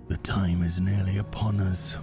The time is nearly upon us.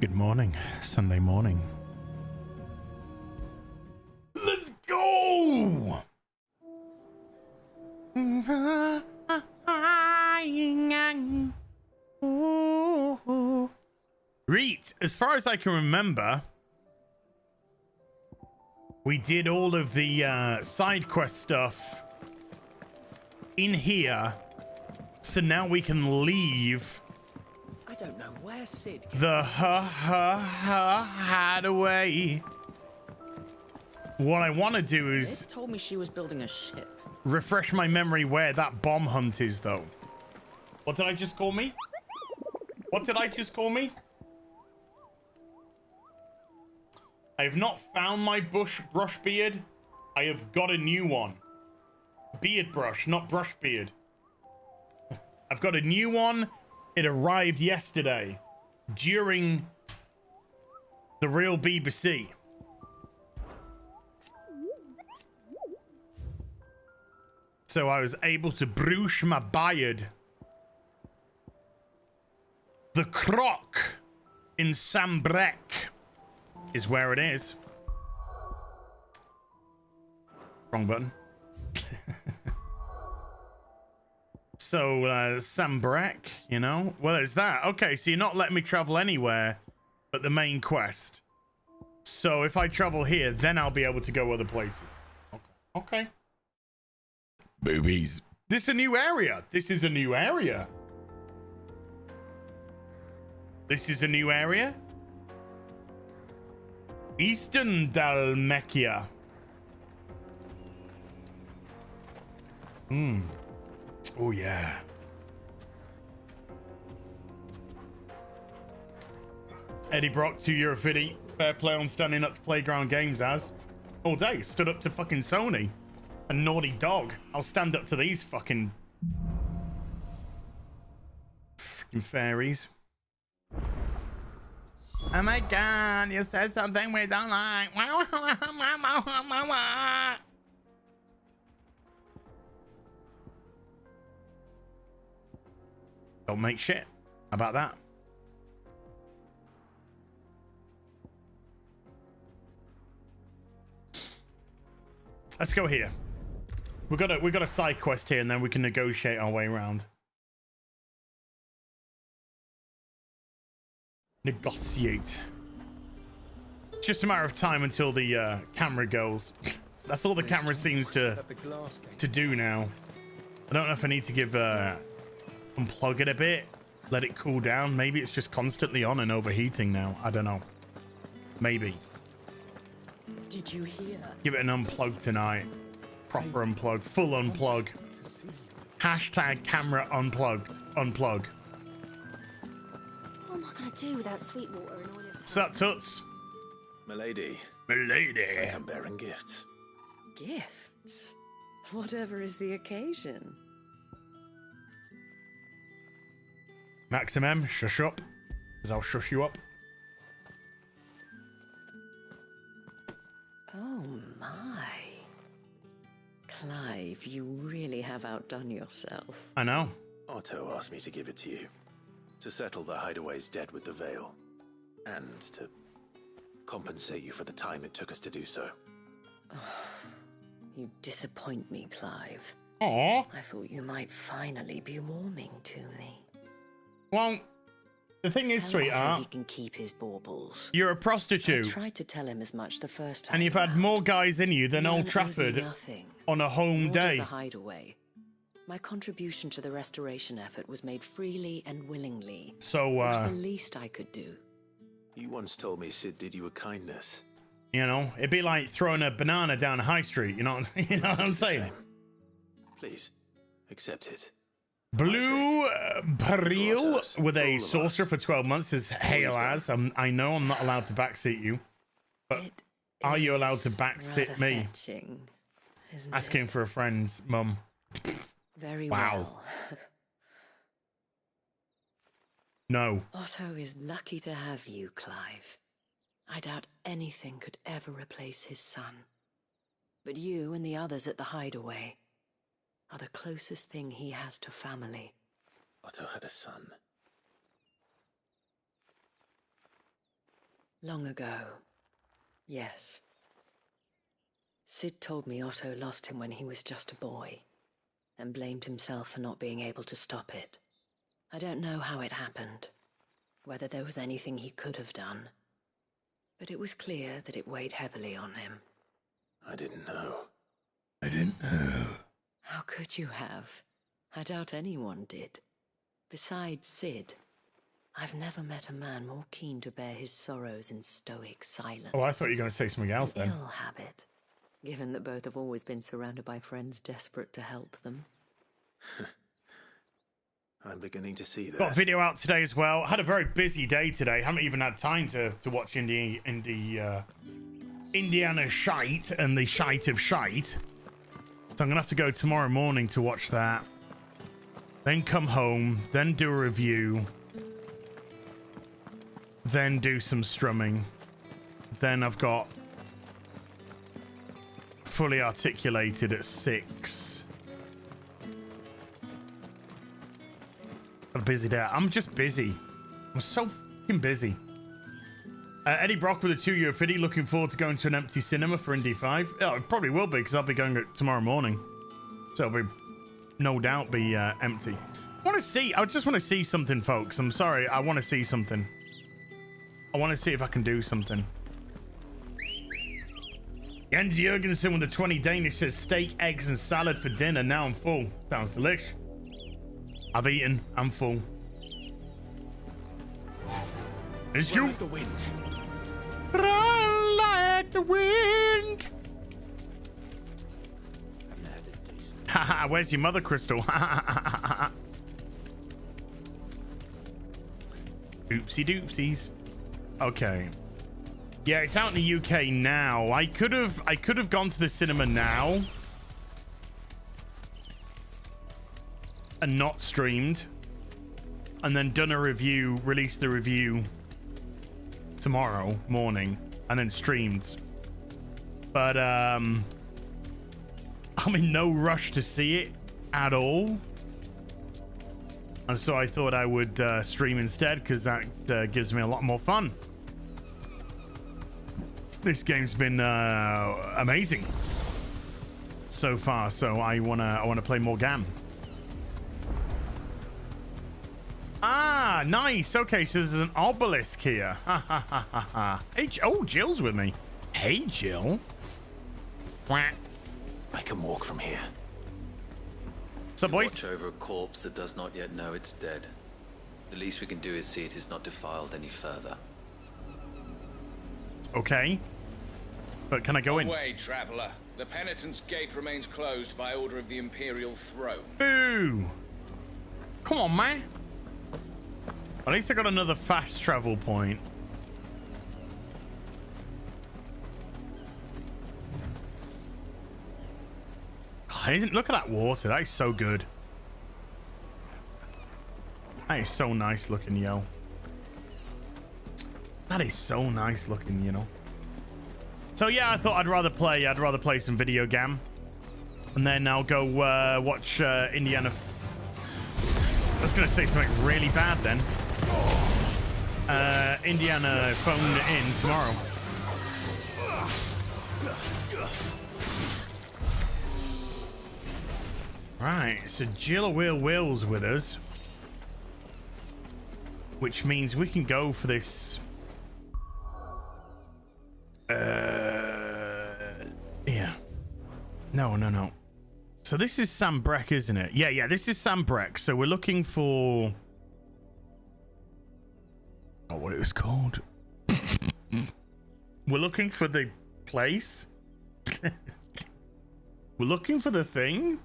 Good morning, Sunday morning. Let's go! Reet, as far as I can remember, we did all of the side quest stuff in here, so now we can leave. I don't know where Sid gets the Hideaway. What I want to do is Sid told me she was building a ship. Refresh my memory where that bomb hunt is, though. What did I just call me? What did I just call me? I have not found my brush beard. I have got a new one. Beard brush, not brush beard. I've got a new one. It arrived yesterday during the real BBC. So I was able to brush my beard. The Croc in Sambrec is where it is. Wrong button. So, Sambrec, you know? Well, there's that. Okay, so you're not letting me travel anywhere but the main quest. So if I travel here, then I'll be able to go other places. Okay. Boobies. This is a new area. This is a new area. This is a new area. Eastern Dalmatia. Oh, yeah. Eddie Brock, €2 fitty. Fair play on standing up to Playground Games as. All day. Stood up to fucking Sony. A naughty dog. I'll stand up to these fucking fairies. Oh my god, you said something we don't like. Don't make shit. How about that? Let's go here. We got a side quest here, and then we can negotiate our way around. Negotiate. It's just a matter of time until the camera goes. That's all the camera seems to do now. I don't know if I need to give unplug it a bit, let it cool down. Maybe it's just constantly on and overheating now. I don't know. Maybe. Did you hear? Give it an unplug tonight. Proper unplug, full unplug. Hashtag camera unplugged. unplug. What am I gonna do without sweet water and oil of Sup, Toots? Milady, Milady. I am bearing gifts. Gifts? Whatever is the occasion. Maximum, shush up, because I'll shush you up. Oh my. Clive, you really have outdone yourself. I know. Otto asked me to give it to you. To settle the Hideaway's debt with the Veil. And to compensate you for the time it took us to do so. You disappoint me, Clive. Aww. I thought you might finally be warming to me. Well, the thing is, Tell Otto sweetheart, he can keep his baubles. you're a I prostitute, tried to tell him as much the first time. and you've had around. more guys in you than Man Old owes me Trafford nothing. on a home Nor does day. the Hideaway. My contribution to the restoration effort was made freely and willingly. So, It was the least I could do. You once told me Sid did you a kindness. you know, it'd be like throwing a banana down High Street. You know, you know what I'm Do the saying? same. Please, accept it. Blue Peril Otto's, with for all a of sorcerer us. for 12 months is hail you've as. I know I'm not allowed to backseat you, but It are you allowed to is backsit rather me? fetching, isn't Asking it? for a friend's mum. Very Wow. well. No. Otto is lucky to have you, Clive. I doubt anything could ever replace his son. But you and the others at the Hideaway are the closest thing he has to family. Otto had a son. Long ago, yes. Sid told me Otto lost him when he was just a boy, and blamed himself for not being able to stop it. I don't know how it happened, whether there was anything he could have done, but it was clear that it weighed heavily on him. I didn't know. I didn't know. How could you have? I doubt anyone did. Besides Sid, I've never met a man more keen to bear his sorrows in stoic silence. Oh, I thought you were going to say something else An then. ill habit, given that both have always been surrounded by friends desperate to help them. I'm beginning to see that. Got a video out today as well. Had a very busy day today. Haven't even had time to watch Indiana Shite and the Shite of Shite. So I'm going to have to go tomorrow morning to watch that. Then come home. Then do a review. Then do some strumming. Then I've got fully articulated at 6. Got a busy day. I'm just busy. I'm so fucking busy. Eddie Brock with a 2-year fiddy. Looking forward to going to an empty cinema for Indy 5. Oh, it probably will be because I'll be going tomorrow morning. So it'll be, no doubt, be empty. I just want to see something, folks. I'm sorry. I want to see something. I want to see if I can do something. Jens Jurgensen with the 20 Danish says steak, eggs, and salad for dinner. Now I'm full. Sounds delish. I've eaten. I'm full. Let's go. Run like the wind. Run like the wind. Haha, where's your mother, Crystal? Oopsie doopsies. Okay. Yeah, it's out in the UK now. I could have gone to the cinema now and not streamed, and then done a review, released the review tomorrow morning, and then streamed. But I'm in no rush to see it at all, and so I thought I would stream instead, because that gives me a lot more fun. This game's been amazing so far, so I wanna play more GAM. Ah, nice. Okay, so there's an obelisk here. Ha ha ha ha ha. Hey, oh, Jill's with me. Hey, Jill. Wah. I can walk from here. So, We boys. watch over a corpse that does not yet know it's dead. The least we can do is see it is not defiled any further. Okay. But can I go in? Away, traveler. The Penitence gate remains closed by order of the Imperial throne. Boo. Come on, man. At least I got another fast travel point. Look at that water. That is so good. That is so nice looking, yo. That is so nice looking, you know. So yeah, I thought I'd rather play some video game. And then I'll go watch Indiana. I was going to say something really bad then. Indiana phoned in tomorrow. Right, so Jill Will's with us. Which means we can go for this. Yeah. No. So this is Sam Breck, isn't it? Yeah, this is Sam Breck. So we're looking for... Oh, what it was called. We're looking for the place. We're looking for the thing.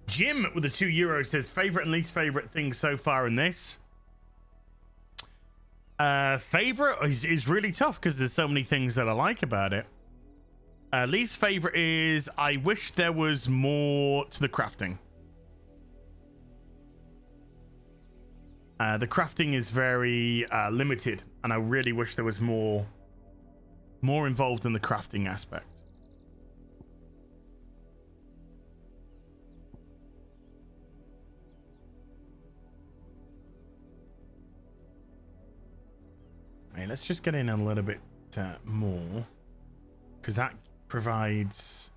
Jim with the €2 says favorite and least favorite things so far in this. Favorite is really tough because there's so many things that I like about it. Least favorite is I wish there was more to the crafting. The crafting is very limited, and I really wish there was more involved in the crafting aspect. Hey, let's just get in a little bit more, because that provides...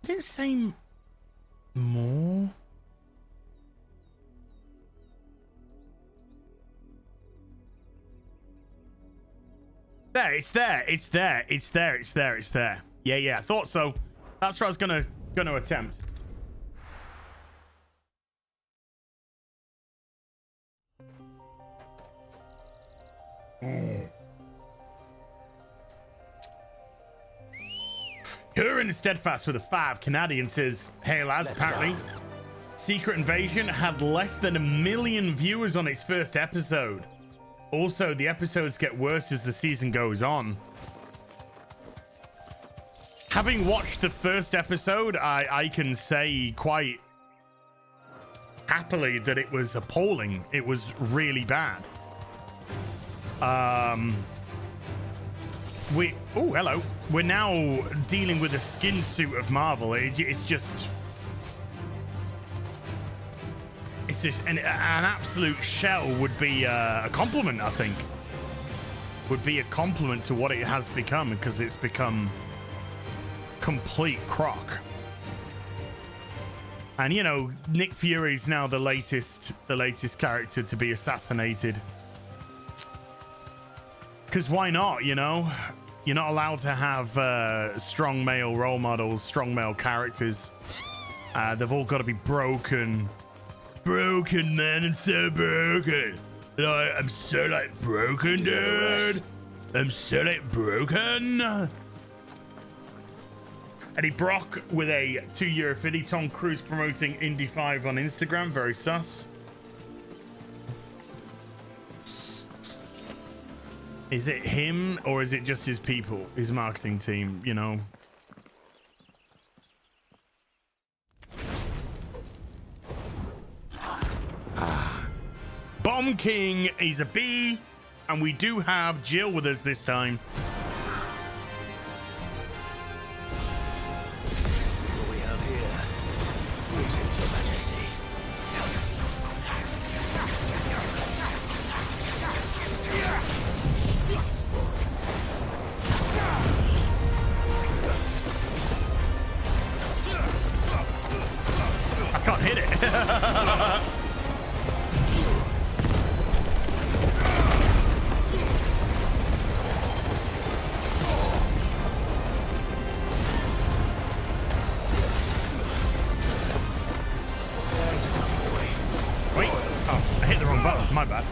Did it say more? There, it's there. Yeah, I thought so. That's what I was gonna attempt. Here in the Steadfast with a 5 Canadian says, hey lads, apparently Secret Invasion had less than 1 million viewers on its first episode. Also, the episodes get worse as the season goes on. Having watched the first episode, I can say quite happily that it was appalling. It was really bad. Hello. We're now dealing with a skin suit of Marvel. It's just an absolute shell would be a compliment, I think. Would be a compliment to what it has become, because it's become complete crock. And you know, Nick Fury's now the latest character to be assassinated. Because why not, you know? You're not allowed to have strong male role models, strong male characters. They've all got to be broken. Broken, man. I'm so broken. I'm so, like, broken, dude. I'm so, like, broken. Eddie Brock with a €2 Tom Cruise promoting Indy 5 on Instagram. Very sus. Is it him or is it just his people, his marketing team, you know? Bomb King is a B, and we do have Jill with us this time. What we have here? Greetings, Your Majesty. I can't hit it. Wait. Oh, I hit the wrong button. My bad.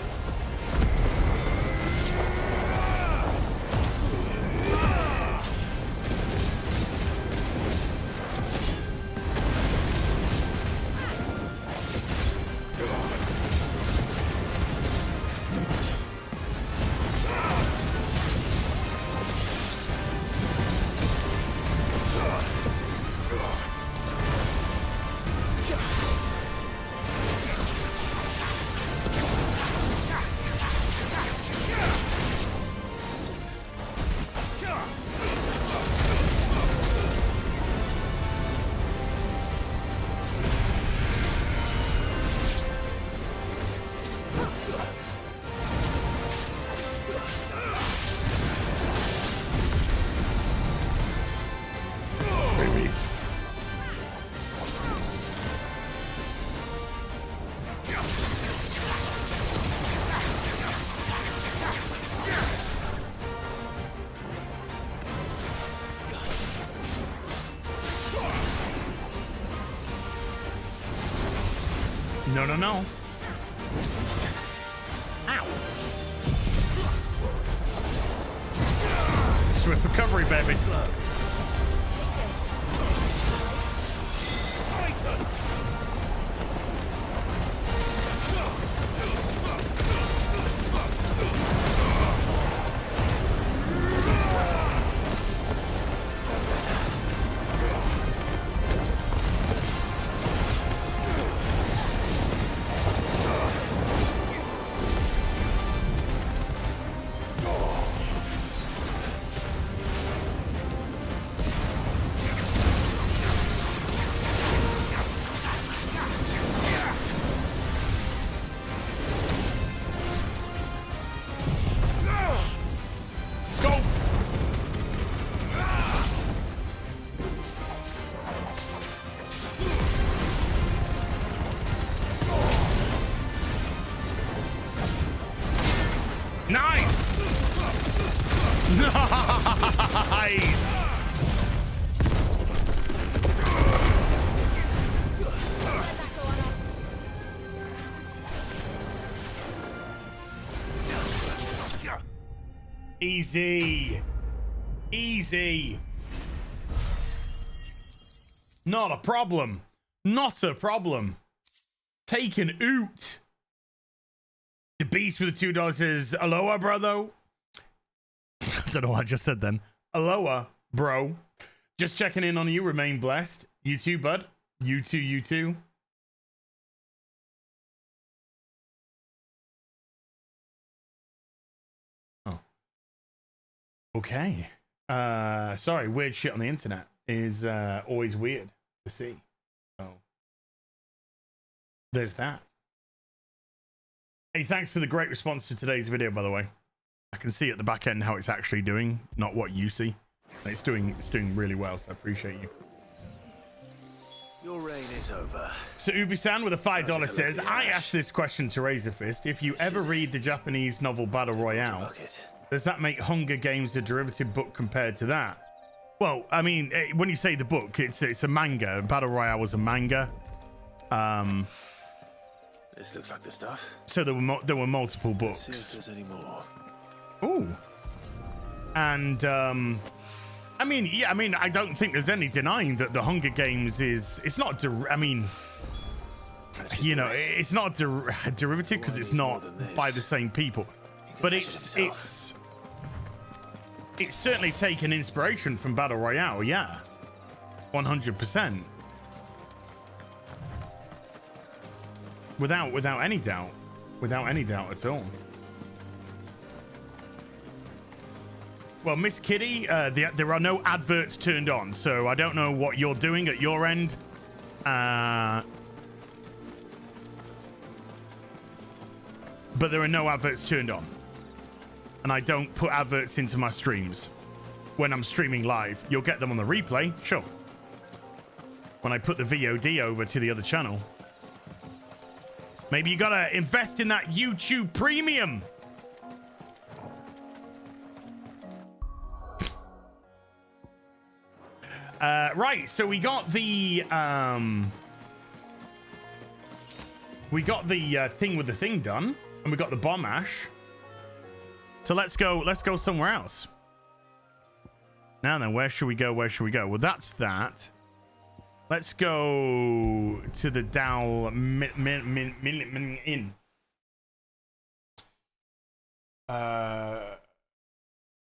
No, no, no. Ow. Swift recovery, baby. Slow. Nice! Nice! Easy. Easy. Not a problem. Not a problem. Take an oot. The beast with the $2 says, aloha, brother. I don't know what I just said then. Aloha, bro. Just checking in on you. Remain blessed. You too, bud. You too, you too. Oh. Okay. Sorry, weird shit on the internet is always weird to see. So there's that. Hey, thanks for the great response to today's video, by the way. I can see at the back end how it's actually doing, not what you see. It's doing really well, so I appreciate you. Your reign is over. So Ubi-san with a $5 says, I asked this question to Razorfist. If you ever read the Japanese novel Battle Royale, does that make Hunger Games a derivative book compared to that? Well, I mean, when you say the book, it's a manga. Battle Royale was a manga. This looks like the stuff. So there were multiple books. Let's see if there's any more. Ooh. And I mean, yeah, I mean, I don't think there's any denying that the Hunger Games it's not I mean, you know, it's not a derivative because it's not by the same people, but it's certainly taken inspiration from Battle Royale. Yeah, 100%. Without any doubt at all. Well, Miss Kitty, there are no adverts turned on, so I don't know what you're doing at your end. But there are no adverts turned on. And I don't put adverts into my streams when I'm streaming live. You'll get them on the replay, sure. When I put the VOD over to the other channel. Maybe you gotta invest in that YouTube Premium. Right, so we got the thing with the thing done, and we got the bomb ash. So let's go somewhere else. Now then, where should we go? Where should we go? Well, that's that. Let's go to the Dal Inn.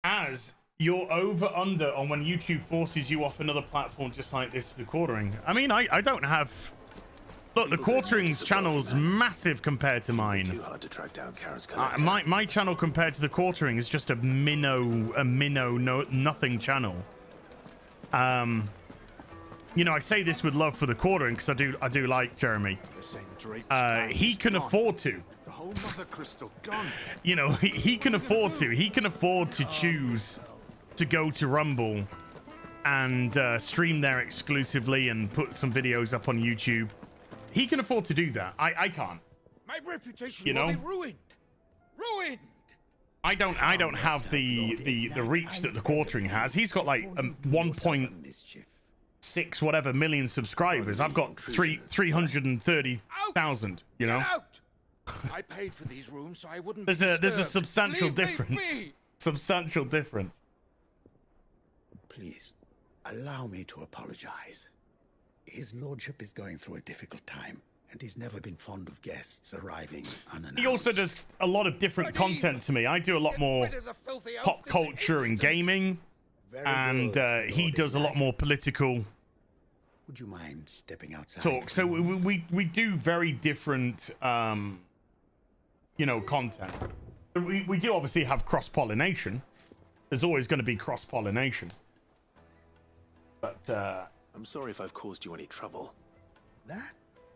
As you're over under on when YouTube forces you off another platform just like this for the quartering. I mean, I don't have. Look, the quartering's channel's massive compared to mine. Too hard to track down my channel compared to the quartering is just a nothing channel. You know, I say this with love for the quartering because I do like Jeremy. He can afford to. You know, he can afford to. He can afford to choose to go to Rumble and stream there exclusively and put some videos up on YouTube. He can afford to do that. I can't. My reputation will be ruined. Ruined. I don't have the reach that the quartering has. He's got like 1.7 6 whatever million subscribers. I've got 330,000, you know. Get out! I paid for these rooms so I wouldn't There's be a disturbed. substantial Leave me difference. be! Substantial difference. Please, allow me to apologize. His lordship is going through a difficult time, and he's never been fond of guests arriving unannounced. He also does a lot of different content to me. I do a lot more Get rid of the filthy elf pop this culture and instant. gaming, Very and good, he Lord does a lot Ignite. more political Would you mind stepping outside? talk. for So a moment? we do very different, you know, content. We do obviously have cross-pollination. There's always going to be cross-pollination. But, I'm sorry if I've caused you any trouble. That?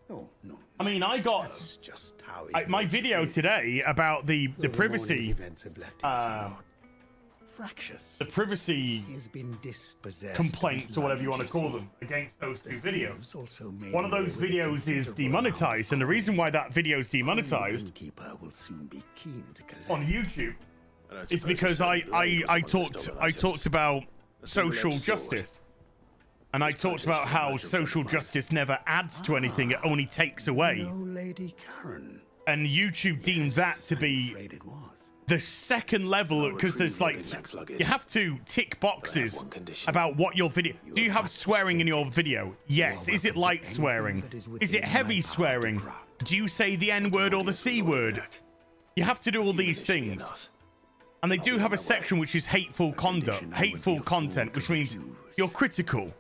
No, no. I mean, I got That's just how his my lordship video is. today about the Though morning's privacy, events have left him somewhat fractious. the privacy He's been dispossessed. complaints or whatever you want to call them against those two videos. One of those videos is demonetized, and the reason why that video is demonetized Innkeeper will soon be keen to collect. on YouTube And I is suppose because the certain blade was one of the I stolen talked items. about A social single-edged sword. justice, and I talked about how social justice never adds to anything; it only takes away. No, Lady Karen. And YouTube deemed that to I'm be afraid it was. the second level, because there's like retrieve Lily's luggage. you have to tick boxes one condition. about what your video. Do you have swearing in your video? Yes. You are Is it welcome to light anything swearing? that is Is it within heavy my power to swearing? grant. Do you say the N word or the C word? You have to do all these Initially things. enough. And they I'll do be have on a my section way. which is hateful conduct, condition I would be hateful a fool content, to which means refuse. you're critical.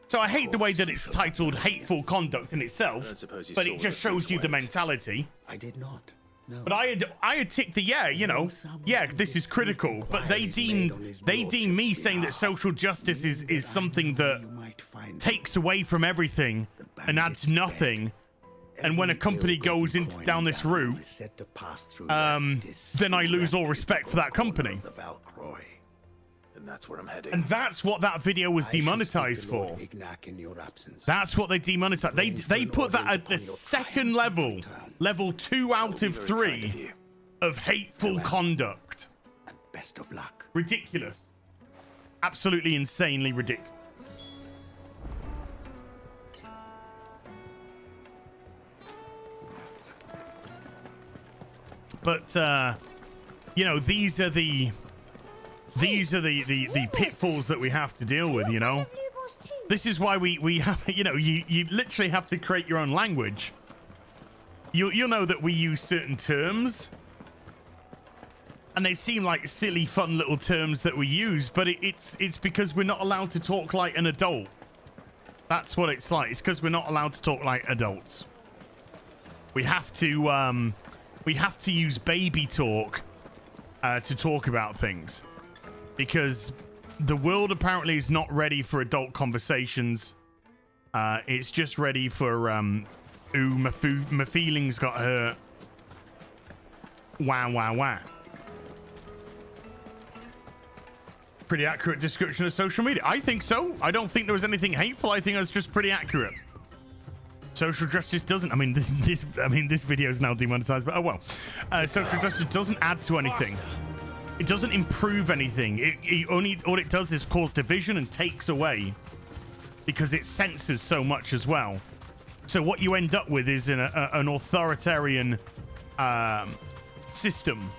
So I hate the way that course it's you shall have titled your hateful evidence. conduct in I itself, don't suppose you but saw it where just the shows things you the went. mentality. I did not. No. But I had ticked the yeah, this is critical. But they deem me saying that social justice is something that takes away from everything and adds nothing. And when a company goes down this route, then I lose all respect for that company. And that's where I'm heading. And that's what that video was demonetized for. That's what they demonetized. They put that at the second level, level 2 out of Very kind 3 of you. of hateful conduct. And best of luck. Ridiculous. Absolutely insanely ridiculous. But you know, these are the pitfalls that we have to deal with, you know. This is why we have, you know, you literally have to create your own language. You'll know that we use certain terms, and they seem like silly, fun little terms that we use, but it's because we're not allowed to talk like an adult. That's what it's like. It's because we're not allowed to talk like adults. We have to use baby talk to talk about things, because the world apparently is not ready for adult conversations. It's just ready for ooh, my feelings got hurt. Wow. Pretty accurate description of social media. I think so. I don't think there was anything hateful. I think it was just pretty accurate. Social justice doesn't. I mean, this video is now demonetized, but oh well. Social justice doesn't add to anything. It doesn't improve anything. All it does is cause division and takes away, because it censors so much as well. So what you end up with is an authoritarian system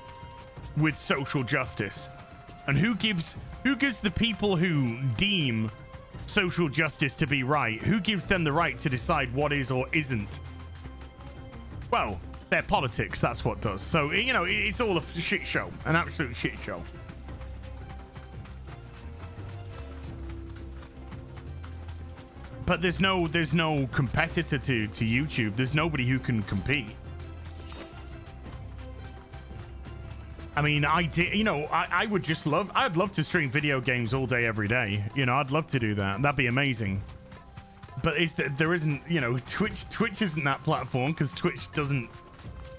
with social justice. And who gives the people who deem social justice to be right, who gives them the right to decide what is or isn't? Well, their politics, that's what does. So, you know, it's all a shit show, an absolute shit show. But there's no competitor to YouTube. There's nobody who can compete. I mean, I would just I'd love to stream video games all day, every day. You know, I'd love to do that. That'd be amazing. But there isn't, you know, Twitch isn't that platform, because Twitch doesn't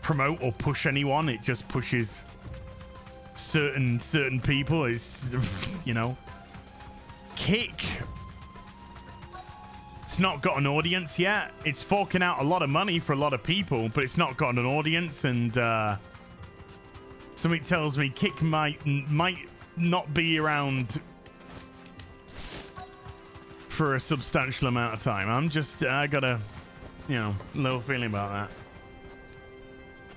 promote or push anyone. It just pushes certain people. It's, you know, Kick. It's not got an audience yet. It's forking out a lot of money for a lot of people, but it's not got an audience, and something tells me Kick might not be around for a substantial amount of time. I'm just, I got a, you know, little feeling about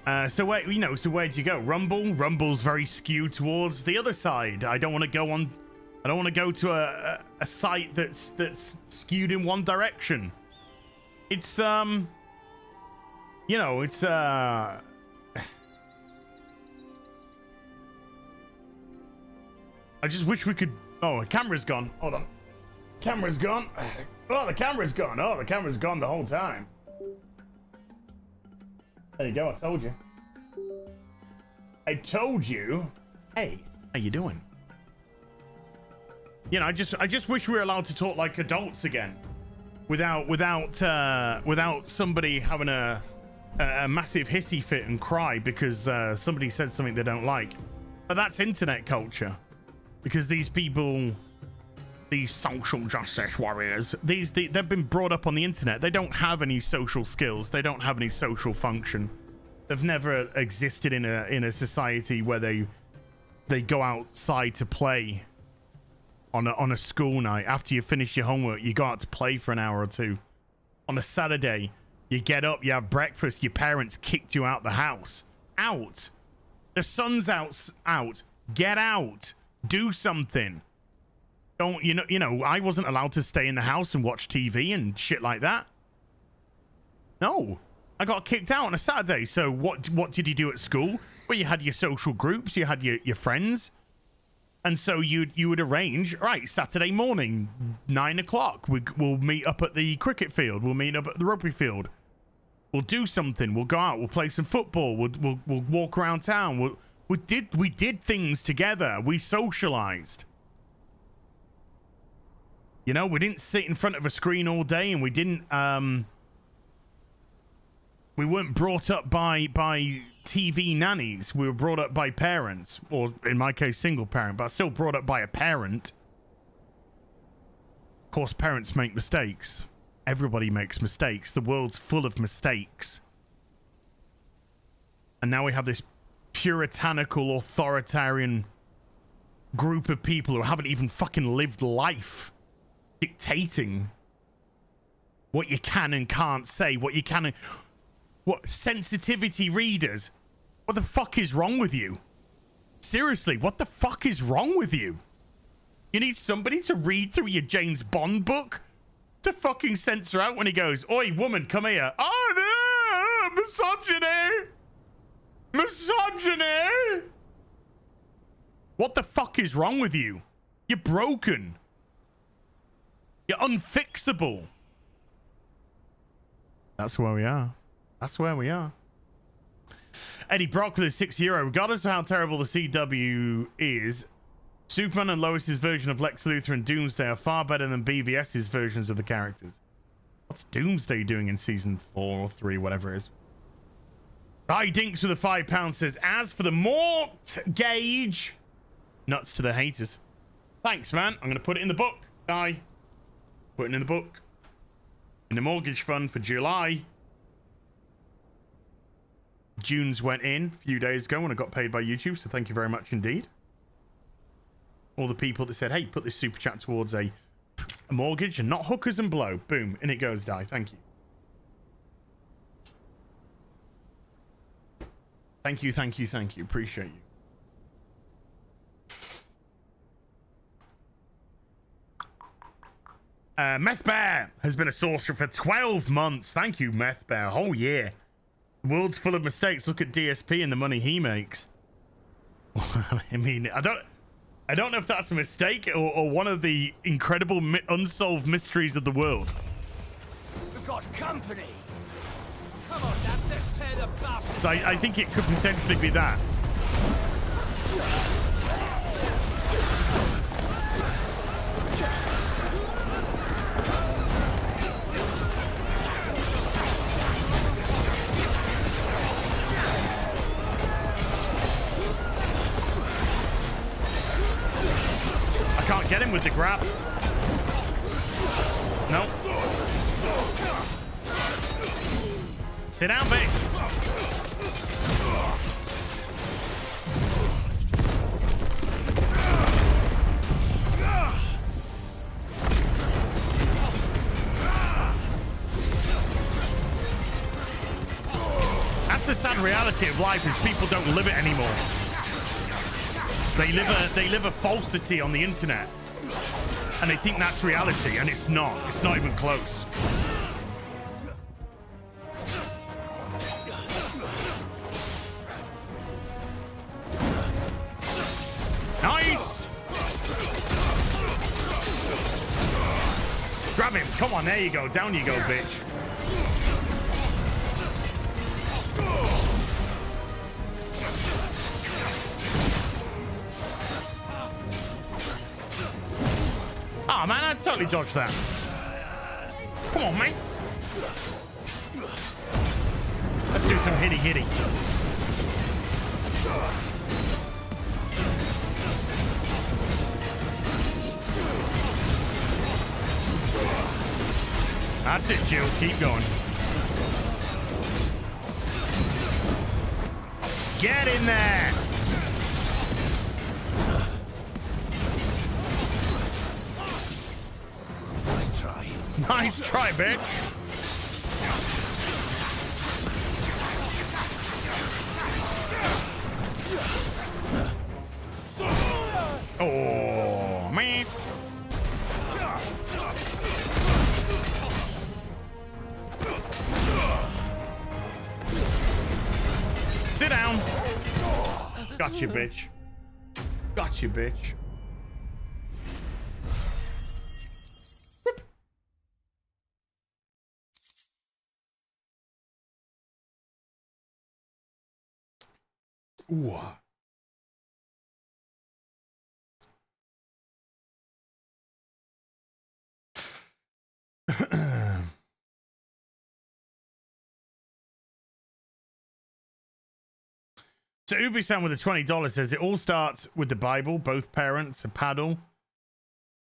that. So wait, you know, so where'd you go? Rumble's very skewed towards the other side. I don't want to go on. I don't want to go to a site that's skewed in one direction. It's you know, it's I just wish we could. Oh, the camera's gone. Hold on. Camera's gone. Oh, the camera's gone. Oh, the camera's gone the whole time. There you go. I told you. I told you. Hey, how you doing? You know, I just wish we were allowed to talk like adults again, without somebody having a massive hissy fit and cry because somebody said something they don't like. But that's internet culture, because these people, these social justice warriors, they've been brought up on the internet. They don't have any social skills. They don't have any social function. They've never existed in a society where they go outside to play. On a school night, after you finish your homework, you go out to play for an hour or two. On a Saturday, you get up, you have breakfast, your parents kicked you out the house. Out. The sun's out. Get out. Do something. Don't, you know, I wasn't allowed to stay in the house and watch TV and shit like that. No. I got kicked out on a Saturday. So what did you do at school? Well, you had your social groups, you had your friends. And so you would arrange, right, Saturday morning, 9 o'clock, we'll meet up at the cricket field. We'll meet up at the rugby field. We'll do something. We'll go out. We'll play some football. We'll walk around town. We did things together. We socialized. You know, we didn't sit in front of a screen all day, and we didn't, we weren't brought up by TV nannies. We were brought up by parents, or in my case, single parent, but still brought up by a parent. Of course, parents make mistakes. Everybody makes mistakes. The world's full of mistakes. And now we have this puritanical, authoritarian group of people who haven't even fucking lived life, dictating what you can and can't say, what you can and... What, sensitivity readers? What the fuck is wrong with you? Seriously, what the fuck is wrong with you? You need somebody to read through your James Bond book to fucking censor out when he goes, "Oi, woman, come here." Oh no, misogyny! Misogyny! What the fuck is wrong with you? You're broken. You're unfixable. That's where we are. That's where we are. Eddie Brock with a €6. Regardless of how terrible the CW is, Superman and Lois's version of Lex Luthor and Doomsday are far better than BVS's versions of the characters. What's Doomsday doing in season 4 or 3, whatever it is? Guy Dinks with a £5 says, as for the mortgage, nuts to the haters. Thanks, man. I'm going to put it in the book, Guy. Put it in the book. In the mortgage fund for July. June's went in a few days ago when I got paid by YouTube, so thank you very much indeed. All the people that said, hey, put this super chat towards a mortgage and not hookers and blow. Boom. And it goes, Die. Thank you. Thank you, thank you, thank you. Appreciate you. Meth Bear has been a sorcerer for 12 months. Thank you, Meth Bear. Whole year. The world's full of mistakes. Look at DSP and the money he makes. I mean, I don't know if that's a mistake or one of the incredible unsolved mysteries of the world. We've got company. Come on, lads, let's tear the bastards. So I think it could potentially be that. I can't get him with the grab. No. Sit down, bitch. the sad reality of life is people don't live it anymore. They live a falsity on the internet, and they think that's reality, and it's not. It's not even close. Nice. Grab him. Come on, there you go. Down you go, bitch. Oh man, I totally dodged that. Come on, mate. Let's do some hitty. That's it, Jill. Keep going. Get in there. Nice try. Nice try, bitch. Oh, man. Sit down. Gotcha, bitch. Gotcha, bitch. Ooh. So Ubi-san with the $20 says it all starts with the Bible, both parents, a paddle,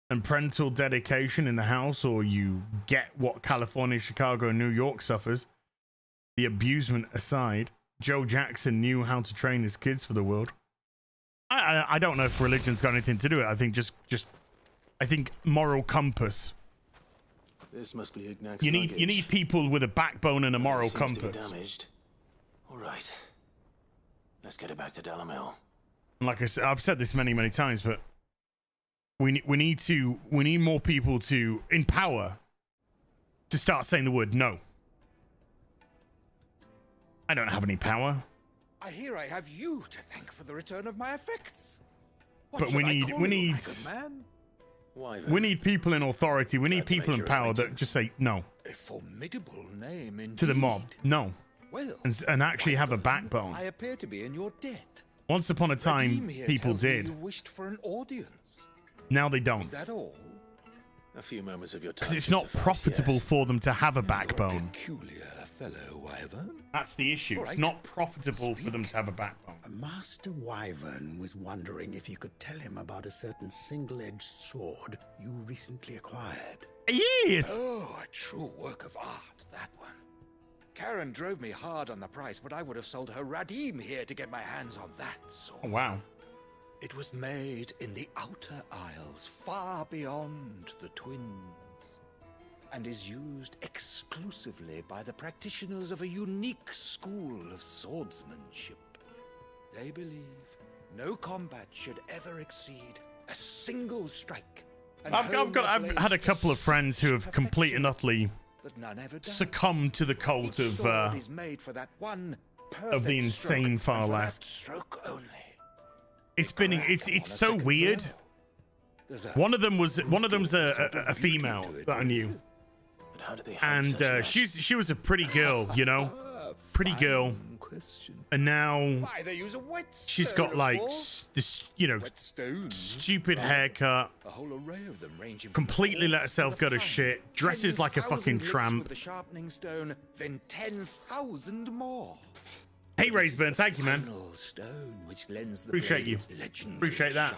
and parental dedication in the house, or you get what California, Chicago, and New York suffers. The abusement aside, Joe Jackson knew how to train his kids for the world. I don't know if religion's got anything to do with it. I think just I think moral compass. This must be Ignac's You need people with a backbone and a moral compass. Damaged. All right. Let's get it back to Delamil. Like I said, I've said this many times, but we need more people to in power to start saying the word no. I don't have any power. I hear I have you to thank for the return of my effects. But we need people in authority. We need people in power that just say no. A formidable name indeed. To the mob. No. Well, and actually have a backbone. I appear to be in your debt. Once upon a time, people did. You wished for an audience. Now they don't. Is that all? A few moments of your time. Because it's not profitable for them to have a backbone. You're a peculiar fellow, Wyvern. That's the issue. Right. It's not profitable for them to have a backbone. Master Wyvern was wondering if you could tell him about a certain single-edged sword you recently acquired. Yes! Oh, a true work of art, that one. Karen drove me hard on the price, but I would have sold her Radim here to get my hands on that sword. Oh, wow. It was made in the Outer Isles, far beyond the Twins, and is used exclusively by the practitioners of a unique school of swordsmanship. They believe no combat should ever exceed a single strike. I've had a couple of friends who have completely and utterly succumbed to the cult of the insane far left. It's so weird. One of them's a female that I knew, and she was a pretty girl, you know, pretty girl. And now she's got like this, you know, stupid haircut, completely let herself go to shit, dresses like a fucking tramp. Hey, Raisburn, thank you, man. Appreciate you. Appreciate that.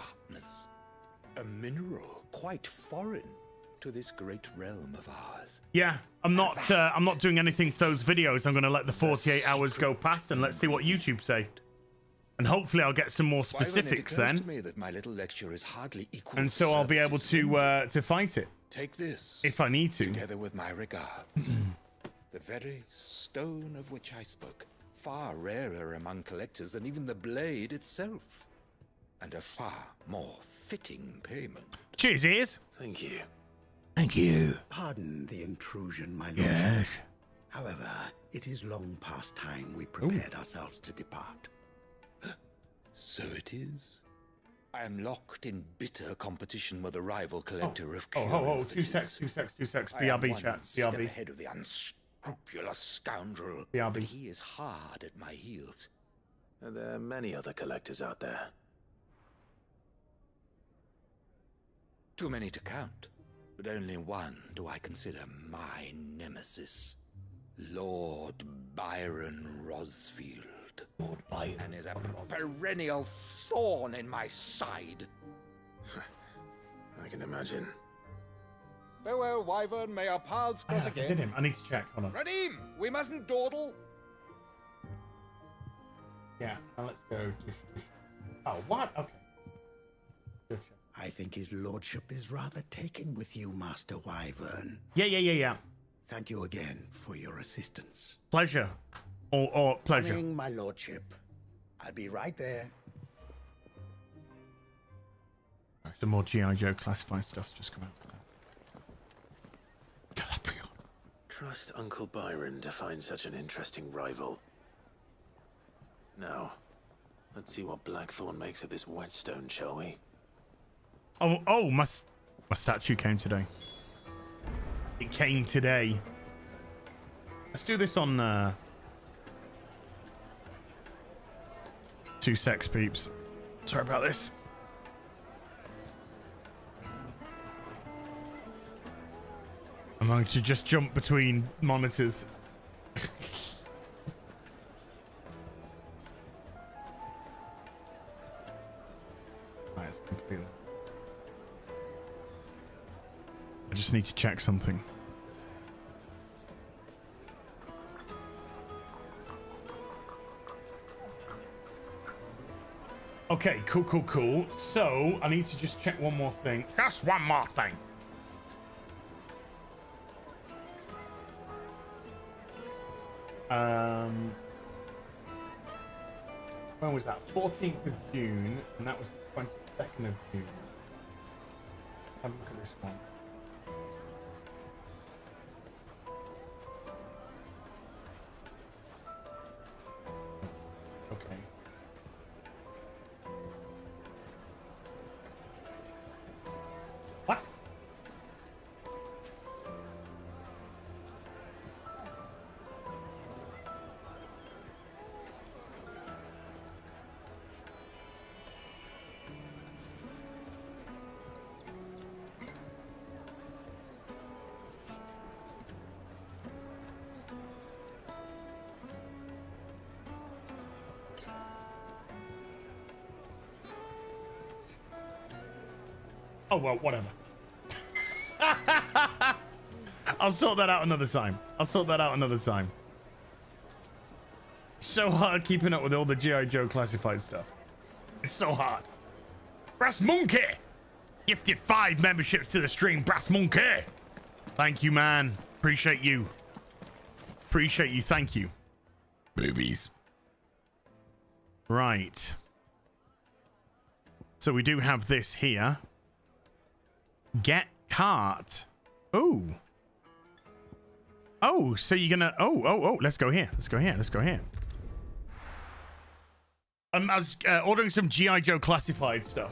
A mineral quite foreign to this great realm of ours. Yeah, I'm not doing anything to those videos. I'm going to let the 48 hours go past and let's see what YouTube say. And hopefully I'll get some more specifics then. And so I'll be able to fight it. Take this if I need to. Together with my regards. The very stone of which I spoke far rarer among collectors than even the blade itself, and a far more fitting payment. Cheers, ears. Thank you. Thank you. Pardon the intrusion, my lord. Yes. However, it is long past time we prepared ourselves to depart. So it is. I am locked in bitter competition with a rival collector of curiosities. Two secs. I am BRB one chat. step BRB. ahead of the unscrupulous scoundrel. BRB. But he is hard at my heels. Are there many other collectors out there? Too many to count, but only one do I consider my nemesis. Lord Byron Rosfield. Lord Byron. And is a perennial thorn in my side. I can imagine. Farewell, Wyvern. May our paths cross I again. did him. I need to check. Hold on. Radim, we mustn't dawdle. Yeah, now let's go. Oh, what? Okay. Good check. I think his lordship is rather taken with you, Master Wyvern. Yeah. Thank you again for your assistance. Pleasure. Or pleasure. Coming, my lordship. I'll be right there. Some more G.I. Joe classified stuff's just come out. Galadriel. Trust Uncle Byron to find such an interesting rival. Now, let's see what Blackthorn makes of this whetstone, shall we? Oh, my statue came today. It came today. Let's do this on 2 secs, peeps. Sorry about this. I'm going to just jump between monitors. Nice, completely. I just need to check something. Okay, cool. So, I need to just check one more thing. Just one more thing. When was that? 14th of June, and that was the 22nd of June. Have a look at this one. Okay. What? Oh, well, whatever. I'll sort that out another time. So hard keeping up with all the G.I. Joe classified stuff. It's so hard. Brass Monkey! Gifted 5 memberships to the stream, Brass Monkey! Thank you, man. Appreciate you. Thank you. Boobies. Right. So we do have this here. Get cart. Oh, so you're gonna let's go here. I was ordering some G.I. Joe classified stuff.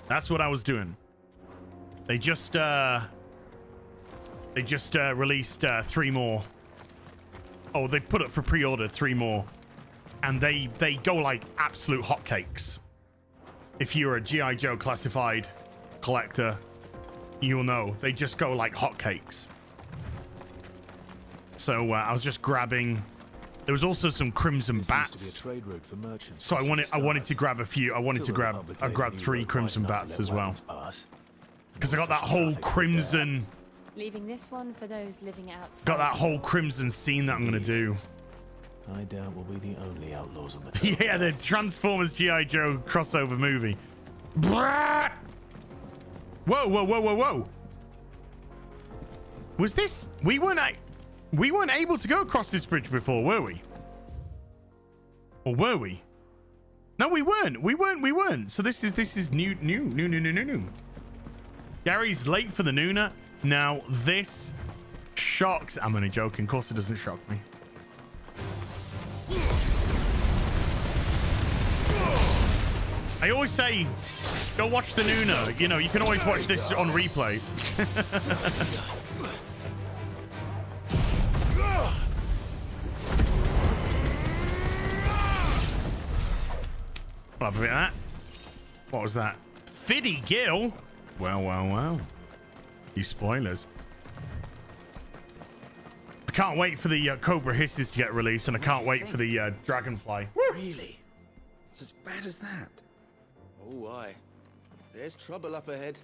That's what I was doing. They just released 3 more. Oh, they put up for pre-order 3 more, and they go like absolute hotcakes. If you're a G.I. Joe classified collector, you'll know they just go like hotcakes. So I was just grabbing. There was also some crimson bats. So I wanted to grab a few. I grabbed 3 crimson bats as well, because I got that whole crimson. Leaving this one for those living outside. Got that whole crimson scene that I'm gonna do. I doubt we'll be the only outlaws on the trail. Yeah, the Transformers G.I. Joe crossover movie. Whoa. Was this... We weren't... We weren't able to go across this bridge before, were we? Or were we? No, we weren't. We weren't. So this is new. Gary's late for the Nuna. Now this shocks. I'm only joking. Of course it doesn't shock me. I always say, go watch the Nuna. You know, you can always watch this on replay. I'll have a bit of that. What was that? Fiddy Gill? Well. You spoilers. I can't wait for the Cobra Hisses to get released, and I can't wait for the Dragonfly. Woo! Really? It's as bad as that? Oh, aye. There's trouble up ahead.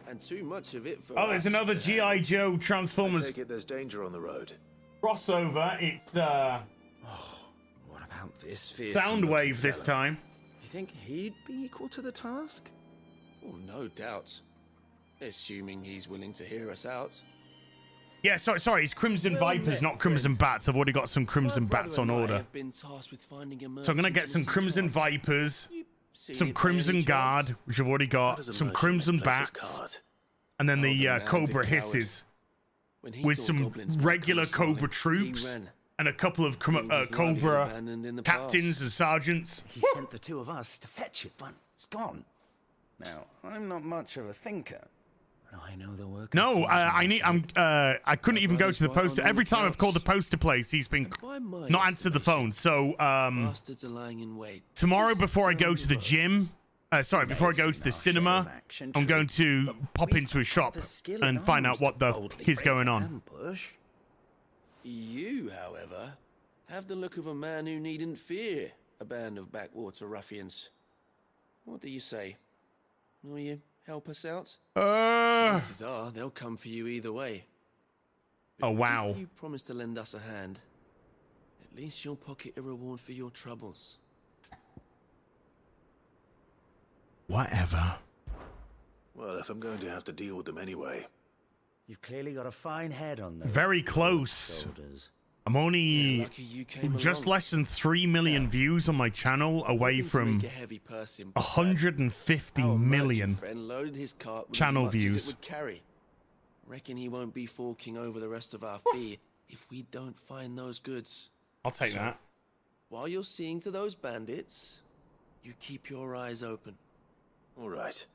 And too much of it for Oh, there's another G.I. Joe I Transformers take it there's danger on the road. crossover. It's What about this fearsome Soundwave looking this fella? time. You think he'd be equal to the task? Oh, no doubt. Assuming he's willing to hear us out. Yeah, sorry, it's Crimson Well Vipers, met, not Crimson Bats. I've already got some Crimson My brother Bats on and I order. have been tasked with finding a So I'm gonna merchant get in some the Crimson cars. Vipers, You seen some it by Crimson any Guard, chance? which I've already How got, does a some merchant Crimson misplace his Bats, card? and then Oh, the man's a Cobra coward. Hisses When he with thought some goblins might regular come assault Cobra him, troops he ran. and a couple of He was lying Cobra abandoned in the captains past. and sergeants. He sent the two of us to fetch it, but it's gone. Now, I'm not much of a thinker, but I know the work. No, I couldn't even go to the poster. Every time I've called the poster place, he's been By my not answered the phone. So bastards are lying in wait. tomorrow Just before I down go the to the road. gym, before I go to the cinema, I'm going to pop into a shop and find out what the is going on. Ambush. You, however, have the look of a man who needn't fear a band of backwater ruffians. What do you say? Will you help us out? Chances are they'll come for you either way. Oh wow. If you promise to lend us a hand, at least you'll pocket a reward for your troubles. Whatever. Well, if I'm going to have to deal with them anyway. You've clearly got a fine head on those Very close. shoulders. I'm only Lucky you came just along. less than 3 million views on my channel, away Hoping to from make a heavy purse in Baghdad. 150 Our merchant million. friend loaded his cart with channel as much as views. it would carry. Reckon he won't be forking over the rest of our fee if we don't find those goods. I'll take So, that. While you're seeing to those bandits, you keep your eyes open. All right.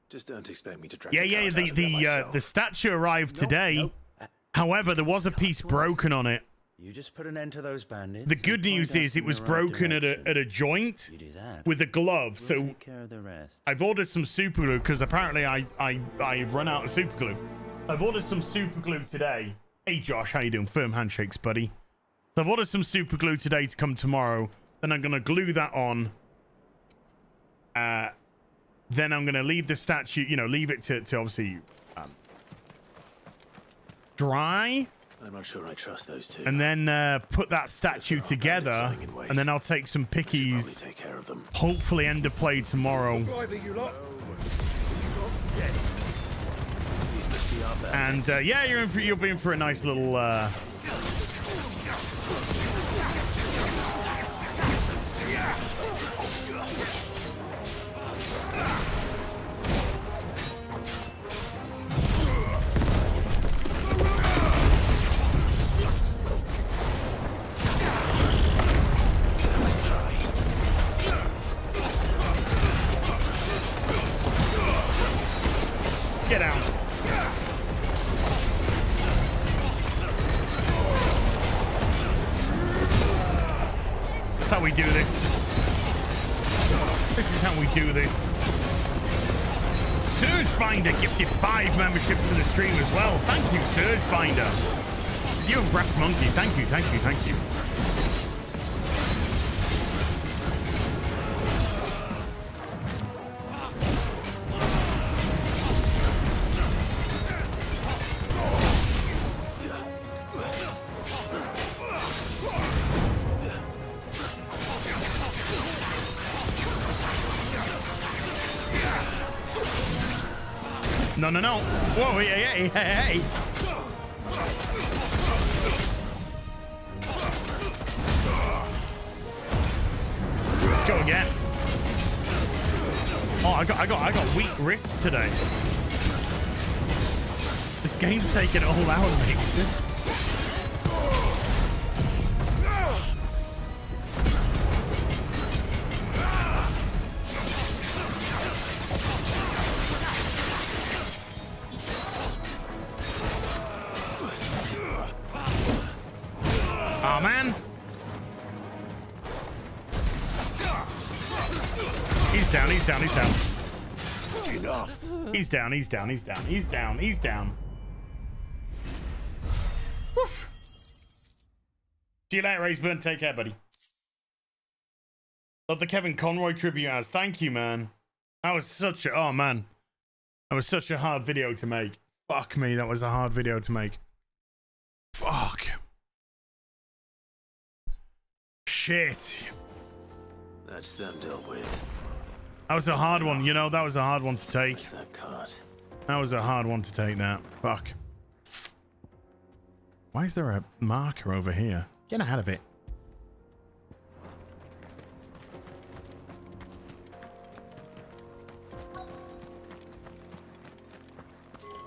Just don't expect me to drag Yeah, the yeah. cart out of there myself. The statue arrived today. However, there was a piece broken on it. You just put an end to those bandits. The and good point news us is it in was the right broken direction. at a joint You do that. with a glove. We'll So take care of the rest. I've ordered some super glue because apparently I run out of super glue. I've ordered some super glue today. Hey Josh, how you doing? Firm handshakes, buddy. So I've ordered some super glue today to come tomorrow. Then I'm gonna glue that on. Then I'm gonna leave the statue, leave it to obviously dry, I'm not sure I trust those two. and then put that statue If there are bandits together, lying in wait, and then I'll take some Probably pickies. take care of them. Hopefully end of play tomorrow. These must be our And bandits. yeah, you'll be in for a nice little get out. That's how we do this. This is how we do this. Surgebinder gifted 5 memberships to the stream as well. Thank you, Surgebinder. You and Brass Monkey, thank you, thank you, thank you. No. Whoa, hey. Let's go again. Oh, I got weak wrists today. This game's taking it all out of me. Oh man. He's down. He's down. Woof. See you later, Raceburn. Take care, buddy. Love the Kevin Conroy tribute as. Thank you, man. That was such a... Oh, man. That was such a hard video to make. Fuck me. That was a hard video to make. Fuck. Shit. That's them dealt with. That was a hard one, you know. That was a hard one to take. Where's that cart? That was a hard one to take, that. Fuck. Why is there a marker over here? Get out of it.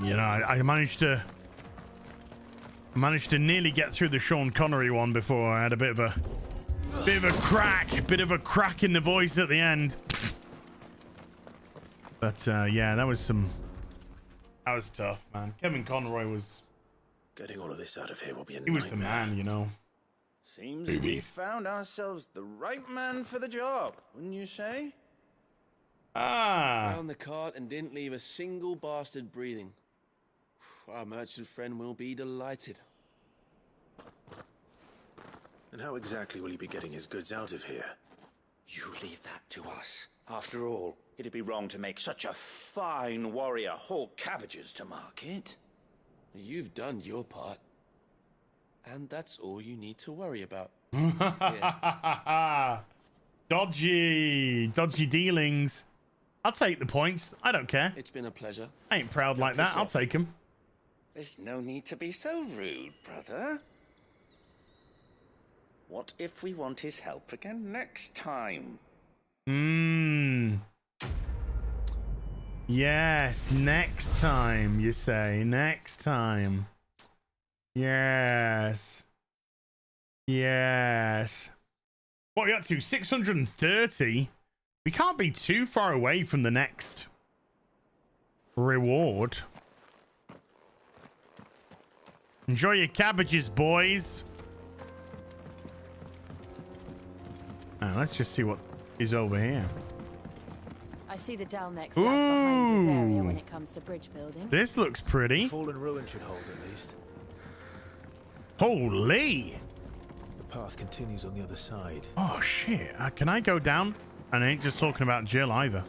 You know, I managed to nearly get through the Sean Connery one before I had a bit of a crack in the voice at the end. But yeah, that was tough, man. Kevin Conroy was... Getting all of this out of here will be a He was the man, you know. Seems we found ourselves the right man for the job, wouldn't you say? Ah. Found the cart and didn't leave a single bastard breathing. Our merchant friend will be delighted. And how exactly will he be getting his goods out of here? You leave that to us. After all, it'd be wrong to make such a fine warrior haul cabbages to market. You've done your part. And that's all you need to worry about. Dodgy dealings. I'll take the points. I don't care. It's been a pleasure. I ain't proud like that. I'll take them. There's no need to be so rude, brother. What if we want his help again next time? Yes, next time, you say. Next time. Yes. Yes. What are we up to? 630? We can't be too far away from the next reward. Enjoy your cabbages, boys. Let's just see what is over here. I see the Dalmex lag behind this area when it comes to bridge building. This looks pretty. Fallen ruin should hold at least. Holy! The path continues on the other side. Oh shit! Can I go down? And I ain't just talking about Jill either.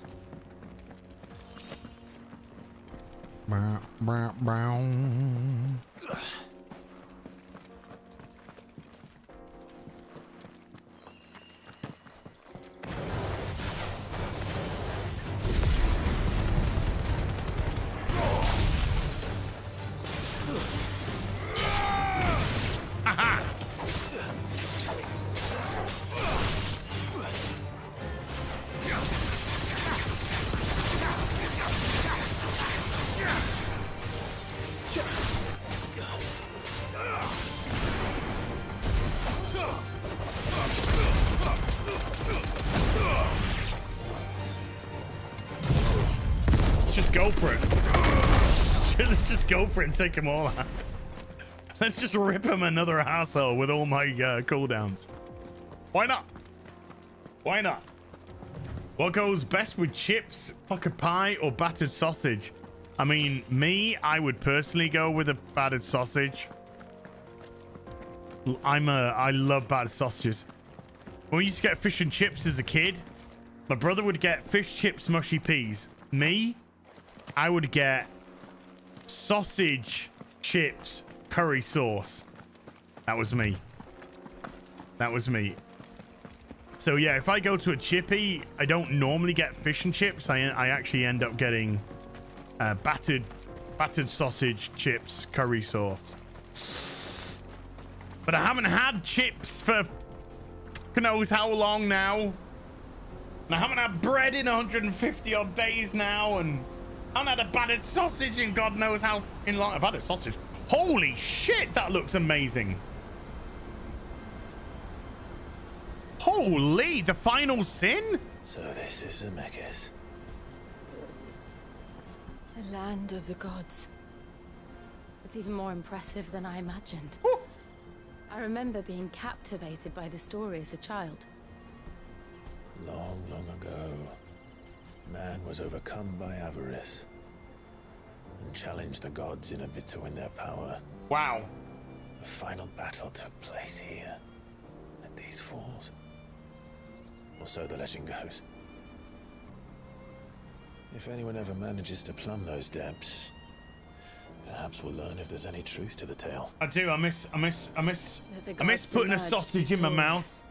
Go for it. Let's just go for it and take them all out. Let's just rip him another asshole with all my cooldowns. Why not? Why not? What goes best with chips, pocket pie, or battered sausage? I mean, I would personally go with a battered sausage. I love battered sausages. When we used to get fish and chips as a kid, my brother would get fish, chips, mushy peas. I would get sausage, chips, curry sauce. That was me. That was me. So yeah, if I go to a chippy, I don't normally get fish and chips. I actually end up getting battered sausage, chips, curry sauce. But I haven't had chips for who knows how long now. And I haven't had bread in 150 odd days now, and I haven't had a battered sausage in God knows how in long. I've had a sausage. Holy shit, that looks amazing. Holy, the final sin? So this is Zemeckis. The land of the gods. It's even more impressive than I imagined. Ooh. I remember being captivated by the story as a child. Long, long ago, man was overcome by avarice and challenged the gods in a bid to win their power. Wow. The final battle took place here, at these falls. Or so the legend goes. If anyone ever manages to plumb those depths, perhaps we'll learn if there's any truth to the tale. I do. I miss putting a sausage in my mouth.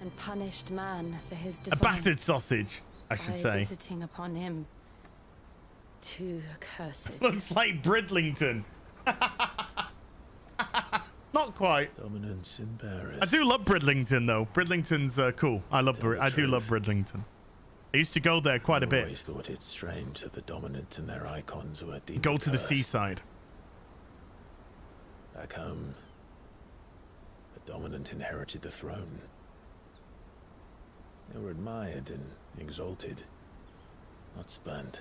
And punished man for his A defiance. battered sausage, I should by say. visiting upon him 2 curses. Looks like Bridlington. Not quite. Dominance in Paris. I do love Bridlington though. Bridlington's cool. I do love Bridlington. I used to go there quite a bit. I always thought it strange that the dominant and their icons were deep. Go to the seaside. Back home, the dominant inherited the throne. They were admired and exalted, not spurned.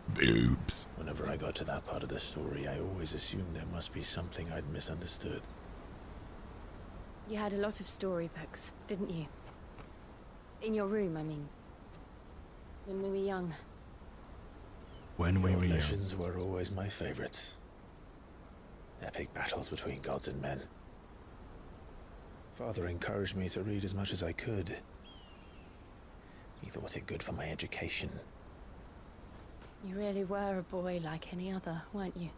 Boobs. Whenever I got to that part of the story, I always assumed there must be something I'd misunderstood. You had a lot of storybooks, didn't you? In your room, I mean. When we were young. When we were young. Legends were always my favorites. Epic battles between gods and men. Father encouraged me to read as much as I could. He thought it good for my education. You really were a boy like any other, weren't you?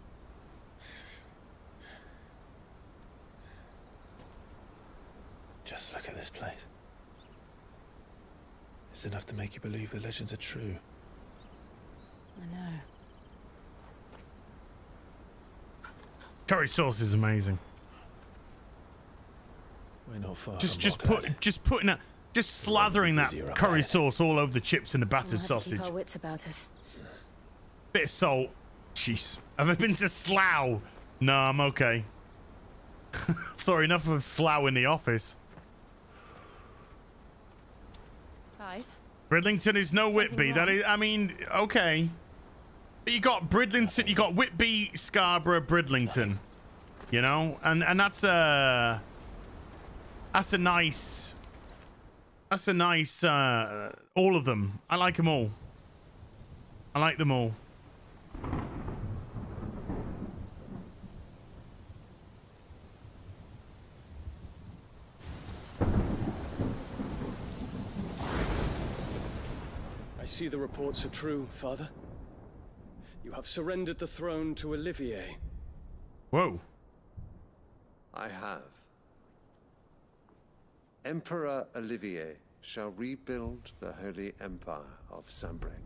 Just look at this place. It's enough to make you believe the legends are true. I know. Curry sauce is amazing. We're not far from Just Lockhead. slathering that curry sauce all over the chips and the battered We'll have to sausage. keep our wits about us. Bit of salt. Jeez. Have I been to Slough? No, I'm okay. Sorry, enough of Slough in the office. Clive? Bridlington is no Something Whitby. That wrong? is, I mean, okay. But you got Bridlington, you got Whitby, Scarborough, Bridlington. You know? And that's a nice all of them. I like them all. I like them all. I see the reports are true, Father. You have surrendered the throne to Olivier. Whoa. I have. Emperor Olivier shall rebuild the Holy Empire of Sambrec.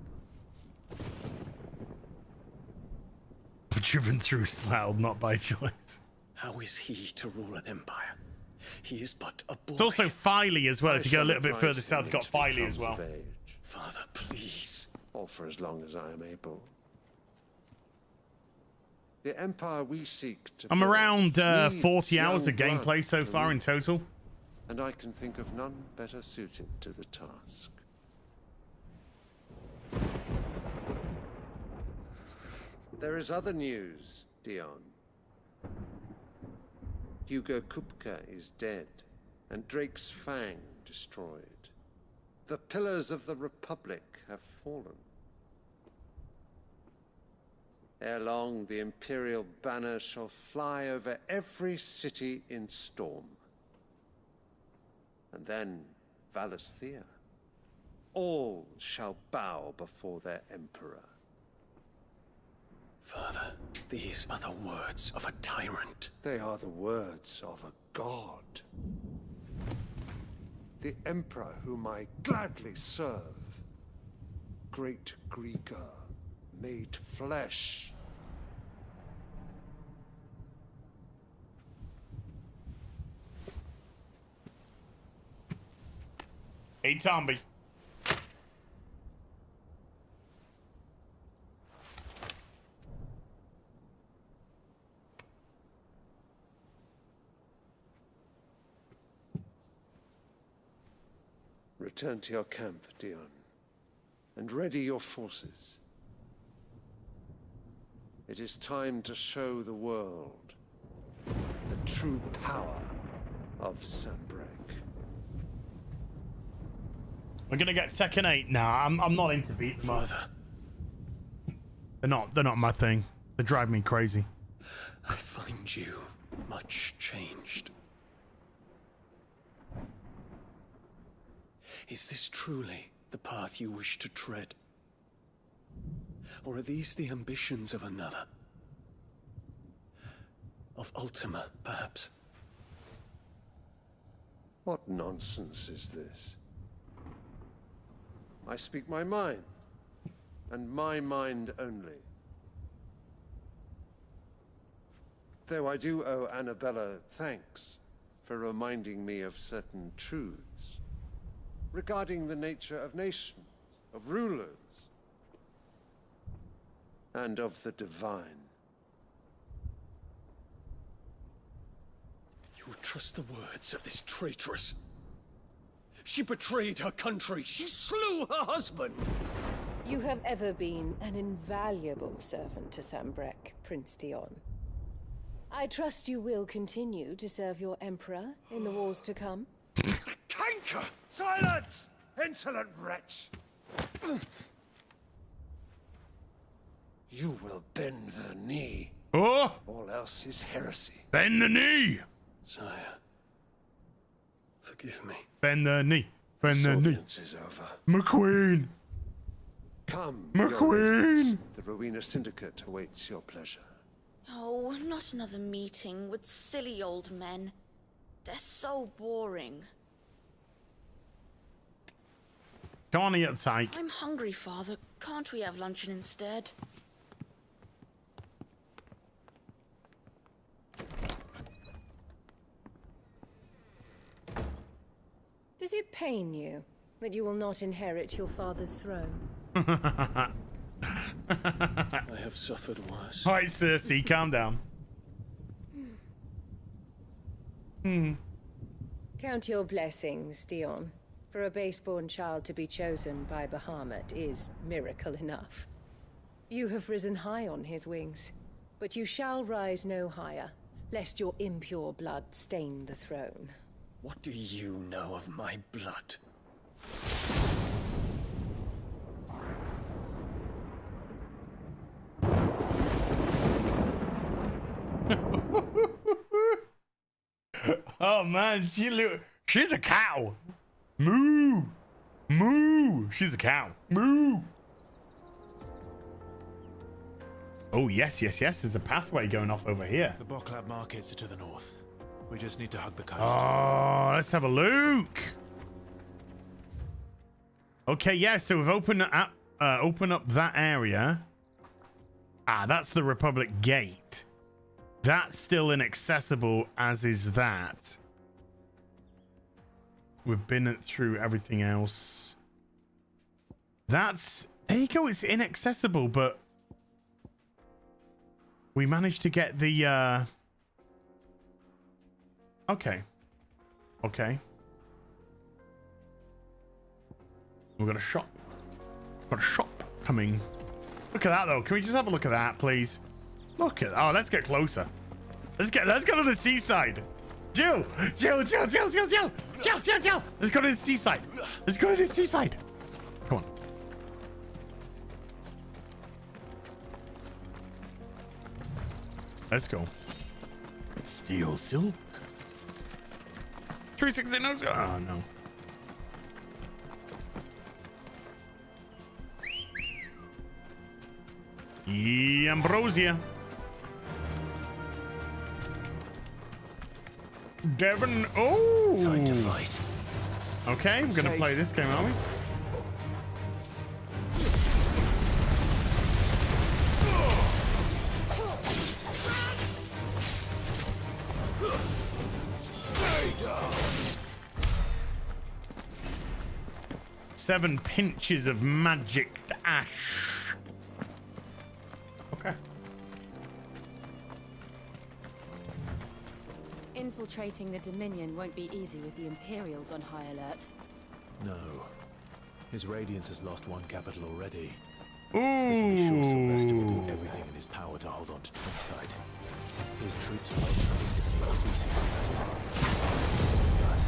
I've driven through Slough, not by choice. How is he to rule an empire? He is but a boy. It's also Filey as well. If you go a little bit further south, you've got Filey as well. Father, please. Or for as long as I am able. The empire we seek to I'm build around needs 40 hours of young gameplay blood so to far in rule, total. and I can think of none better suited to the task. There is other news, Dion. Hugo Kupka is dead, and Drake's Fang destroyed. The pillars of the Republic have fallen. Ere long, the Imperial banner shall fly over every city in Storm. And then, Valisthea. All shall bow before their Emperor. Father, these are the words of a tyrant. They are the words of a god. The Emperor whom I gladly serve. Great Greeker, made flesh. Hey, Tomby. Return to your camp, Dion, and ready your forces. It is time to show the world the true power of Sanbreque. We're gonna get Tekken 8. Nah, I'm not into beat them up. Father, They're not my thing. They drive me crazy. I find you much changed. Is this truly the path you wish to tread? Or are these the ambitions of another? Of Ultima, perhaps? What nonsense is this? I speak my mind, and my mind only. Though I do owe Annabella thanks for reminding me of certain truths regarding the nature of nations, of rulers, and of the divine. You would trust the words of this traitress? She betrayed her country. She slew her husband. You have ever been an invaluable servant to Sanbreque, Prince Dion. I trust you will continue to serve your Emperor in the wars to come. Canker! Silence! Insolent wretch! You will bend the knee. Oh! All else is heresy. Bend the knee! Sire, forgive me. Bend the knee. Bend the knee. Audience is over. McQueen! Come, McQueen! The Rowena Syndicate awaits your pleasure. Oh, not another meeting with silly old men. They're so boring. Come on, eat the tyke. I'm hungry, Father. Can't we have luncheon instead? Does it pain you that you will not inherit your father's throne? I have suffered worse. Alright, Cersei, calm down. Count your blessings, Dion. For a base-born child to be chosen by Bahamut is miracle enough. You have risen high on his wings, but you shall rise no higher, lest your impure blood stain the throne. What do you know of my blood? Oh man, she's a cow. Moo! Moo! She's a cow. Moo! Oh yes, yes, yes. There's a pathway going off over here. The Boklab markets are to the north. We just need to hug the coast. Oh, let's have a look. Okay, yeah. So we've opened up that area. Ah, that's the Republic Gate. That's still inaccessible, as is that. We've been through everything else. That's... There you go, it's inaccessible, but... We managed to get the... Okay. Okay. We've got a shop. Got a shop coming. Look at that, though. Can we just have a look at that, please? Look at... Oh, let's get closer. Let's go to the seaside. Jill. Let's go to the seaside. Let's go to the seaside. Come on. Let's go. Steel silk. 360 notes. Oh no. Ambrosia. Devon. Oh. Time to fight. Okay, we're gonna play this game, aren't we? Seven pinches of magic ash. Okay. Infiltrating the Dominion won't be easy with the Imperials on high alert. No. His Radiance has lost one capital already. Ooh. We can be sure Sylvester will do everything in his power to hold on to Twinside. His troops are well trained and increasingly valuable.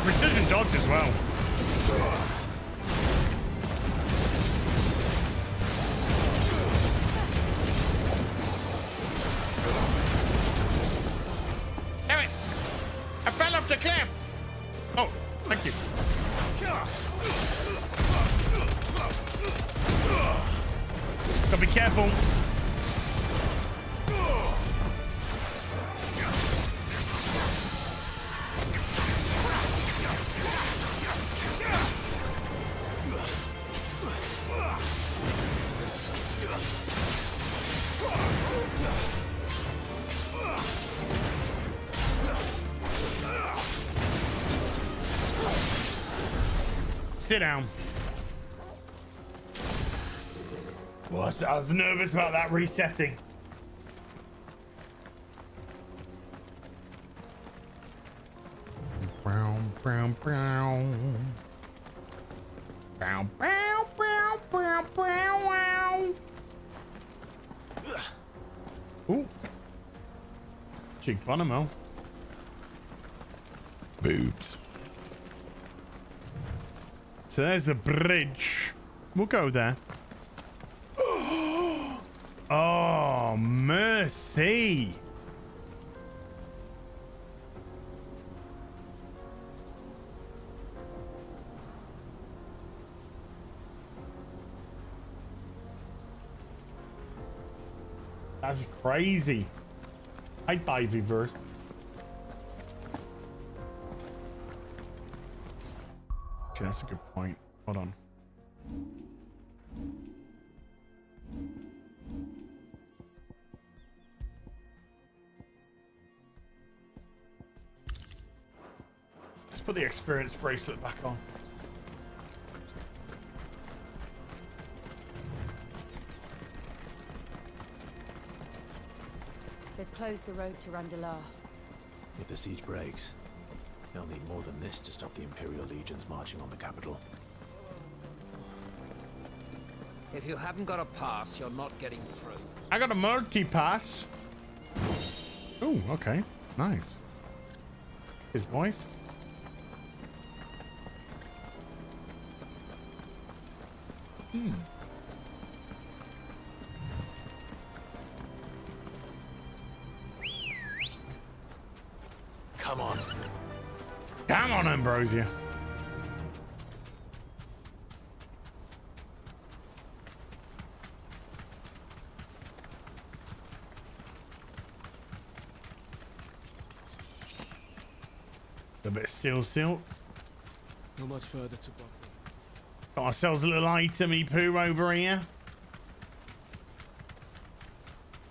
Precision dodge as well. Damn it! I fell off the cliff! Oh, thank you. Gotta be careful. Sit down. What? I was nervous about that resetting. Brown, brown, brown. Brown, brown, brown, brown, brown. Ooh. Cheek Bonamo. Boobs. So there's the bridge. We'll go there. Oh, mercy. That's crazy. I'd buy reverse. Okay, that's a good point. Hold on. Let's put the experience bracelet back on. They've closed the road to Randalar. If the siege breaks, they'll need more than this to stop the Imperial legions marching on the capital. If you haven't got a pass, you're not getting through. I got a multi-pass. Oh, okay. Nice. His boys. Come on. Come on, Ambrosia. A bit of steel silt. Not much further to walk. Got ourselves a little itemy poo over here.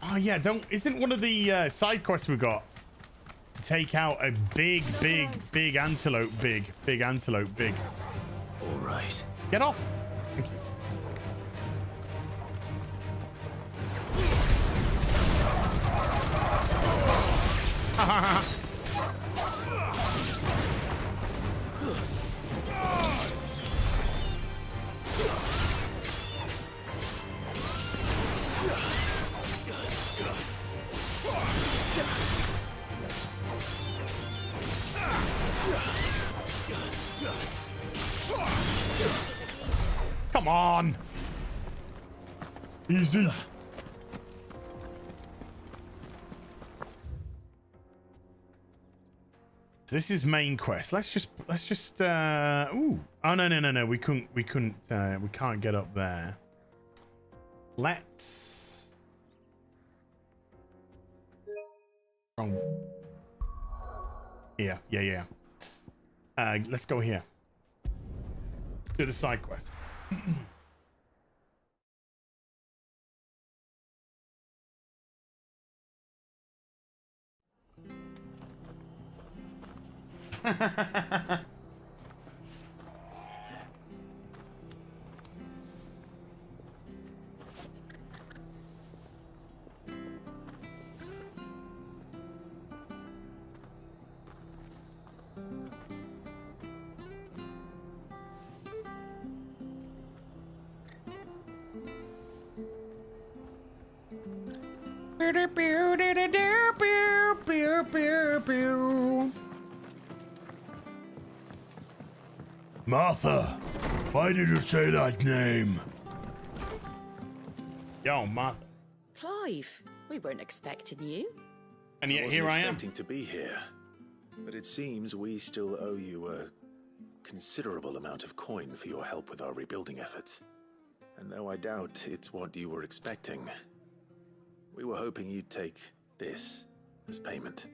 Oh yeah, isn't one of the side quests we got to take out a big antelope, big antelope, big. All right. Get off. Thank you. Come on. Easy. This is main quest. Let's just ooh. Oh no, we can't get up there. Let's... Wrong. Yeah. Let's go here. Do the side quest. Martha, why did you say that name? Yo, Martha. Clive, we weren't expecting you. And yet I here I wasn't am. expecting to be here, but it seems we still owe you a considerable amount of coin for your help with our rebuilding efforts. And though I doubt it's what you were expecting, we were hoping you'd take this as payment.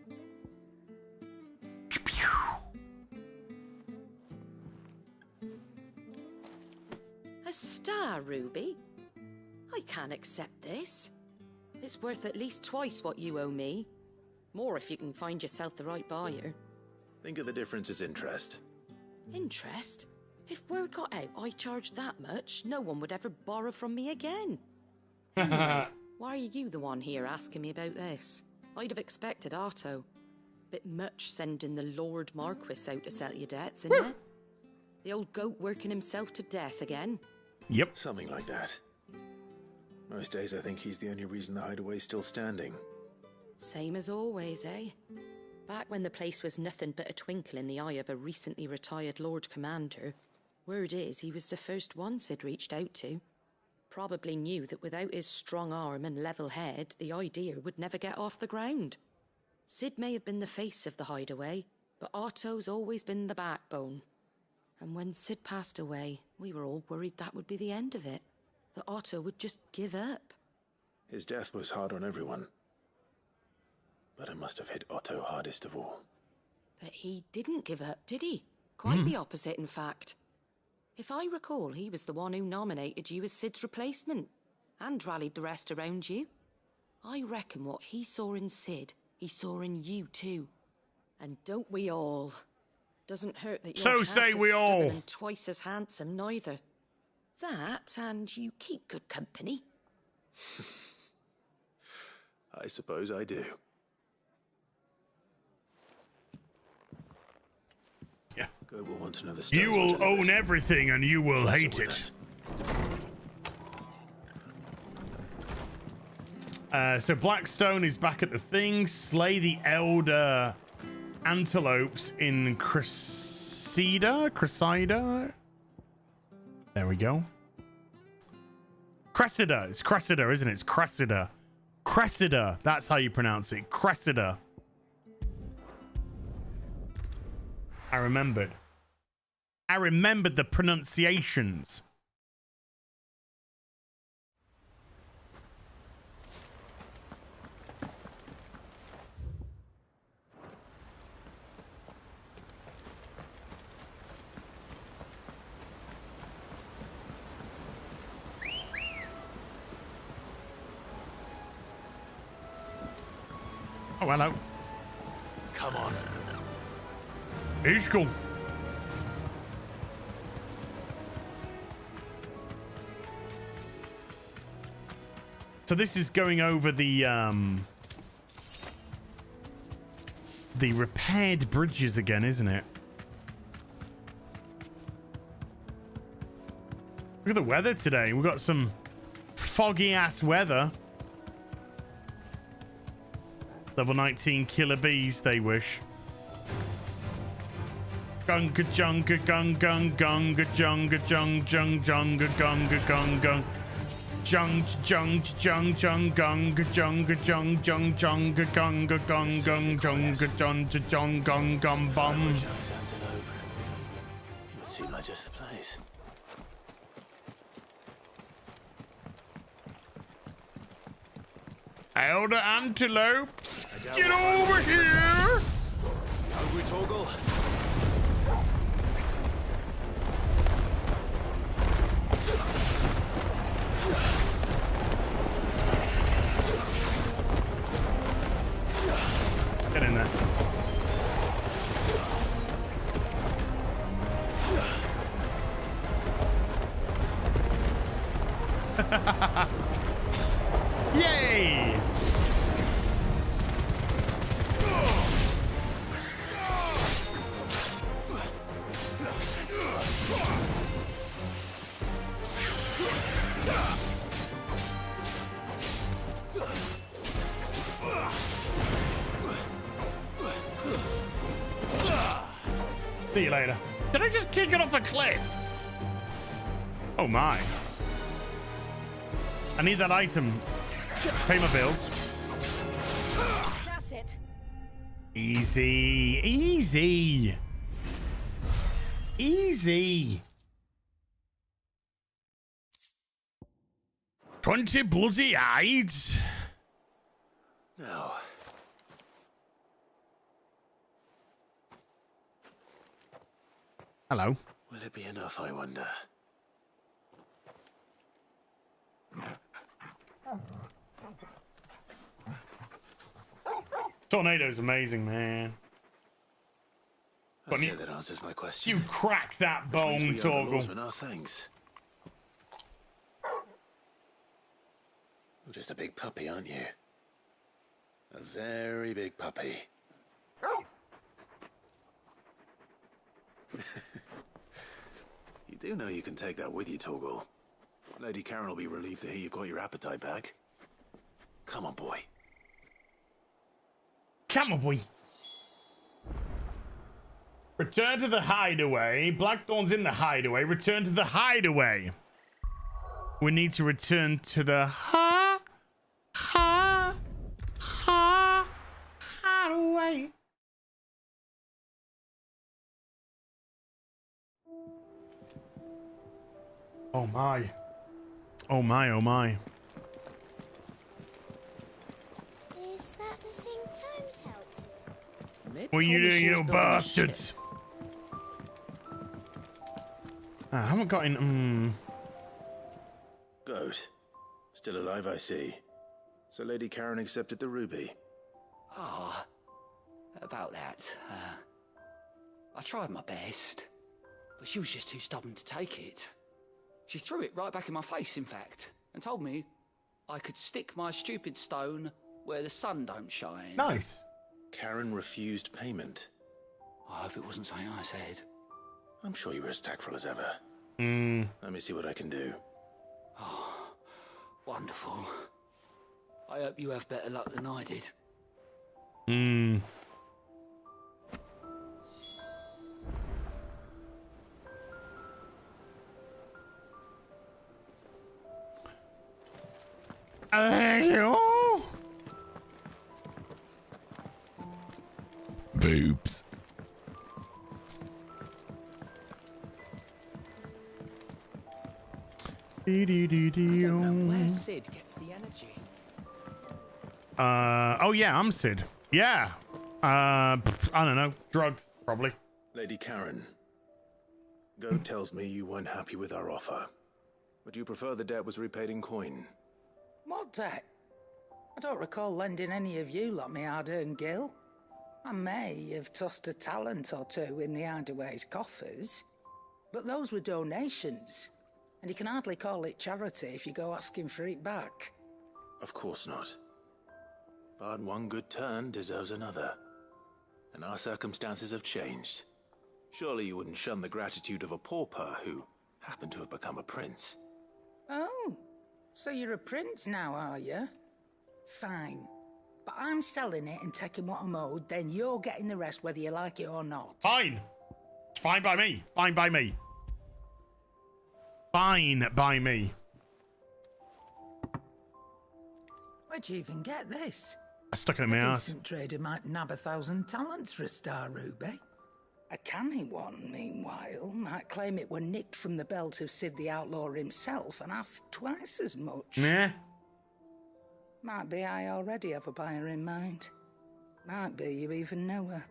A star ruby? I can't accept this. It's worth at least twice what you owe me. More if you can find yourself the right buyer. Think of the difference as interest. Interest? If word got out I charged that much, no one would ever borrow from me again. Anyway, why are you the one here asking me about this? I'd have expected Otto. Bit much sending the Lord Marquis out to settle your debts, isn't it? The old goat working himself to death again. Yep. Something like that. Most days I think he's the only reason the Hideaway's still standing. Same as always, eh? Back when the place was nothing but a twinkle in the eye of a recently retired Lord Commander, word is he was the first one Sid reached out to. Probably knew that without his strong arm and level head, the idea would never get off the ground. Sid may have been the face of the Hideaway, but Otto's always been the backbone. And when Sid passed away, we were all worried that would be the end of it. That Otto would just give up. His death was hard on everyone. But it must have hit Otto hardest of all. But he didn't give up, did he? Quite the opposite, in fact. If I recall, he was the one who nominated you as Sid's replacement, and rallied the rest around you. I reckon what he saw in Sid, he saw in you too. And don't we all? Doesn't hurt that you're half say as we stubborn all. and twice as handsome, neither. That, and you keep good company. I suppose I do. Yeah. Go will want another stone. You will own everything and you will hate it. So Blackstone is back at the thing. Slay the elder antelopes in Cressida? There we go. Cressida. It's Cressida, isn't it? It's Cressida. Cressida. That's how you pronounce it. Cressida. I remembered. I remembered the pronunciations. Oh, hello. Come on. He's cool. So this is going over the repaired bridges again, isn't it? Look at the weather today. We've got some foggy ass weather. Level 19 killer bees, they wish. Gunga junga gung gung gunga junga jung jung junga gunga gung gung. Jung jung jung jung gunga junga jung jung junga gunga gung gung junga jung jung gung gum bum. Would seem like just the place. wild antelopes. Get over here. Hungry Torgal? Get in there. Yay! See you later. Did I just kick it off a cliff? Oh my. I need that item. Pay my bills. That's it. Easy. Easy. Easy. 20 bloody hides. No. Hello. Will it be enough, I wonder? Tornado's amazing, man. I'd say that answers my question. You crack that bone, Torgal. Our thanks. You're just a big puppy, aren't you? A very big puppy. You do know you can take that with you, Torgal. Lady Karen will be relieved to hear you've got your appetite back. Come on, boy. Come on, boy. Return to the hideaway. Blackthorn's in the hideaway. Return to the hideaway. We need to return to the hideaway. Oh my. Oh my, oh my. Is that the thing Tomes helped with? What are you doing, you bastards? I haven't got in. Goat. Still alive, I see. So Lady Karen accepted the ruby. Ah, about that. I tried my best, but she was just too stubborn to take it. She threw it right back in my face, in fact, and told me I could stick my stupid stone where the sun don't shine. Nice. Karen refused payment. I hope it wasn't something I said. I'm sure you were as tactful as ever. Let me see what I can do. Oh, wonderful. I hope you have better luck than I did. Boobs. I don't know where Sid gets the energy. Oh yeah, I'm Sid. Yeah. I don't know. Drugs, probably. Lady Karen. Goat tells me you weren't happy with our offer. Would you prefer the debt was repaid in coin? What debt? I don't recall lending any of you like me hard-earned gil. I may have tossed a talent or two in the Hideaway's coffers, but those were donations, and you can hardly call it charity if you go asking for it back. Of course not. But one good turn deserves another. And our circumstances have changed. Surely you wouldn't shun the gratitude of a pauper who happened to have become a prince. Oh, so you're a prince now, are you? Fine. But I'm selling it and taking what I'm owed, then you're getting the rest whether you like it or not. Fine. It's fine by me. Fine by me. Fine by me. Where'd you even get this? I stuck it in my A ass. decent trader might nab 1,000 talents for a star ruby. A canny one, meanwhile, might claim it were nicked from the belt of Sid the Outlaw himself and ask twice as much. Yeah. Might be I already have a buyer in mind. Might be you even know her.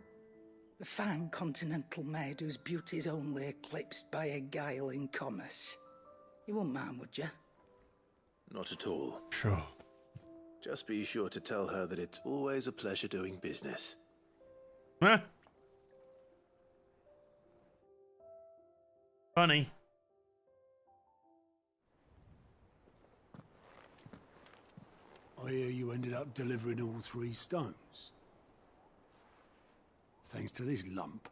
A fine continental maid whose beauty's only eclipsed by a guile in commerce. You wouldn't mind, would you? Not at all. Sure. Just be sure to tell her that it's always a pleasure doing business. Huh? Funny. I hear you ended up delivering all 3 stones. Thanks to this lump.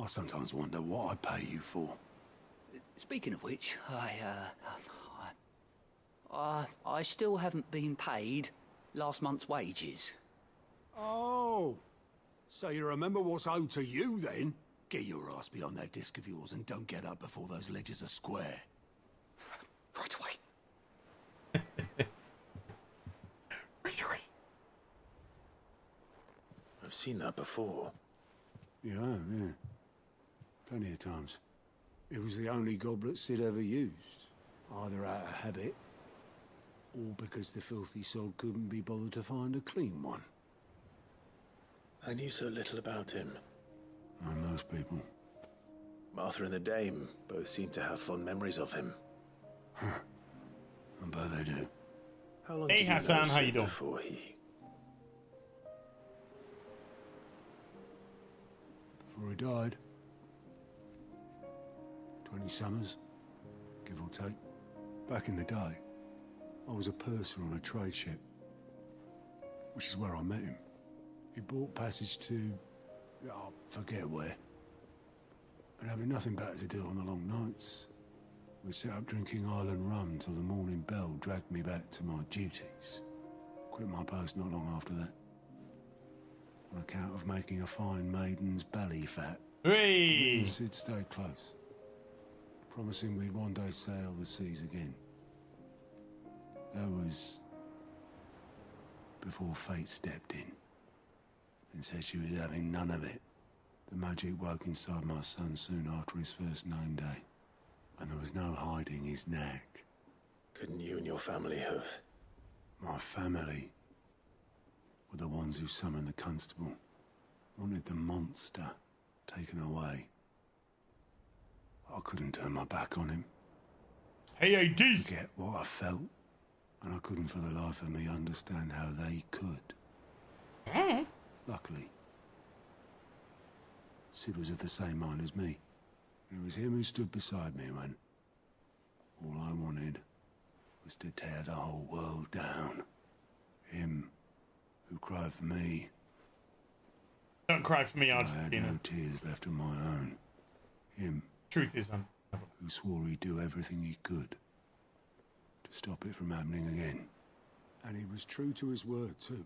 I sometimes wonder what I pay you for. Speaking of which, I still haven't been paid last month's wages. Oh, so you remember what's owed to you then? Get your ass behind that disc of yours and don't get up before those ledgers are square. Right away. I've seen that before. Yeah, yeah. Plenty of times. It was the only goblet Sid ever used. Either out of habit, or because the filthy sod couldn't be bothered to find a clean one. I knew so little about him. Like most people. Martha and the Dame both seem to have fond memories of him. Huh. I bet they do. How long Hey did you Hassan, know how you Sid doing? before he... Before he died. 20 summers, give or take. Back in the day, I was a purser on a trade ship, which is where I met him. He bought passage to... I forget where. But having nothing better to do on the long nights, we set up drinking island rum till the morning bell dragged me back to my duties. Quit my post not long after that. On account of making a fine maiden's belly fat. Hey! And Sid stayed close, promising we'd one day sail the seas again. That was before fate stepped in and said she was having none of it. The magic woke inside my son soon after his first name day, and there was no hiding his knack. Couldn't you and your family have... My family were the ones who summoned the constable, wanted the monster taken away. I couldn't turn my back on him. Hey, AD! Forget what I felt, and I couldn't for the life of me understand how they could. Luckily, Sid was of the same mind as me. It was him who stood beside me when all I wanted was to tear the whole world down. Him who cried for me. Don't cry for me, I had Argentina. no tears left of my own. Him Truth is, who swore he'd do everything he could to stop it from happening again. And he was true to his word, too.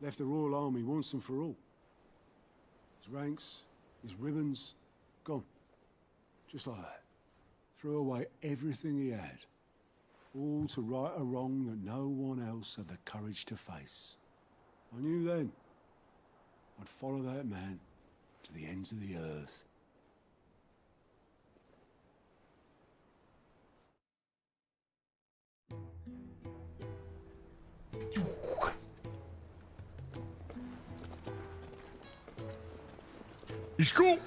Left the Royal Army once and for all. His ranks, his ribbons, gone. Just like that. Threw away everything he had. All to right a wrong that no one else had the courage to face. I knew then I'd follow that man to the ends of the earth. He's cool.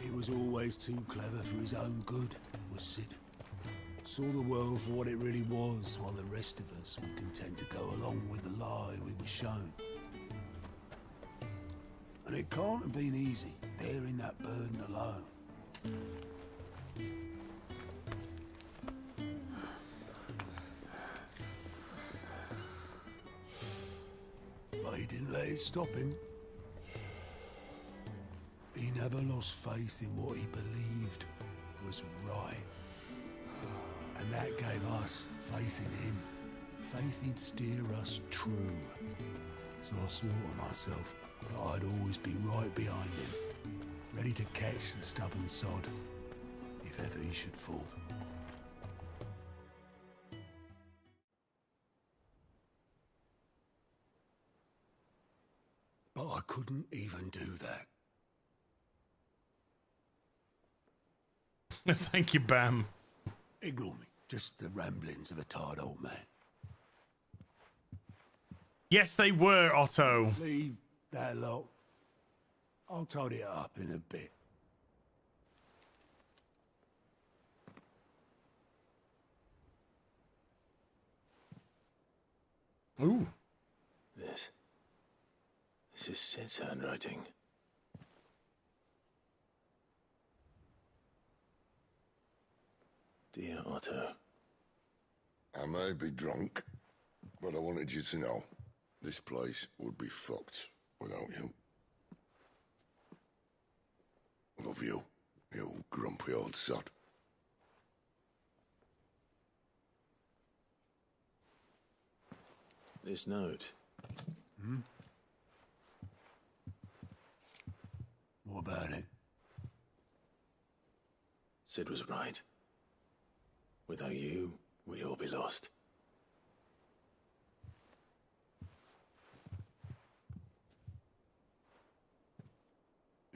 He was always too clever for his own good, was Sid. Saw the world for what it really was, while the rest of us were content to go along with the lie we were shown. And it can't have been easy, bearing that burden alone. But he didn't let it stop him. He never lost faith in what he believed was right. And that gave us faith in him. Faith he'd steer us true. So I swore to myself that I'd always be right behind him, ready to catch the stubborn sod, if ever he should fall. But I couldn't even do that. Thank you, Bam. Ignore me. Just the ramblings of a tired old man. Yes, they were, Otto. Leave that lot. I'll tidy it up in a bit. Ooh. This is Sid's handwriting. Dear Otto. I may be drunk, but I wanted you to know this place would be fucked without you. Love you, you grumpy old sod. This note. Hmm? What about it? Sid was right. Without you, we'd all be lost.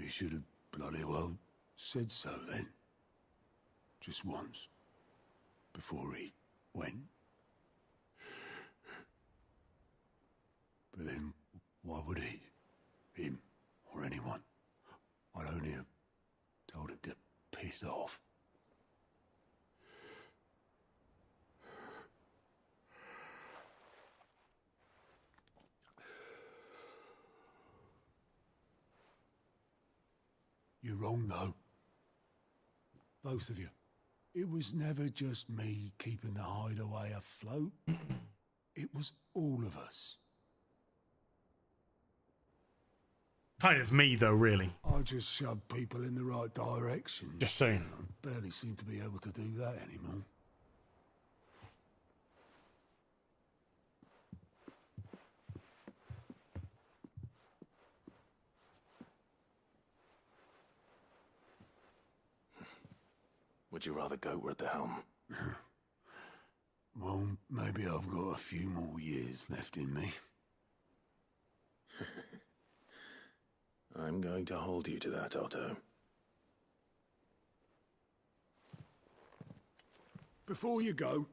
He should have bloody well said so then. Just once. Before he went. But then, why would he? Him, or anyone? I'd only have told him to piss off. You're wrong, though. Both of you. It was never just me keeping the hideaway afloat. It was all of us. Kind of me, though, really. I just shoved people in the right direction. Just saying. I barely seem to be able to do that anymore. Would you rather go at the helm? Well, maybe I've got a few more years left in me. I'm going to hold you to that, Otto. Before you go,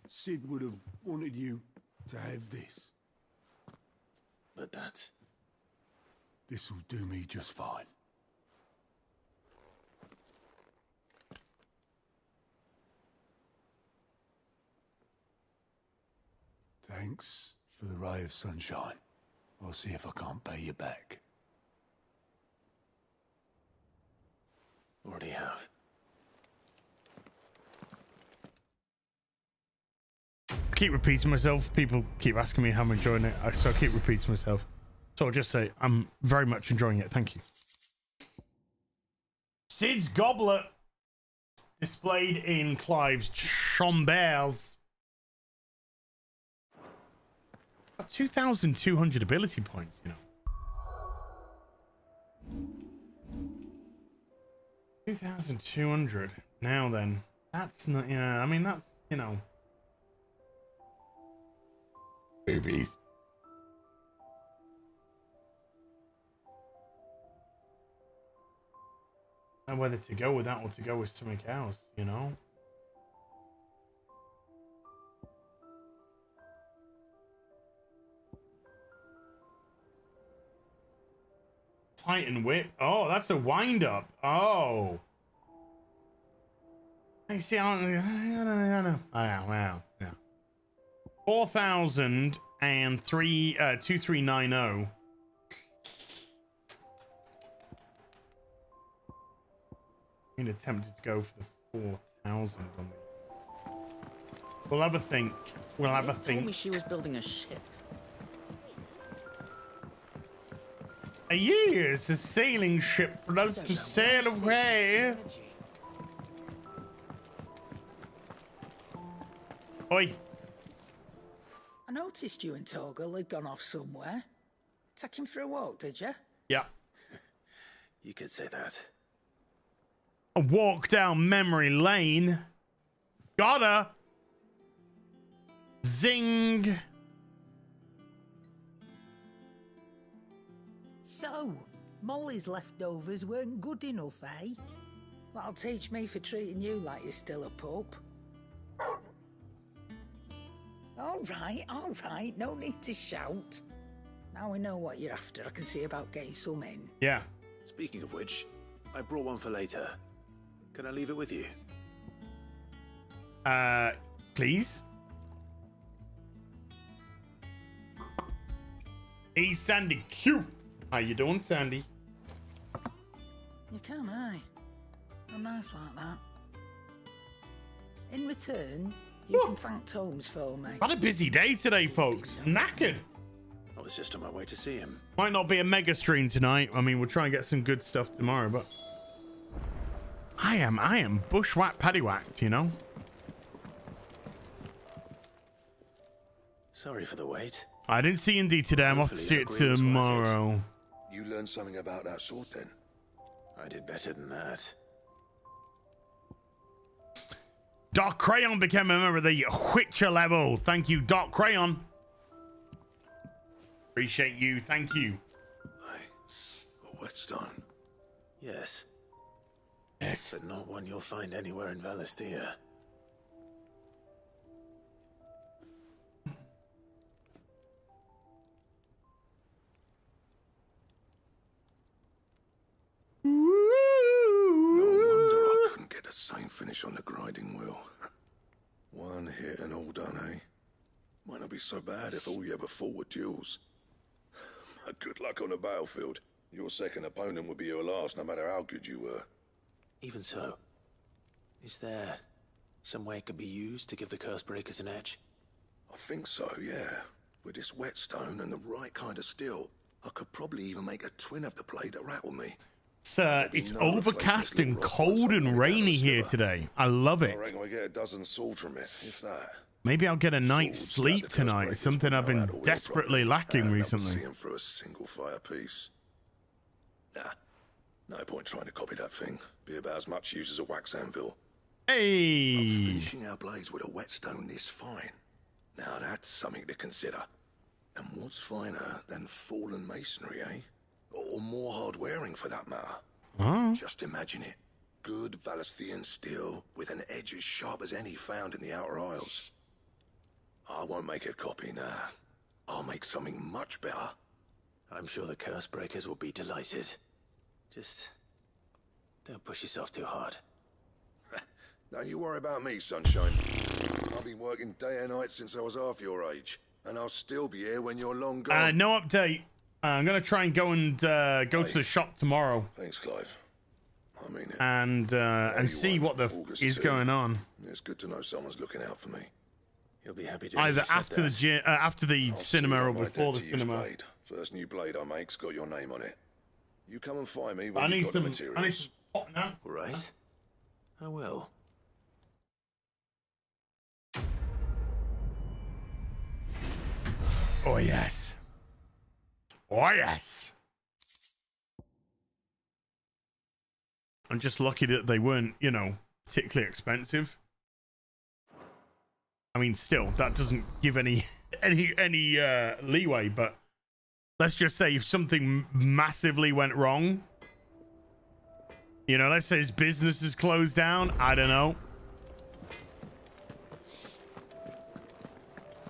Sid would have wanted you to have this. But that's... This'll do me just fine. Thanks for the ray of sunshine. I'll see if I can't pay you back. Already have. I keep repeating myself. People keep asking me how I'm enjoying it, so I keep repeating myself. So I'll just say I'm very much enjoying it. Thank you. Sid's goblet displayed in Clive's chambers. 2,200 ability points, you know. 2,200. Now then, that's not, yeah, I mean, that's, you know. Boobies. And whether to go with that or to go with something else, you know. Titan whip. Oh, that's a wind up. Oh. You see, I know. Wow. 4,003, 2390. I'm attempted to go for the 4,000 on me. We'll have a think. We'll have a think. Told me she was building a ship. It's a sailing ship for us to sail away. Oi. I noticed you and Torgal had gone off somewhere. Take him for a walk, did you? Yeah. You could say that. A walk down memory lane. Gotta. Zing. So, Molly's leftovers weren't good enough, eh? That'll teach me for treating you like you're still a pup. All right, no need to shout. Now we know what you're after. I can see about getting some in. Yeah. Speaking of which, I brought one for later. Can I leave it with you? Please? Hey, Sandy Q. How you doing, Sandy? You can, aye. I'm nice like that. In return, you can thank Tomes for me. Had a busy day today, folks. Knackered. I was just on my way to see him. Might not be a mega stream tonight. I mean, we'll try and get some good stuff tomorrow, but I am bushwhacked, paddywhacked, you know? Sorry for the wait. I didn't see Indy today. I'm off to see it tomorrow. You learned something about that sword then? I did better than that. Dark Crayon became a member of the Witcher level. Thank you, Dark Crayon. Appreciate you. Thank you. A whetstone? Yes. Yes. But not one you'll find anywhere in Valisthea. Get the same finish on the grinding wheel. One hit and all done, eh? Might not be so bad if all you ever fought were duels. Good luck on the battlefield. Your second opponent would be your last, no matter how good you were. Even so, is there some way it could be used to give the curse breakers an edge? I think so, yeah. With this whetstone and the right kind of steel, I could probably even make a twin of the blade that rattled me. Sir, it's overcast and cold and rainy here today. I love it. I reckon we get a dozen swords from it, if that. Maybe I'll get a night's sleep tonight. Something I've been desperately lacking recently. See him through a single fire piece. Nah, no point trying to copy that thing. Be about as much use as a wax anvil. Hey! Finishing our blades with a whetstone this fine. Now that's something to consider. And what's finer than fallen masonry, eh? Or more hard-wearing, for that matter. Oh. Just imagine it. Good Valisthean steel with an edge as sharp as any found in the Outer Isles. I won't make a copy, nah. I'll make something much better. I'm sure the curse breakers will be delighted. Just don't push yourself too hard. Don't you worry about me, sunshine. I've been working day and night since I was half your age, and I'll still be here when you're long gone. No update. I'm gonna try and go to the shop tomorrow. Thanks, Clive. I mean it. And see what the is going on. It's good to know someone's looking out for me. You'll be happy to either after the gym, after the cinema, or before the cinema. Blade. First new blade I make's got your name on it. You come and find me when I you've need got some. the materials. I need some hot nuts. Right. I will. Oh yes. Oh yes. I'm just lucky that they weren't, you know, particularly expensive. I mean, still, that doesn't give any leeway. But let's just say if something massively went wrong, you know, let's say his business is closed down. I don't know.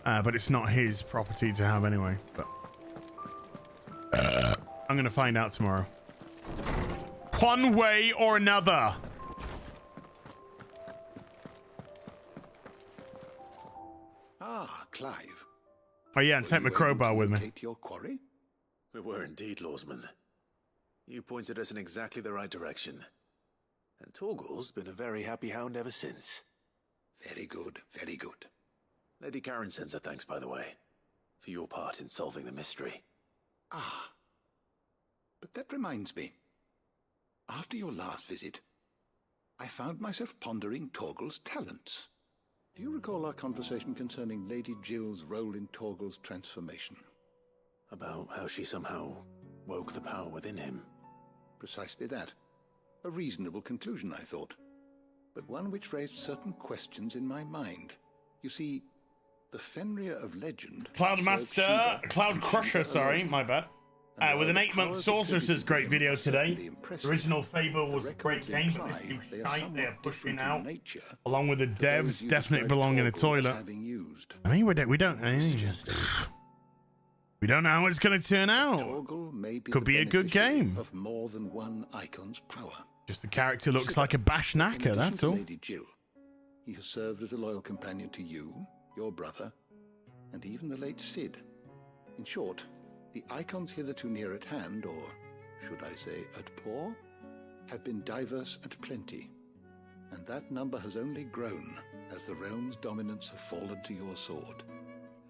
But it's not his property to have anyway. But I'm gonna find out tomorrow. One way or another. Ah, Clive. Oh yeah, and take my crowbar with me. Your quarry? We were indeed, Lawsman. You pointed us in exactly the right direction. And Torgal's been a very happy hound ever since. Very good, very good. Lady Karen sends her thanks, by the way, for your part in solving the mystery. Ah. But that reminds me. After your last visit, I found myself pondering Torgal's talents. Do you recall our conversation concerning Lady Jill's role in Torgal's transformation? About how she somehow woke the power within him. Precisely that. A reasonable conclusion, I thought. But one which raised certain questions in my mind. You see, the Fenrir of legend... Cloud Master, Cloud Crusher, sorry, my bad. With an 8-month sorceress, great video today. The original Fable was a great game, but this new shite they are pushing out, along with the devs, definitely belong in a toilet. I mean, we don't know how it's going to turn out. Could be a good game. Of more than one icon's power. Just the character looks like a bashnaka, that's all. Lady Jill, he has served as a loyal companion to you, your brother, and even the late Cid. In short, the icons hitherto near at hand, or should I say at paw, have been diverse and plenty, and that number has only grown as the realm's dominance have fallen to your sword.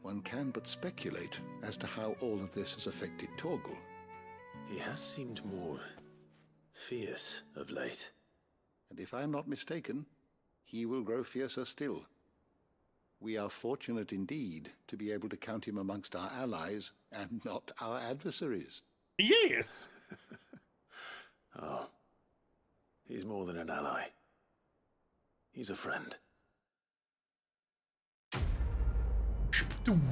One can but speculate as to how all of this has affected Torgal. He has seemed more fierce of late. And if I am not mistaken, he will grow fiercer still. We are fortunate indeed to be able to count him amongst our allies and not our adversaries. Yes! Oh, he's more than an ally. He's a friend. Give me.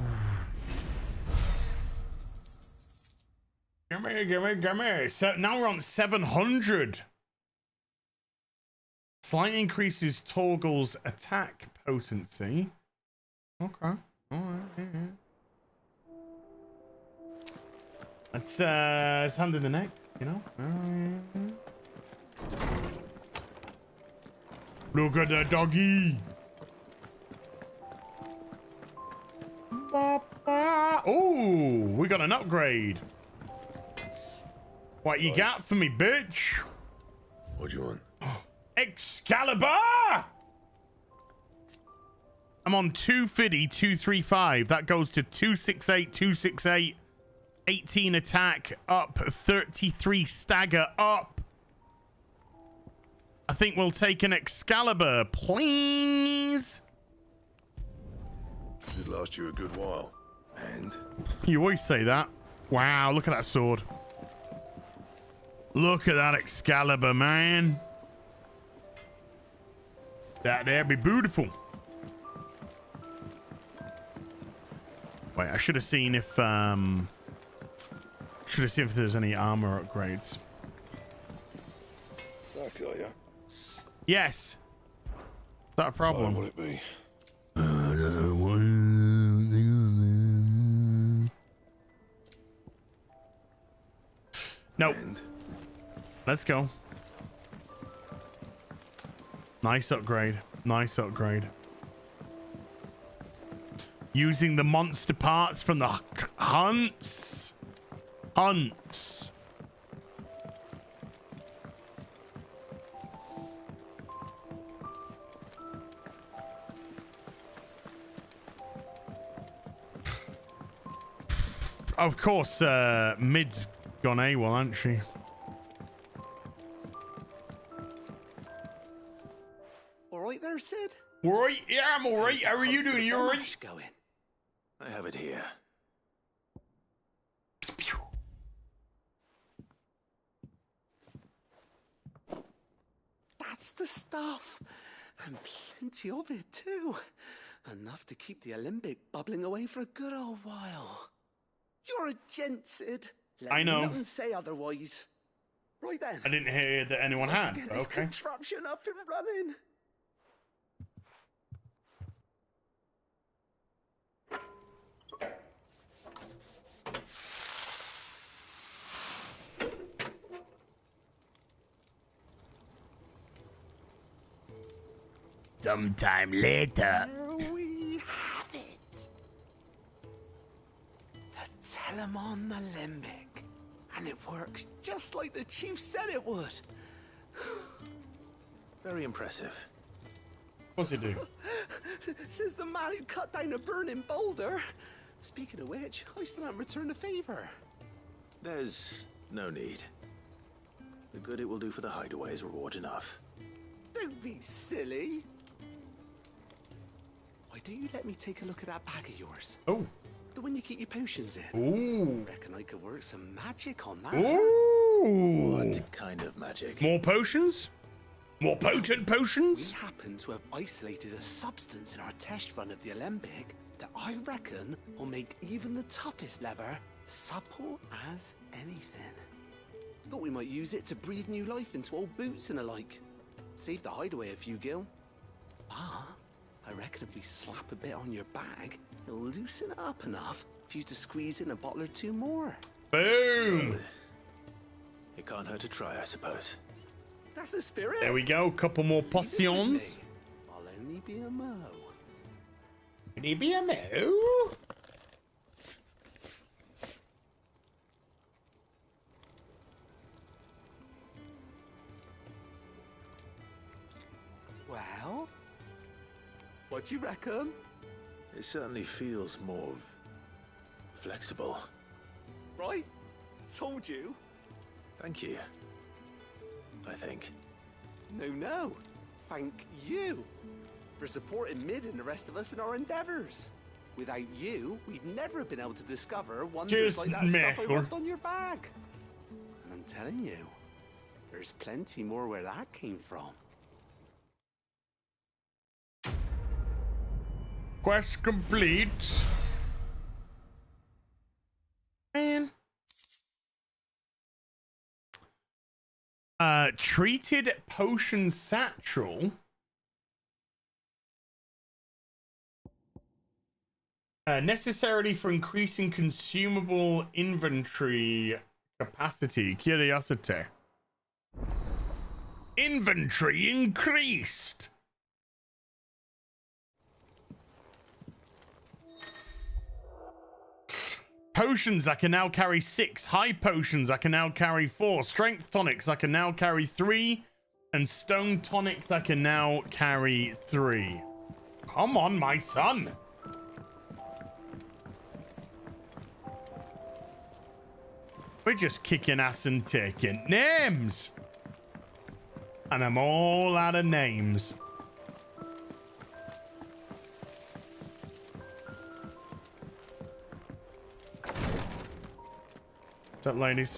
So now we're on 700. Slight increases Torgal's attack potency. Okay. Alright. Let's hand in the neck, you know? Look at the doggy. Oh, we got an upgrade. What you got for me, bitch? What do you want? Excalibur! I'm on 250, 235. That goes to 268, 268. 18 attack up, 33 stagger up. I think we'll take an Excalibur, please. It last you a good while. And? You always say that. Wow, look at that sword. Look at that Excalibur, man. That there be beautiful. Wait, I should have seen if there's any armor upgrades. That got ya? Yes. Is that a problem? What would it be? I don't know. Nope. Let's go. Nice upgrade. Nice upgrade. Using the monster parts from the hunts. Hunts. Of course, mid's gone AWOL, hasn't she? All right there, Sid? All right, yeah, I'm all right. How are you doing? You all right? Going. I have it here. That's the stuff. And plenty of it, too. Enough to keep the Olympic bubbling away for a good old while. You're a gent, Sid. Let I know. Nothing say otherwise. Right then. I didn't hear that anyone Let's had. get this Okay. contraption up and running. Sometime later. There we have it. The Telemon Alembic. And it works just like the chief said it would. Very impressive. What's it do? Says the man who cut down a burning boulder. Speaking of which, I still haven't returned the favor. There's no need. The good it will do for the Hideaway is reward enough. Don't be silly. Why don't you let me take a look at that bag of yours? Oh. The one you keep your potions in. Ooh. Reckon I could work some magic on that. Ooh. What kind of magic? More potions? More potent potions? We happen to have isolated a substance in our test run of the Alembic that I reckon will make even the toughest leather supple as anything. Thought we might use it to breathe new life into old boots and the like. Save the Hideaway a few gil. Ah, I reckon if we slap a bit on your bag, it'll loosen it up enough for you to squeeze in a bottle or two more. Boom! It can't hurt to try, I suppose. That's the spirit. There we go. Couple more potions. I'll only be a mo. Only be a mo? Well, what do you reckon? It certainly feels more flexible. Right? Told you. Thank you. I think. No. Thank you for supporting Mid and the rest of us in our endeavors. Without you, we'd never have been able to discover wonders like that stuff I worked on your bag. And I'm telling you, there's plenty more where that came from. Quest complete. Man. Treated potion satchel. Necessarily for increasing consumable inventory capacity. Curiosity. Inventory increased. Potions, I can now carry 6. High potions, I can now carry 4. Strength tonics, I can now carry 3. And stone tonics, I can now carry 3. Come on, my son. We're just kicking ass and taking names. And I'm all out of names. What's up, ladies?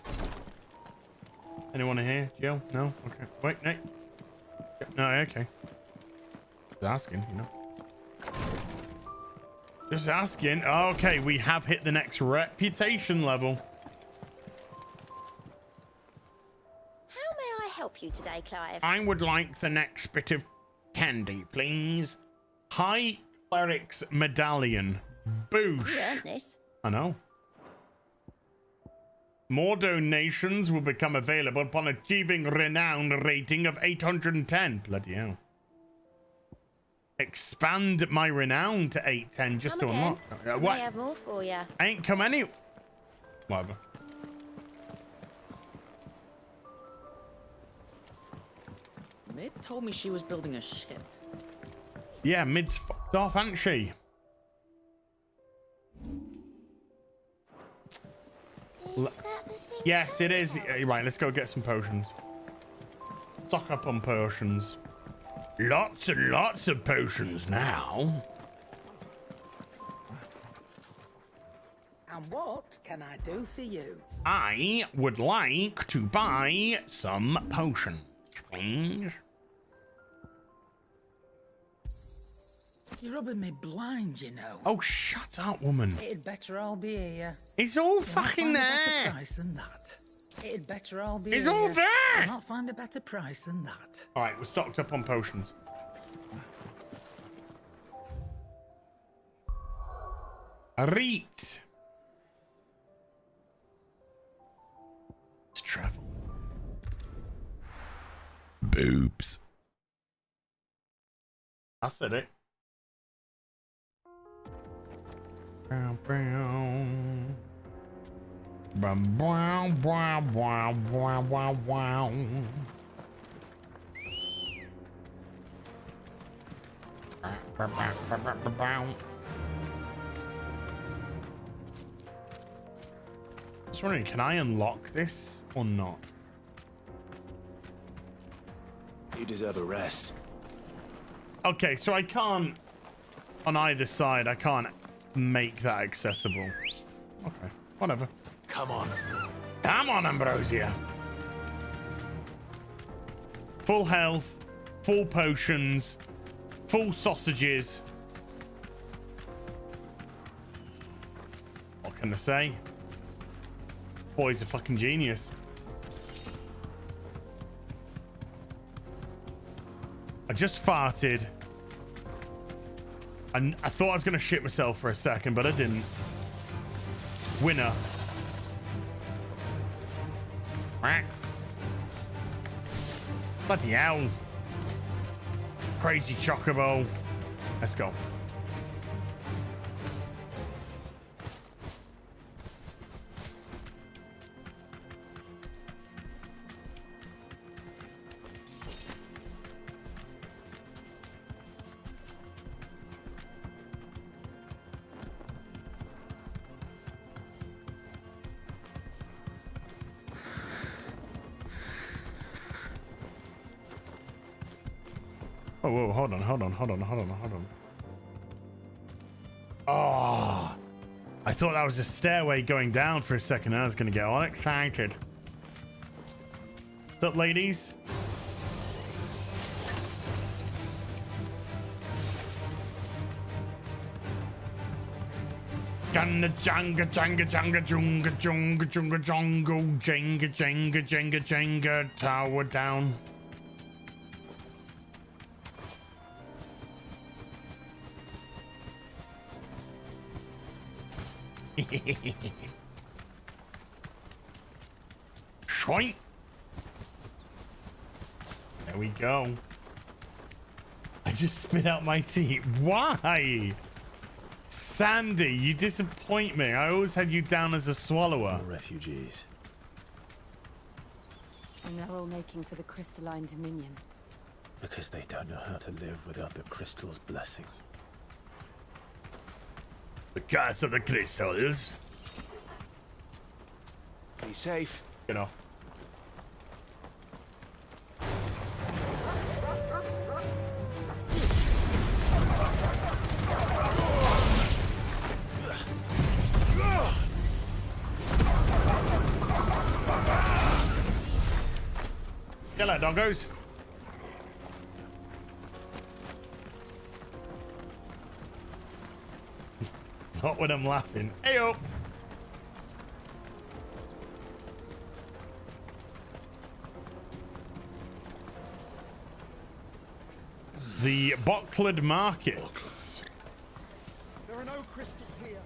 Anyone in here? Jill? No? Okay. Wait, Nate. No, okay. Just asking, you know. Just asking. Okay, we have hit the next reputation level. How may I help you today, Clive? I would like the next bit of candy, please. High Cleric's Medallion. Boosh. You earned this. I know. More donations will become available upon achieving renown rating of 810. Bloody hell. Expand my renown to 810 just to unlock. What? I have more for you. I ain't come any. Whatever. Mid told me she was building a ship. Yeah, Mid's fucked off, ain't she? Yes, it is. Right, let's go get some potions. Stock up on potions. Lots and lots of potions now. And what can I do for you? I would like to buy some potions, please. You're rubbing me blind, you know. Oh, shut up, woman. It'd better all be here. It's all You'll fucking not find there. A better price than that. It'd better all be It's here. all there. You'll not find a better price than that. All right, we're stocked up on potions. Reet. Let's travel. Boobs. I said it. Brown, brown. Brown, brown, brown, brown, brown, brown, brown. Just wondering, can I unlock this or not? You deserve a rest. Okay, so I can't, on either side, I can't make that accessible. Okay, whatever. Come on. Come on, Ambrosia. Full health, full potions, full sausages. Gonna say. Boy's a fucking genius. I just farted. And I thought I was gonna shit myself for a second, but I didn't. Winner. Bloody hell. Crazy chocobo. Let's go. Oh, whoa, hold on. Oh, I thought that was a stairway going down for a second. I was going to get all excited. What's up, ladies? Janga, janga, janga, janga, junga, junga, junga, jungle, jenga, jenga, jenga, jenga, tower down. Shoink. There we go. I just spit out my tea. Why? Sandy, you disappoint me. I always had you down as a swallower. Refugees. And they're all making for the crystalline dominion. Because they don't know how to live without the crystal's blessing. The curse of the crystals. Be safe. Get off. Hello, doggos. Not when I'm laughing. Heyo. The Buckland Markets. There are no crystals here.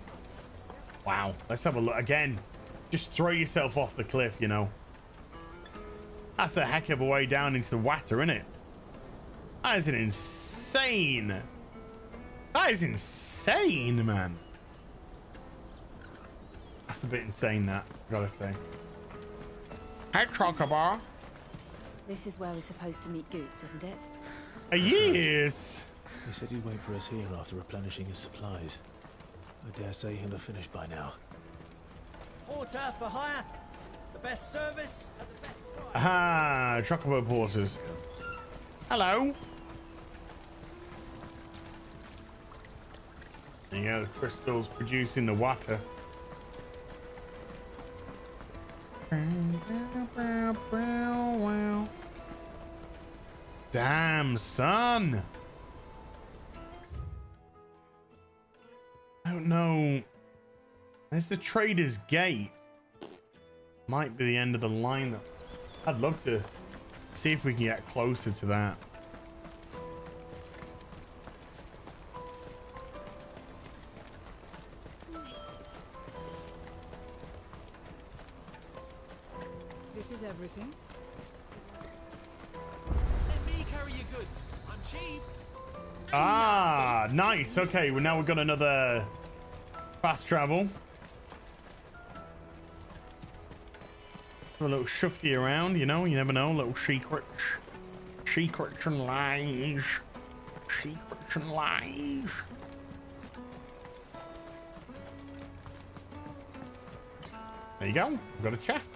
Wow. Let's have a look again. Just throw yourself off the cliff, you know. That's a heck of a way down into the water, isn't it? That is an insane. That is insane, man. That's a bit insane, that, I gotta say. Hey, Chocobar. This is where we're supposed to meet Goots, isn't it? Yes. He said he'd wait for us here after replenishing his supplies. I dare say he'll have finished by now. Porter for hire. The best service at the best price. Aha, Chocobo porters. Hello. There you go, the crystals producing the water. Damn, son. I don't know. There's the Trader's Gate. Might be the end of the line. I'd love to see if we can get closer to that. This is everything. Let me carry your goods. I'm cheap. Ah, nice. Okay, well now we've got another fast travel. A little shufty around, you know, you never know. Little secrets and lies. Secrets and lies. There you go. We've got a chest.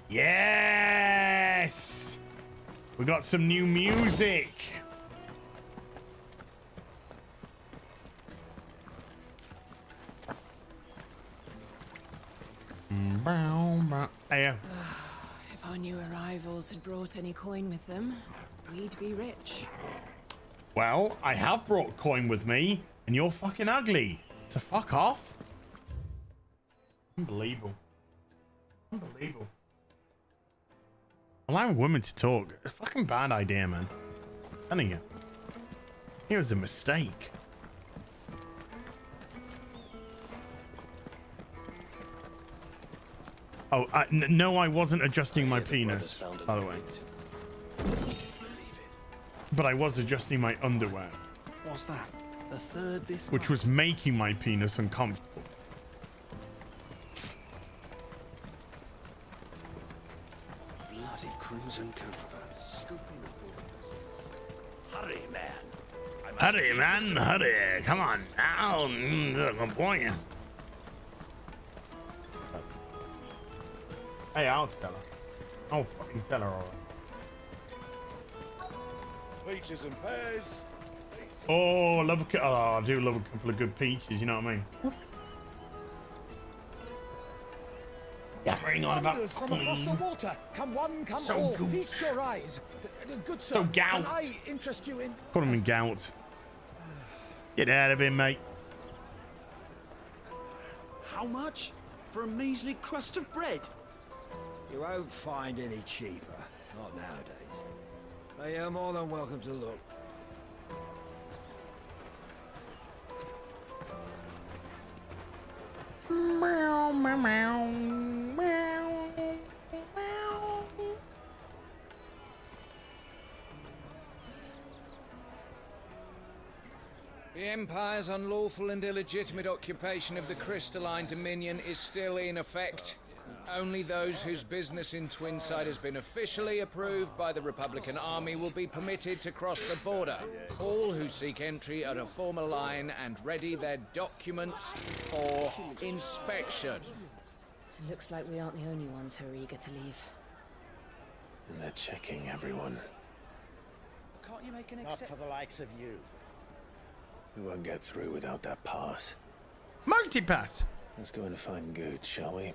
Yes! We got some new music. Hey, If our new arrivals had brought any coin with them, we'd be rich. well, I have brought coin with me. And you're fucking ugly. So fuck off. Unbelievable. Unbelievable. Allowing women to talk. A fucking bad idea, man. I'm telling you. It was a mistake. Oh, no, I wasn't adjusting my penis, by the way. But I was adjusting my underwear. What's that? The third this Which was making my penis uncomfortable. Bloody crimson caravan scooping up all the... Hurry, man. Hurry, man, hurry. Come on. Ow, good boy. Hey, I'll tell her. I'll fucking tell her all right. Peaches and pears. Oh, I do love a couple of good peaches, you know what I mean? Yeah, bring on about Wonders from across the water. Come one, come So all. good. Feast your eyes. Good sir, So gout. can I interest you in... Put him in gout. Get out of here, mate. How much? For a measly crust of bread? You won't find any cheaper. Not nowadays. But you're more than welcome to look. Meow, meow, meow, meow, meow. The Empire's unlawful and illegitimate occupation of the Crystalline Dominion is still in effect. Only those whose business in Twinside has been officially approved by the Republican Army will be permitted to cross the border. All who seek entry are to form a line and ready their documents for inspection. It looks like we aren't the only ones who are eager to leave. And they're checking everyone. Can't you make an exception? Not for the likes of you. We won't get through without that pass. Multipass! Let's go and find Good, shall we?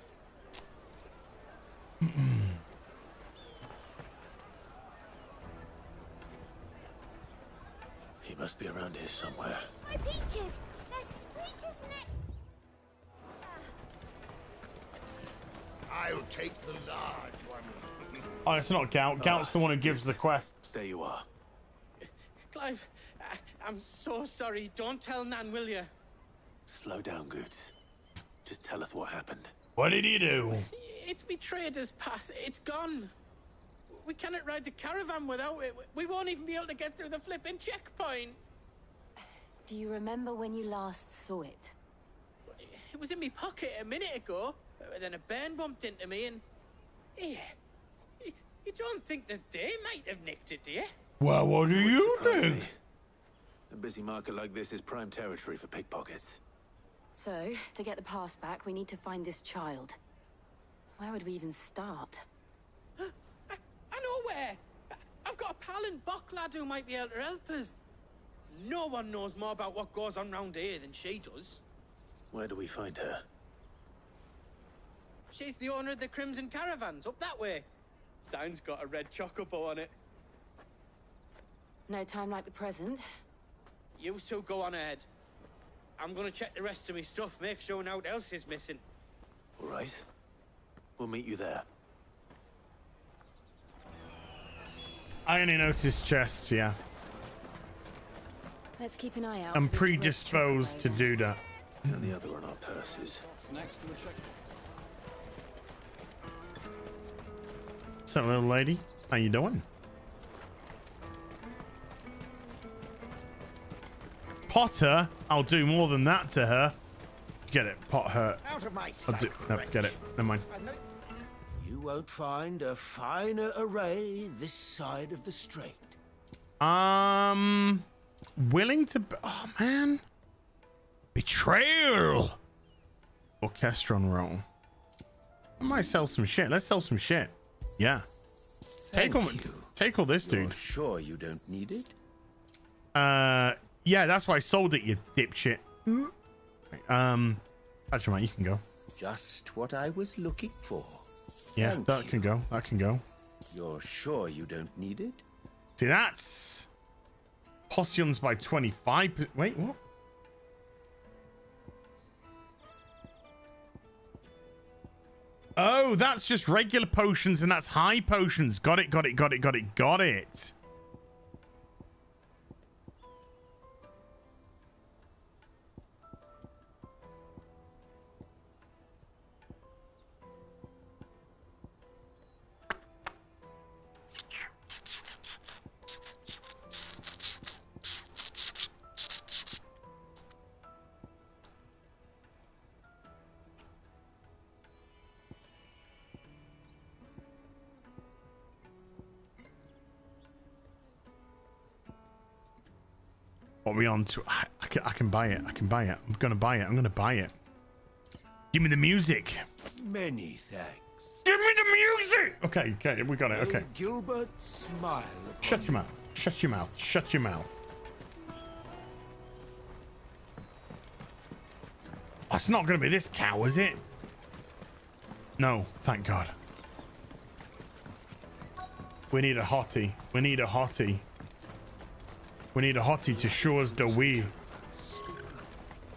He must be around here somewhere. My peaches! They're sweet as next. I'll take the large one. Oh, it's not Gout. Gout's the one who gives the quests. There you are. Clive, I'm so sorry. Don't tell Nan, will you? Slow down, Good. Just tell us what happened. What did he do? It's me trader's pass. It's gone. We cannot ride the caravan without it. We won't even be able to get through the flipping checkpoint. Do you remember when you last saw it? It was in my pocket a minute ago. Then a bairn bumped into me and... Yeah. You don't think that they might have nicked it, do you? Well, what do you think? A busy market like this is prime territory for pickpockets. So, to get the pass back, we need to find this child. Where would we even start? I know where! I've got a pal in Bock lad who might be able to help us. No one knows more about what goes on round here than she does. Where do we find her? She's the owner of the Crimson Caravans, up that way. Sign's got a red chocobo on it. No time like the present. You two go on ahead. I'm gonna check the rest of my stuff, make sure no one else is missing. All right. We'll meet you there. I only noticed chests, yeah. Let's keep an eye out. I'm for this predisposed to do that. And the other on our purses. Next to the checkpoint. So, little lady, how you doing? Potter, I'll do more than that to her. Get it, pot her. Out of my I'll do. No, forget it. Never mind. You won't find a finer array this side of the strait. Willing to. Oh man, betrayal. Orchestron roll. I might sell some shit. Let's sell some shit. Yeah. Take all this, dude. You're sure you don't need it? Yeah, that's why I sold it, you dipshit. Actually, mate, you can go. Just what I was looking for. Yeah, Thank that you. can go. That can go. You're sure you don't need it? See, that's Possions by 25. Wait, what? Oh, that's just regular potions and that's high potions. Got it, got it, got it, got it, got it. What are we on to? I can buy it. I can buy it. I'm gonna buy it. I'm gonna buy it. Give me the music. Many thanks. Give me the music. Okay, okay, we got it. Okay. Gilbert, smile. Shut your mouth. Shut your mouth. Shut your mouth. That's not gonna be this cow, is it? No, thank God. We need a hottie. We need a hottie. We need a hottie to show us the way.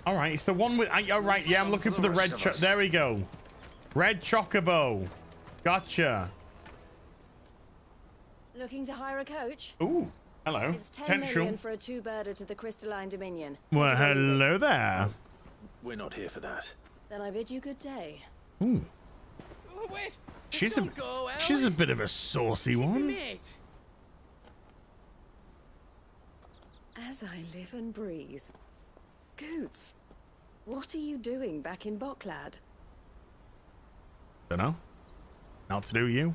All right, it's the one with. All right, yeah, I'm looking for the red. There we go. Red chocobo. Gotcha. Looking to hire a coach? Ooh, hello. It's 10 million for a two-birder to the Crystalline Dominion. Well, hello there. We're not here for that. Then I bid you good day. Ooh. Oh, wait. She's a bit of a saucy He's my one. mate. As I live and breathe. Goots, what are you doing back in Bocklad? Dunno. Not to do you.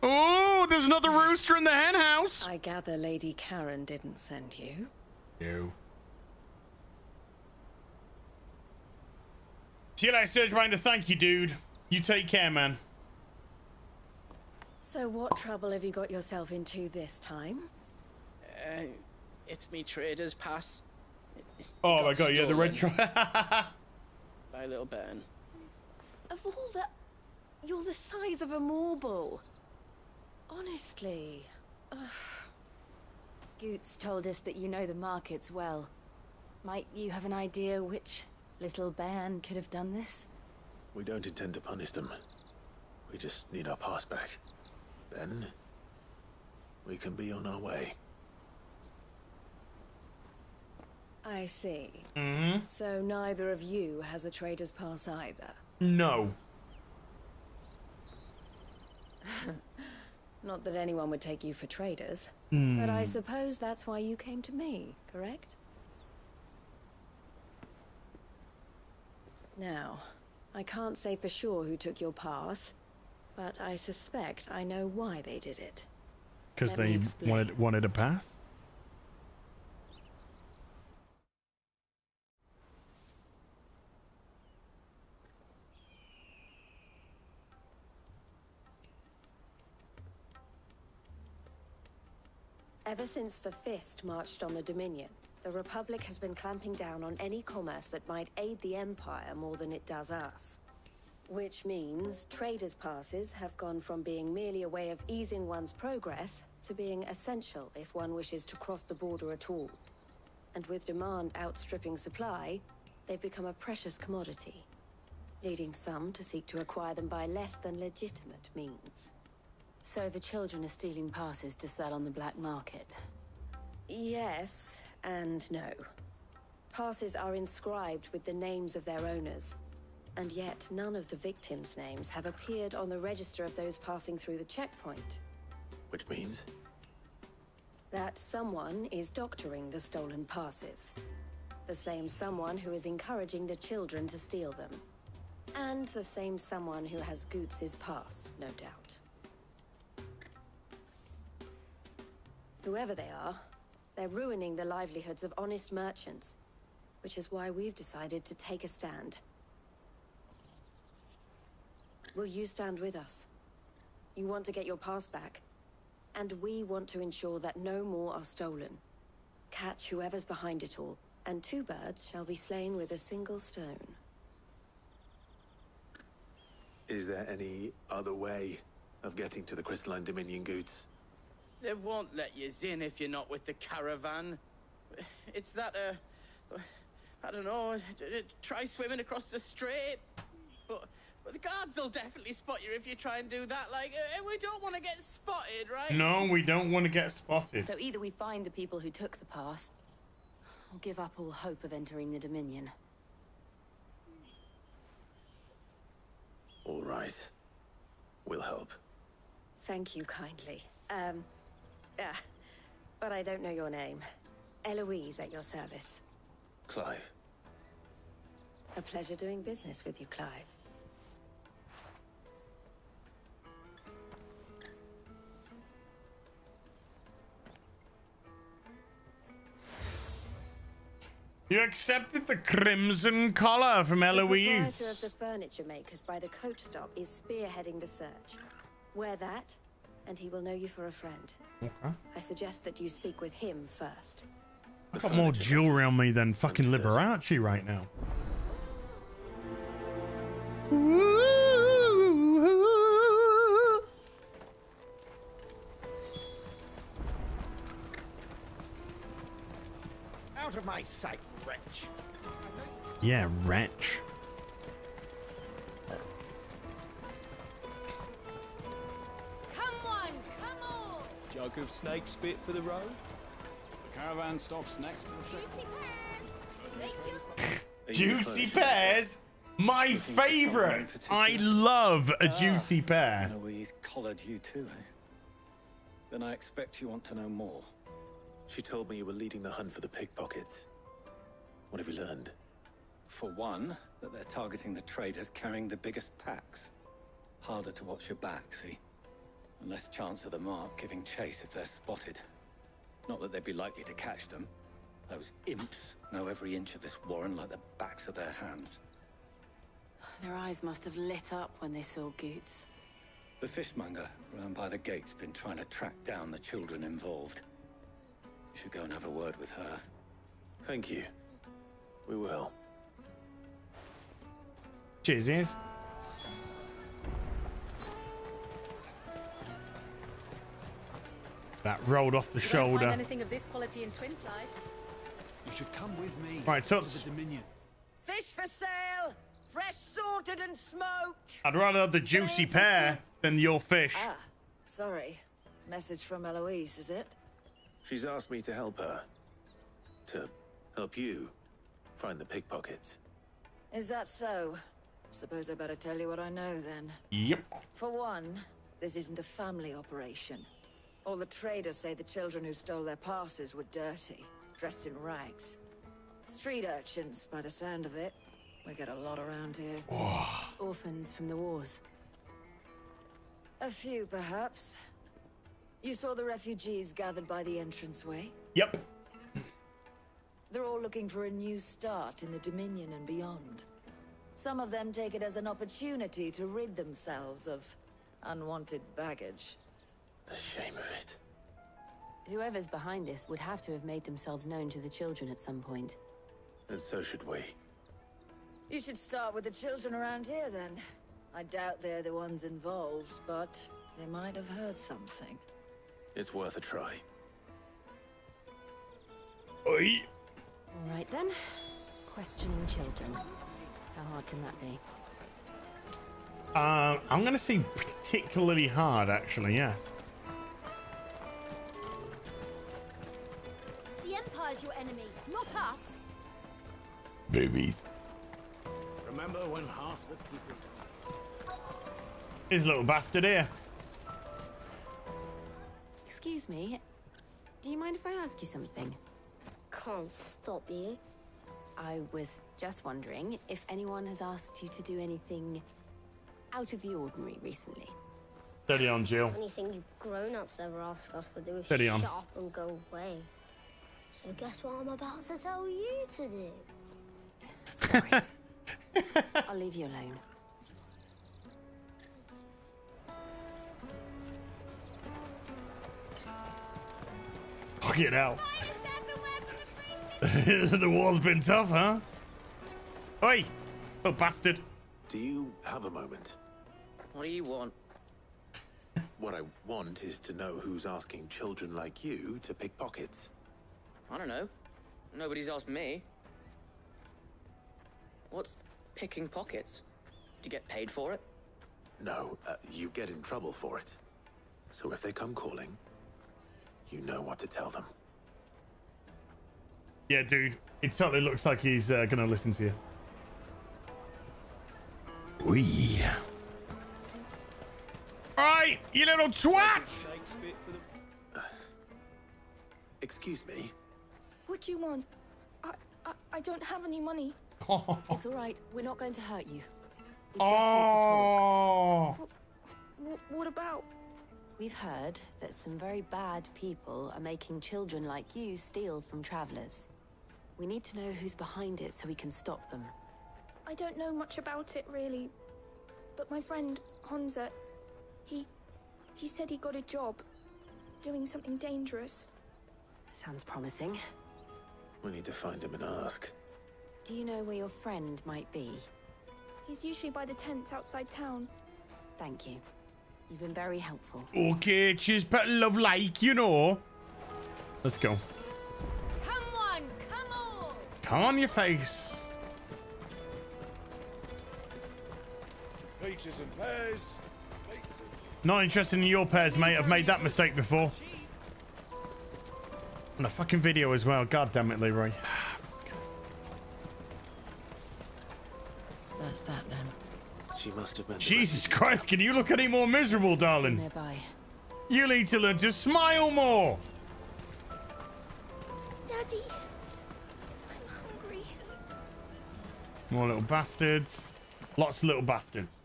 Oh, there's another rooster in the hen house. I gather Lady Karen didn't send you. No. See you later, Surge Binder. Thank you, dude. You take care, man. So what trouble have you got yourself into this time? It's me trader's pass. Oh my God, yeah, the red by little Ben. Of all the... You're the size of a marble. Honestly. Ugh. Goots told us that you know the markets well. Might you have an idea which little band could have done this? We don't intend to punish them. We just need our pass back. Then we can be on our way. I see. Mm-hmm. So neither of you has a trader's pass either? No. Not that anyone would take you for traders, Hmm. but I suppose that's why you came to me, correct? Now, I can't say for sure who took your pass, but I suspect I know why they did it. Because they wanted a pass? Ever since the Fist marched on the Dominion, the Republic has been clamping down on any commerce that might aid the Empire more than it does us. Which means traders' passes have gone from being merely a way of easing one's progress to being essential if one wishes to cross the border at all. And with demand outstripping supply, they've become a precious commodity, leading some to seek to acquire them by less than legitimate means. So the children are stealing passes to sell on the black market? Yes and no. Passes are inscribed with the names of their owners, and yet none of the victims' names have appeared on the register of those passing through the checkpoint. Which means? That someone is doctoring the stolen passes. The same someone who is encouraging the children to steal them. And the same someone who has Goots' pass, no doubt. Whoever they are, they're ruining the livelihoods of honest merchants, which is why we've decided to take a stand. Will you stand with us? You want to get your pass back, and we want to ensure that no more are stolen. Catch whoever's behind it all, and two birds shall be slain with a single stone. Is there any other way of getting to the Crystalline Dominion, Goots? They won't let you in if you're not with the caravan. It's that, I don't know, try swimming across the strait. but the guards will definitely spot you if you try and do that. Like, we don't want to get spotted, right? No, we don't want to get spotted. So either we find the people who took the pass, or give up all hope of entering the Dominion. All right. We'll help. Thank you kindly. But I don't know your name. Eloise at your service. Clive. A pleasure doing business with you, Clive. You accepted the crimson collar from Eloise. The proprietor of the furniture makers by the coach stop is spearheading the search. Wear that, and he will know you for a friend. Okay. I suggest that you speak with him first. I've got more jewelry on me than fucking Liberace right now. Out of my sight, wretch. Yeah, wretch. Come on, come on! Jug of snake spit for the road. The caravan stops next to the Juicy pears? My favorite! I love a juicy pear. Eloise collared you too, eh? Then I expect you want to know more. She told me you were leading the hunt for the pickpockets. What have you learned? For one, that they're targeting the traders carrying the biggest packs. Harder to watch your back, see? And less chance of the mark giving chase if they're spotted. Not that they'd be likely to catch them. Those imps know every inch of this warren like the backs of their hands. Their eyes must have lit up when they saw Goots. The fishmonger round by the gate's been trying to track down the children involved. You should go and have a word with her. Thank you. We will. Cheers. That rolled off the shoulder. Find anything of this quality in Twinside? You should come with me Right, to Tuts. the Dominion. Fish for sale! Fresh sorted and smoked! I'd rather have the juicy pear than your fish. Ah, sorry. Message from Eloise, is it? She's asked me to help her. To help you find the pickpockets. Is that so? Suppose I better tell you what I know then. Yep. For one, this isn't a family operation. All the traders say the children who stole their passes were dirty, dressed in rags. Street urchins, by the sound of it. We get a lot around here. Orphans from the wars. A few, perhaps. You saw the refugees gathered by the entranceway? Yep. They're all looking for a new start in the Dominion and beyond. Some of them take it as an opportunity to rid themselves of unwanted baggage. The shame of it. Whoever's behind this would have to have made themselves known to the children at some point. And so should we. You should start with the children around here, then. I doubt they're the ones involved, but they might have heard something. It's worth a try. Oi. All right then. Questioning children. How hard can that be? I'm going to say particularly hard, actually, yes. The Empire's your enemy, not us. Boobies. Remember when half the people... His little bastard here. Excuse me. Do you mind if I ask you something? Can't stop you. I was just wondering if anyone has asked you to do anything out of the ordinary recently. Steady on, Jill. Anything you grown-ups ever ask us to do is Steady on. shut up and go away. So guess what I'm about to tell you to do? Sorry. I'll leave you alone. Get out. The war's been tough, huh? Oi, little bastard. Do you have a moment? What do you want? What I want is to know who's asking children like you to pick pockets. I don't know. Nobody's asked me. What's picking pockets? you get paid for it? No, you get in trouble for it. So if they come calling, you know what to tell them. Yeah, dude. It totally looks like he's gonna listen to you. Wee. Alright, you little twat! Excuse me? What do you want? I don't have any money. It's all right. We're not going to hurt you. We just Oh. want to talk. What about? We've heard that some very bad people are making children like you steal from travelers. We need to know who's behind it so we can stop them. I don't know much about it, really. But my friend, Honza, he said he got a job doing something dangerous. Sounds promising. We need to find him and ask. Do you know where your friend might be? He's usually by the tents outside town. Thank you. You've been very helpful. Okay, cheers, but love like, you know. Let's go. Come on, come on! Come on your face. Peaches and pears. Not interested in your pairs, mate. I've made that mistake before. On a fucking video as well. God damn it, Leroy. That's that then. She must have been. Jesus Christ, can you look any more miserable, darling? Nearby. You need to learn to smile more. Daddy, I'm hungry. More little bastards. Lots of little bastards.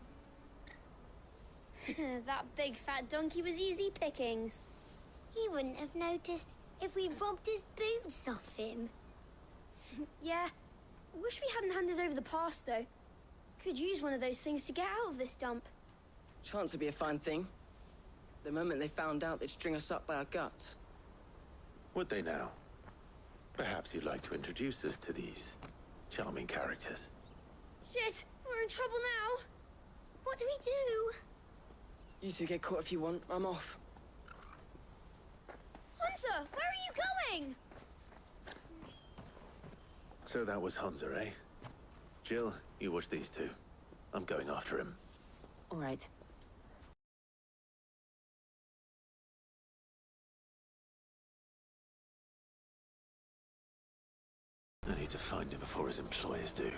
That big fat donkey was easy pickings. He wouldn't have noticed if we robbed his boots off him. Yeah. Wish we hadn't handed over the pass, though. Could use one of those things to get out of this dump. Chance would be a fine thing. The moment they found out, they'd string us up by our guts. Would they now? Perhaps you'd like to introduce us to these charming characters. Shit, we're in trouble now. What do we do? You two get caught if you want. I'm off. Hunter, where are you going? So that was Hunter, eh? Jill, you watch these two. I'm going after him. All right. I need to find him before his employers do.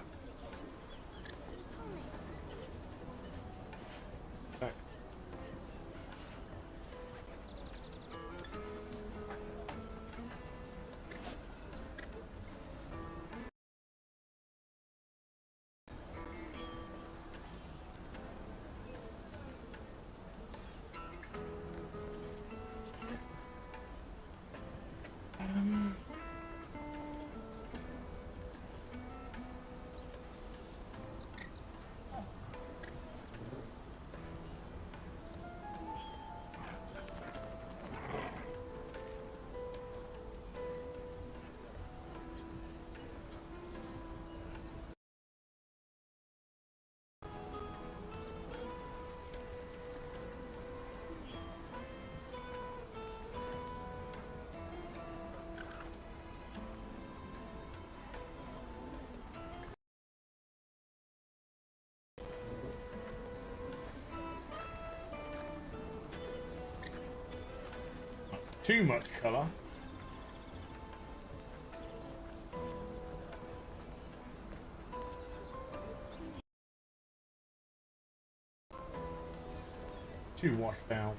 Too much color. Too washed out.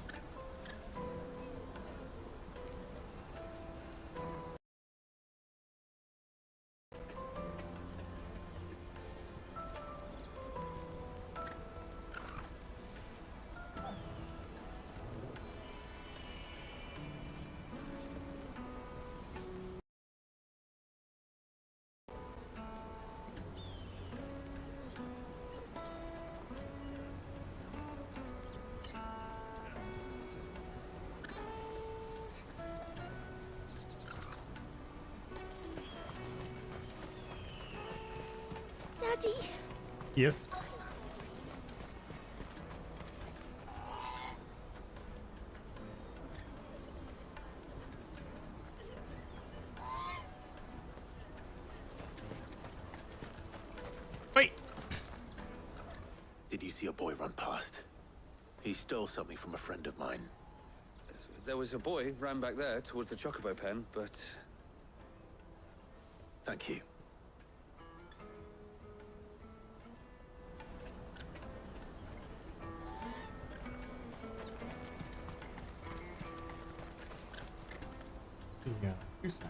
Daddy. Yes. Wait. did you see a boy run past? He stole something from a friend of mine. There was a boy ran back there towards the chocobo pen, but... Thank you. Yeah. Who's that?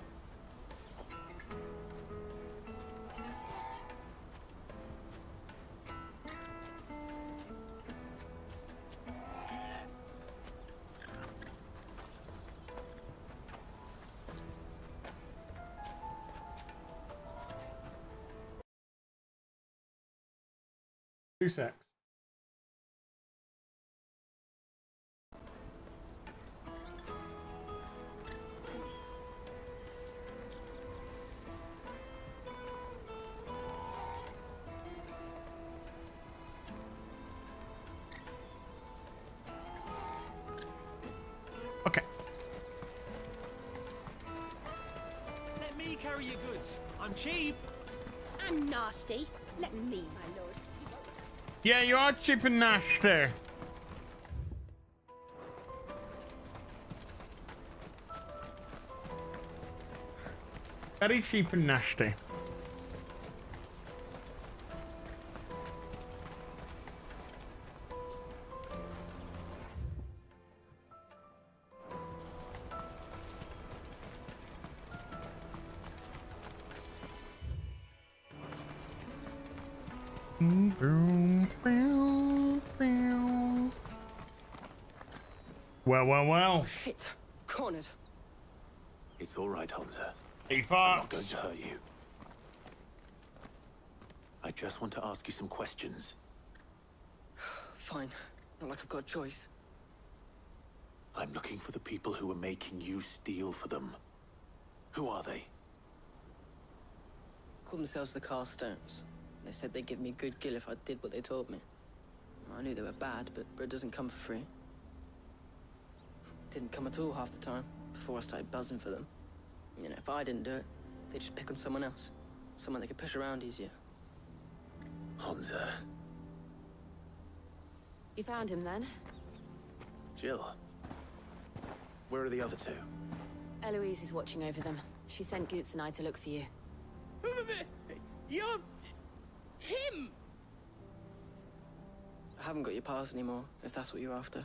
Two secs. Okay. Let me carry your goods. I'm cheap. And nasty. Let me, my lord. Yeah, you are cheap and nasty. Very cheap and nasty. Well. Shit. Cornered. It's all right, Hansa. Hey, I'm not Fox. going to hurt you. I just want to ask you some questions. Fine. Not like I've got a choice. I'm looking for the people who are making you steal for them. Who are they? Call themselves the Carstones. They said they'd give me good gill if I did what they told me. I knew they were bad, but bread doesn't come for free. Didn't come at all half the time, before I started buzzing for them. You know, if I didn't do it, they'd just pick on someone else. Someone they could push around easier. Hansa. You found him then? Jill. Where are the other two? Eloise is watching over them. She sent Goots and I to look for you. You're... him! I haven't got your pass anymore, if that's what you're after.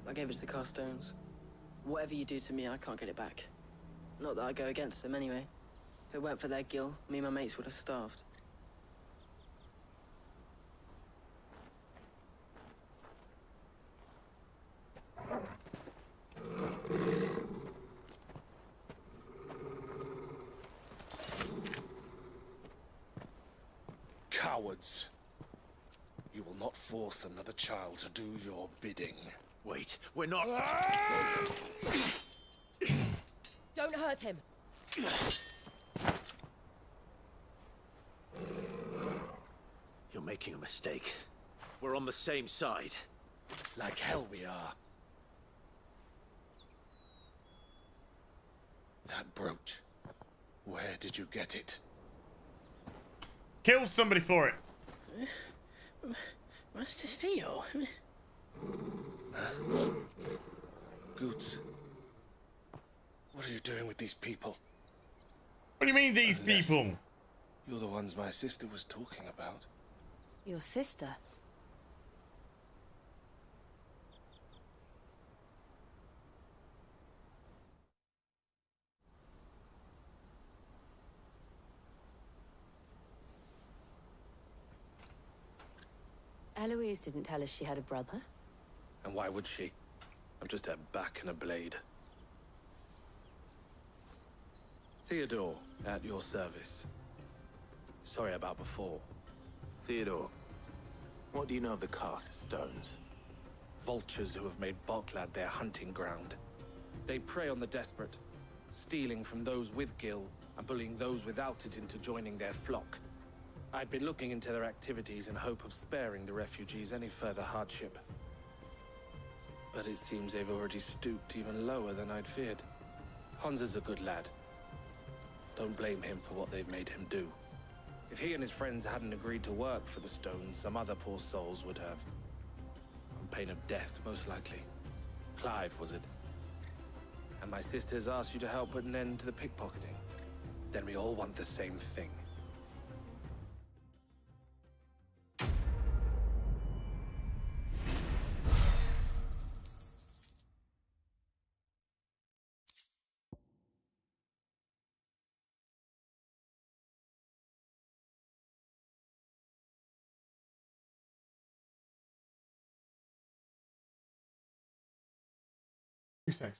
I gave it to the Carstones. Whatever you do to me, I can't get it back. Not that I go against them anyway. If it weren't for their gill, me and my mates would have starved. Cowards. You will not force another child to do your bidding. Wait, we're not... Don't hurt him. You're making a mistake. We're on the same side. Like hell we are. That brooch. Where did you get it? Kill somebody for it. Master Theo. Goots. What are you doing with these people? What do you mean, these people? You're the ones my sister was talking about. Your sister? Eloise didn't tell us she had a brother. And why would she? I'm just her back and a blade. Theodore, at your service. Sorry about before. Theodore, what do you know of the Cast Stones? Vultures who have made Boklad their hunting ground. They prey on the desperate, stealing from those with gil and bullying those without it into joining their flock. I'd been looking into their activities in hope of sparing the refugees any further hardship. But it seems they've already stooped even lower than I'd feared. Hansa's a good lad. Don't blame him for what they've made him do. If he and his friends hadn't agreed to work for the stones, some other poor souls would have. On pain of death, most likely. Clive, was it? And my sisters asked you to help put an end to the pickpocketing. Then we all want the same thing. Sex.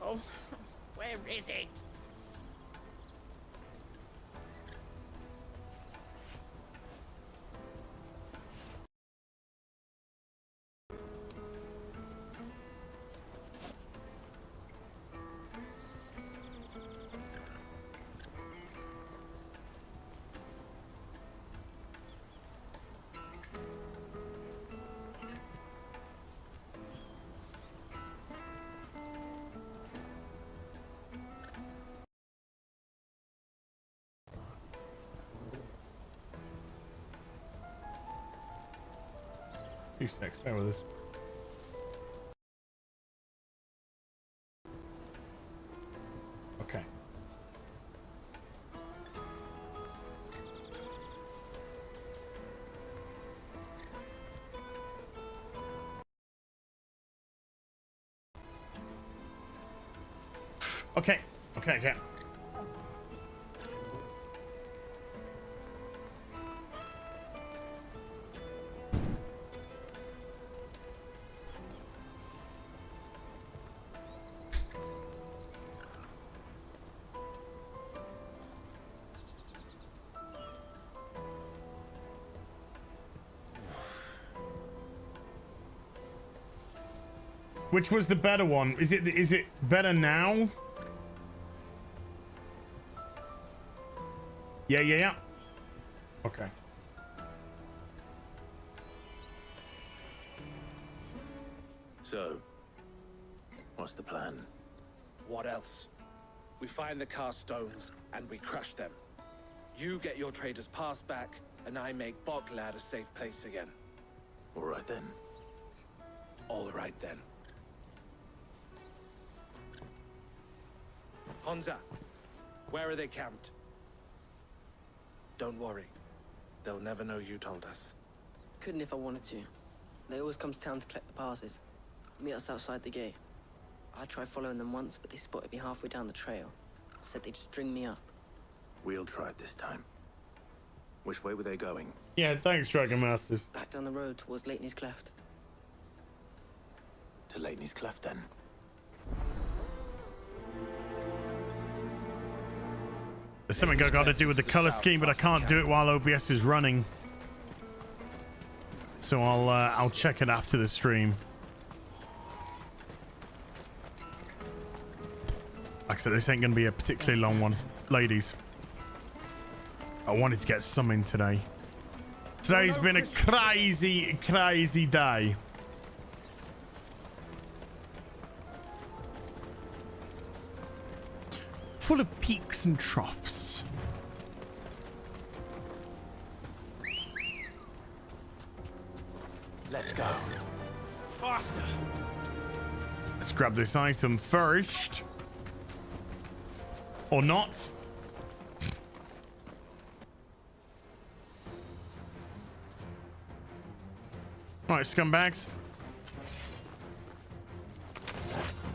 Oh, where is it? Two secs, bear with us. Okay. Okay. Okay. Which was the better one? Is it better now? Yeah. Okay. So, what's the plan? What else? We find the cast stones and we crush them. You get your trader's pass back, and I make Boklad a safe place again. All right then. All right then. Honza, where are they camped? Don't worry. They'll never know you told us. Couldn't if I wanted to. They always come to town to collect the passes. Meet us outside the gate. I tried following them once, but they spotted me halfway down the trail. Said they'd string me up. We'll try it this time. Which way were they going? Yeah, thanks, Dragon Masters. Back down the road towards Leighton's Cleft. To Leighton's Cleft, then. There's something I got to do with the color scheme, but I can't do it while OBS is running. So I'll check it after the stream. I Like I said, this ain't going to be a particularly long one. Ladies, I wanted to get some in today. Today's been a crazy, crazy day. Full of peaks and troughs. Let's go. Faster. Let's grab this item first. Or not. Alright, scumbags.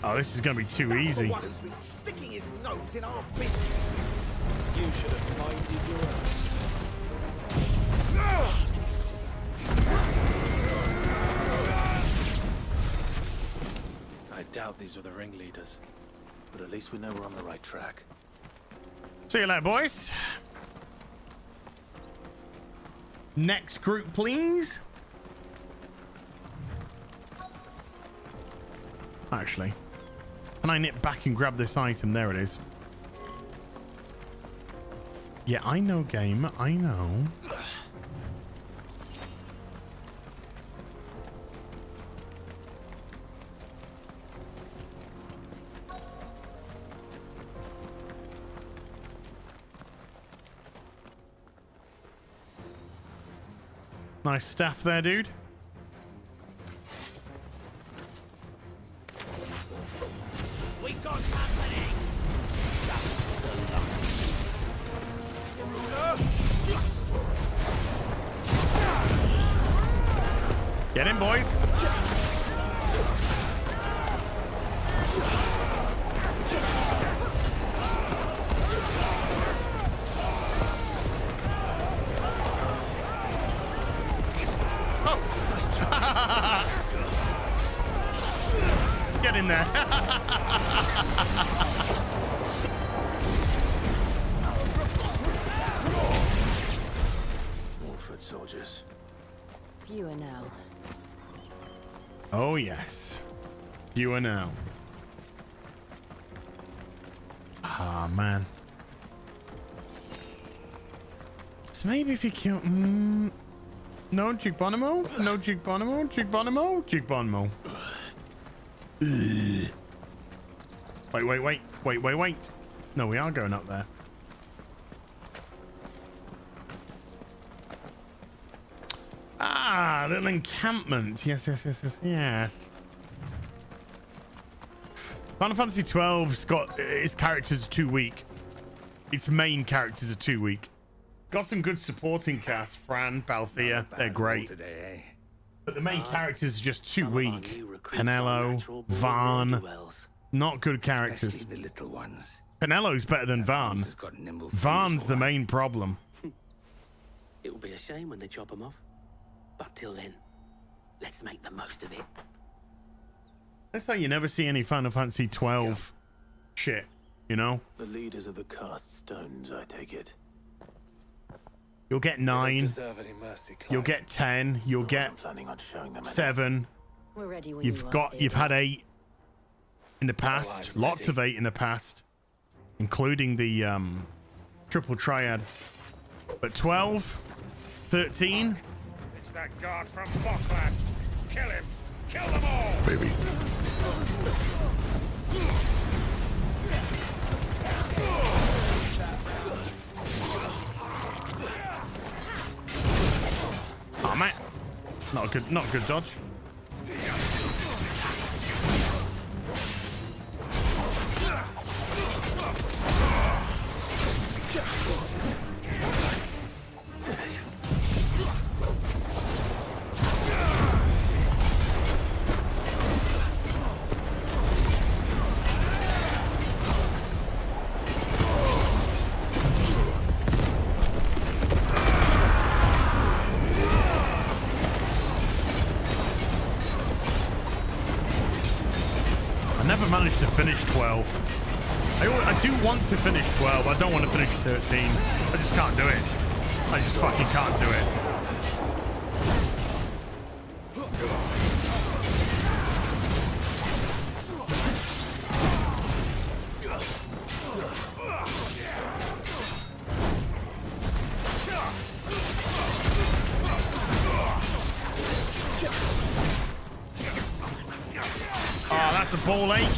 Oh, this is gonna be too easy. One who's been sticking his nose in our business. You should have minded your own. I doubt these were the ringleaders. But at least we know we're on the right track. See you later, boys. Next group, please. Actually, can I nip back and grab this item? There it is. Yeah, I know, game. I know. Nice staff there, dude. We got happening. That's the luck. Get in, boys. Get in there. More foot soldiers. Fewer now. Oh, yes. You are now. Ah, man. So maybe if you kill... no, Duke Bonomo? No, Duke Bonomo? Duke Bonomo? Duke Bonomo. Wait. No, we are going up there. Ah, little encampment. Yes. Final Fantasy 12's got its characters are too weak. Its main characters are too weak. Got some good supporting cast. Fran, Balthea, they're great. Today, But the main characters are just too weak. Penello, Varn, not good characters. the little ones. Penello's better than Varn. Varn's the main problem. It will be a shame when they chop them off. But till then, let's make the most of it. That's how you never see any Final Fantasy 12 shit, you know? The leaders of the cast stones, I take it. You'll get 9. Deserve any mercy, Clive. You'll get 10. You'll get Planning on showing them 7. We're ready when You've had 8 in the past. Lots of 8 in the past, including the triple triad. But 12, 13. It's that guard from Bockland. Kill him. Kill them all. Babies. Oh man, not a good dodge. Managed to finish 12. I do want to finish 12. I don't want to finish 13. I just can't do it. I just fucking can't do it. That's a ball ache.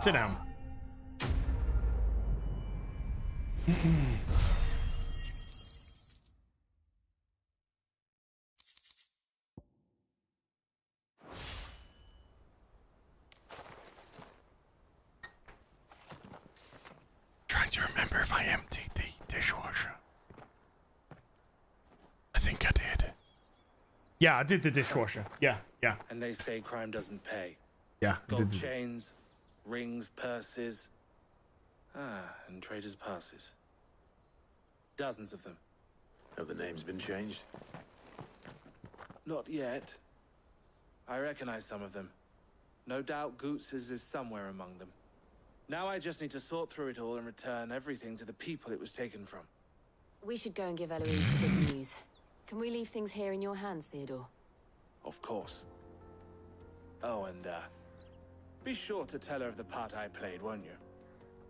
Sit down. Trying to remember if I emptied the dishwasher. I think I did. Yeah, I did the dishwasher. Yeah. And they say crime doesn't pay. Yeah. Gold chains, rings, purses. And traders' passes. Dozens of them. Have the names been changed? Not yet. I recognize some of them. No doubt Goots's is somewhere among them. Now I just need to sort through it all and return everything to the people it was taken from. We should go and give Eloise the good news. Can we leave things here in your hands, Theodore? Of course. Oh, and be sure to tell her of the part I played, won't you?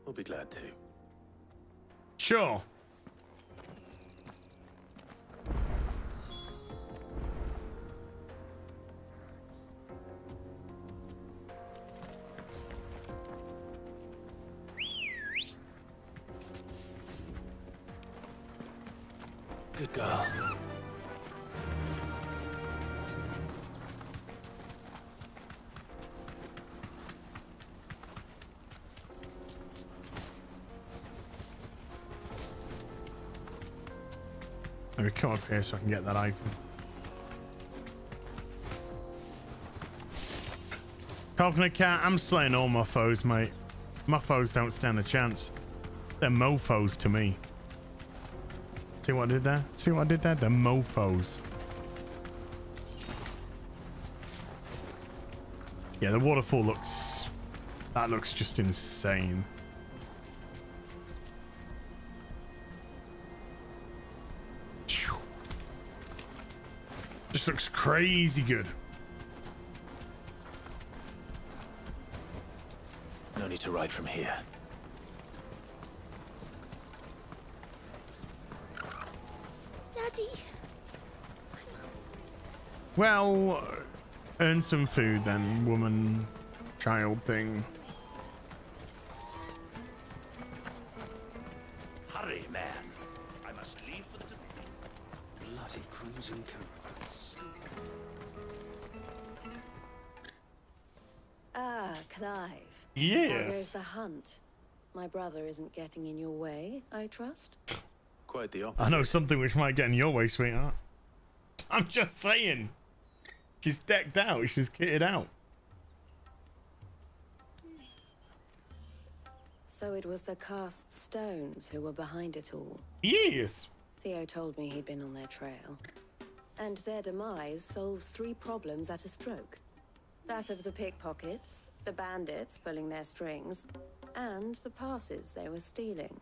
We'll be glad to. Sure. Good girl. Let me come up here so I can get that item. Coconut cat, I'm slaying all my foes, mate. My foes don't stand a chance. They're mofos to me. See what I did there? See what I did there? They're mofos. Yeah, the waterfall looks... That looks just insane. Just looks crazy good. No need to ride from here. Daddy. Well, earn some food then, woman, child thing. Hurry, man. I must leave for the bloody cruising caravans. Ah, Clive. Yes. How goes the hunt? My brother isn't getting in your way, I trust? Quite the opposite. I know something which might get in your way, sweetheart. I'm just saying. She's decked out. She's kitted out. So it was the cast stones who were behind it all. Yes. Theo told me he'd been on their trail. And their demise solves 3 problems at a stroke. That of the pickpockets, the bandits pulling their strings, and the passes they were stealing.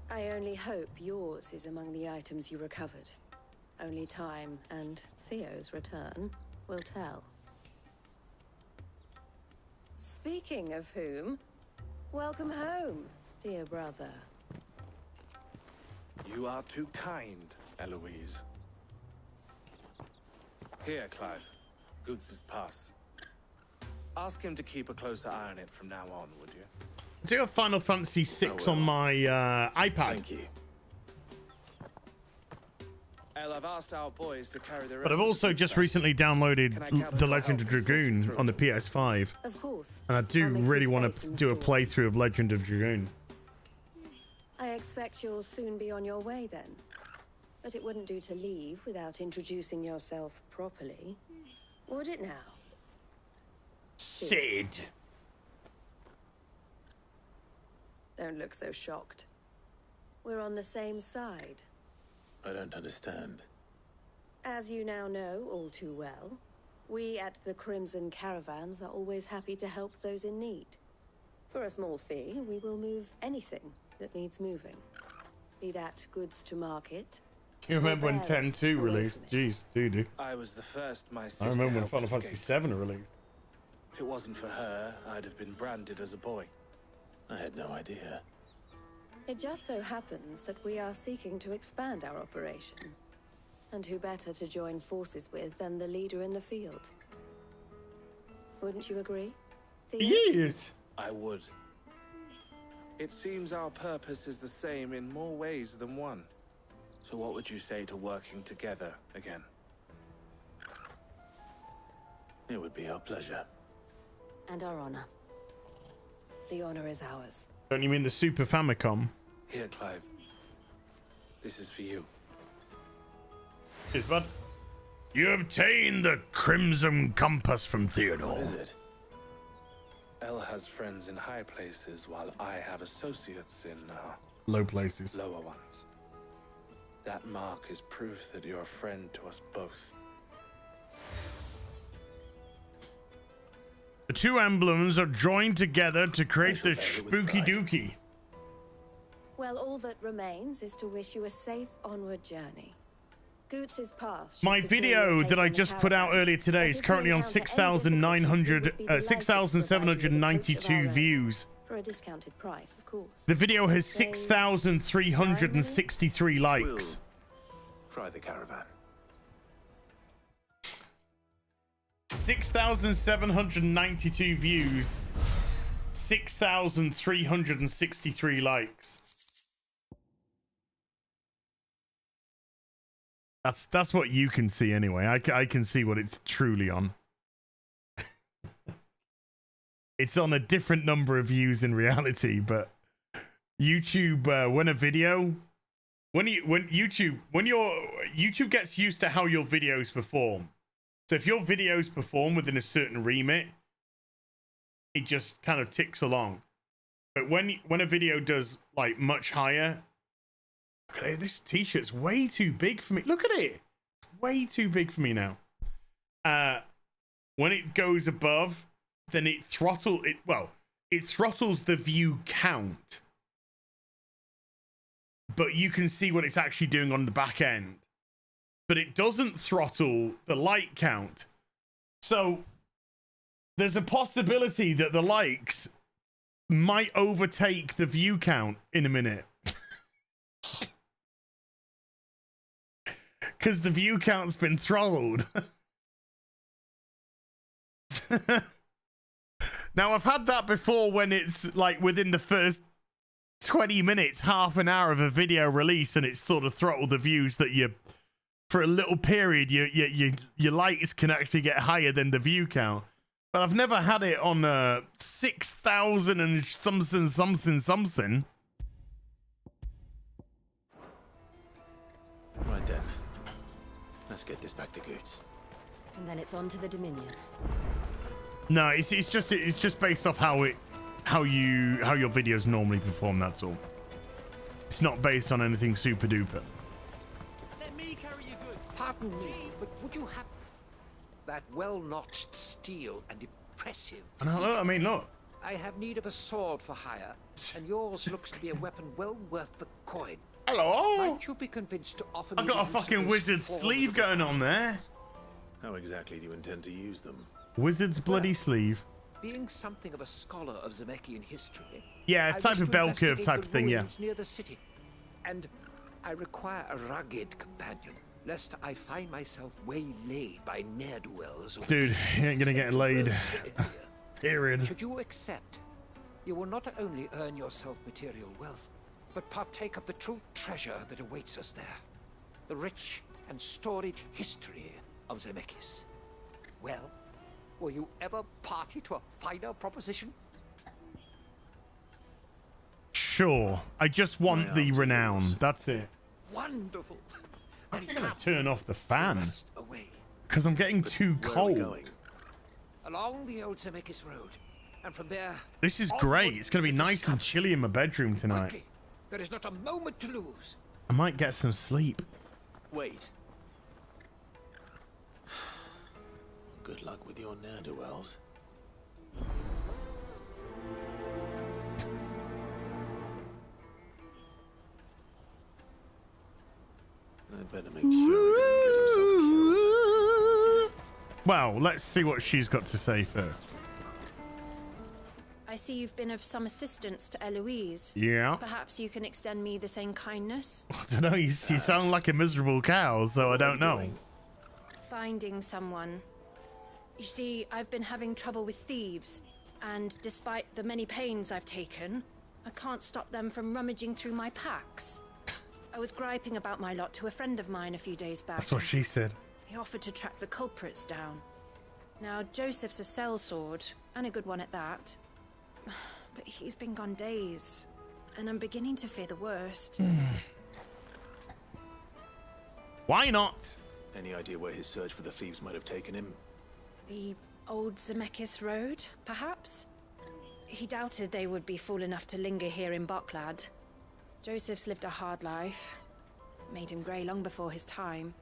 I only hope yours is among the items you recovered. Only time and Theo's return will tell. Speaking of whom, welcome home, dear brother. You are too kind, Eloise. Here, Clive. Goots's pass. Ask him to keep a closer eye on it from now on, would you? I do have Final Fantasy VI on my iPad. Thank you. El, I've asked our boys to carry the rest. But I've also just recently downloaded The Legend of Dragoon on the PS5. Of course. And I do really want to do a playthrough of Legend of Dragoon. I expect you'll soon be on your way then. But it wouldn't do to leave without introducing yourself properly. Would it now? Sid. Don't look so shocked. We're on the same side. I don't understand. As you now know all too well, We at the Crimson Caravans are always happy to help those in need. For a small fee, we will move anything that needs moving. Be that goods to market. You remember when 10-2 released? Jeez, do. I was the first my sister I remember when helped Final Fantasy escape. 7 released. If it wasn't for her, I'd have been branded as a boy. I had no idea. It just so happens that we are seeking to expand our operation. And who better to join forces with than the leader in the field? Wouldn't you agree, Dion? Yes! I would. It seems our purpose is the same in more ways than one. So what would you say to working together again? It would be our pleasure. And our honor. The honor is ours. Don't you mean the Super Famicom? Here, Clive. This is for you. Is bud? You obtain the Crimson Compass from Theodore. What is it? Elle has friends in high places, while I have associates in Low places. lower ones. That mark is proof that you're a friend to us both. The two emblems are joined together to create the Spooky Dookie. Well, all that remains is to wish you a safe onward journey. Goots' past. My video that I just put out earlier today is currently on 6,792 views. For a discounted price, of course. The video has 6,363 likes. Try the caravan. 6,792 views, 6,363 likes. That's what you can see anyway. I can see what it's truly on. It's on a different number of views in reality, but YouTube YouTube gets used to how your videos perform. So if your videos perform within a certain remit, it just kind of ticks along. But when a video does like much higher, look at it, this t-shirt's way too big for me. Look at it. It's way too big for me now. When it goes above, then it throttles the view count. But you can see what it's actually doing on the back end. But it doesn't throttle the like count. So there's a possibility that the likes might overtake the view count in a minute. Because the view count's been throttled. Now, I've had that before when it's like within the first 20 minutes, half an hour of a video release, and it's sort of throttled the views that you... For a little period, your likes can actually get higher than the view count. But I've never had it on 6,000 and something. Right then. Let's get this back to Goots. And then it's on to the Dominion. No, it's just based off how your videos normally perform. That's all. It's not based on anything super duper. Pardon me, but would you have that well-notched steel and impressive? I mean, look. I have need of a sword for hire, and yours looks to be a weapon well worth the coin. Hello. Might you be convinced to offer me? I got a fucking wizard sleeve going on there. How exactly do you intend to use them? Wizard's bloody sleeve. Being something of a scholar of Zemeckis history. Yeah, I type wish of to bell curve investigate type the of thing. Yeah. ruins near the city, and I require a rugged companion, lest I find myself waylaid by ne'er-do-wells. Dude, he ain't gonna get laid. Period. Should you accept, you will not only earn yourself material wealth, but partake of the true treasure that awaits us there. The rich and storied history of Zemeckis. Well, were you ever party to a finer proposition? Sure. I just want the renown. That's it. Wonderful. I'm gonna turn off the fan because I'm getting too cold. Along the old Zemeckis road, and from there. This is great. It's gonna be nice and chilly in my bedroom tonight. Quickly. There is not a moment to lose. I might get some sleep. Wait. Good luck with your ne'er-do-wells. I'd better make sure he doesn't get himself killed. Well, let's see what she's got to say first. I see you've been of some assistance to Eloise. Yeah. Perhaps you can extend me the same kindness? I don't know, you sound like a miserable cow, so I don't know. Finding someone. You see, I've been having trouble with thieves, and despite the many pains I've taken, I can't stop them from rummaging through my packs. I was griping about my lot to a friend of mine a few days back. That's what she said. He offered to track the culprits down. Now, Joseph's a sellsword, and a good one at that. But he's been gone days, and I'm beginning to fear the worst. Why not? Any idea where his search for the thieves might have taken him? The old Zemeckis Road, perhaps? He doubted they would be fool enough to linger here in Boklad. Joseph's lived a hard life. Made him grey long before his time.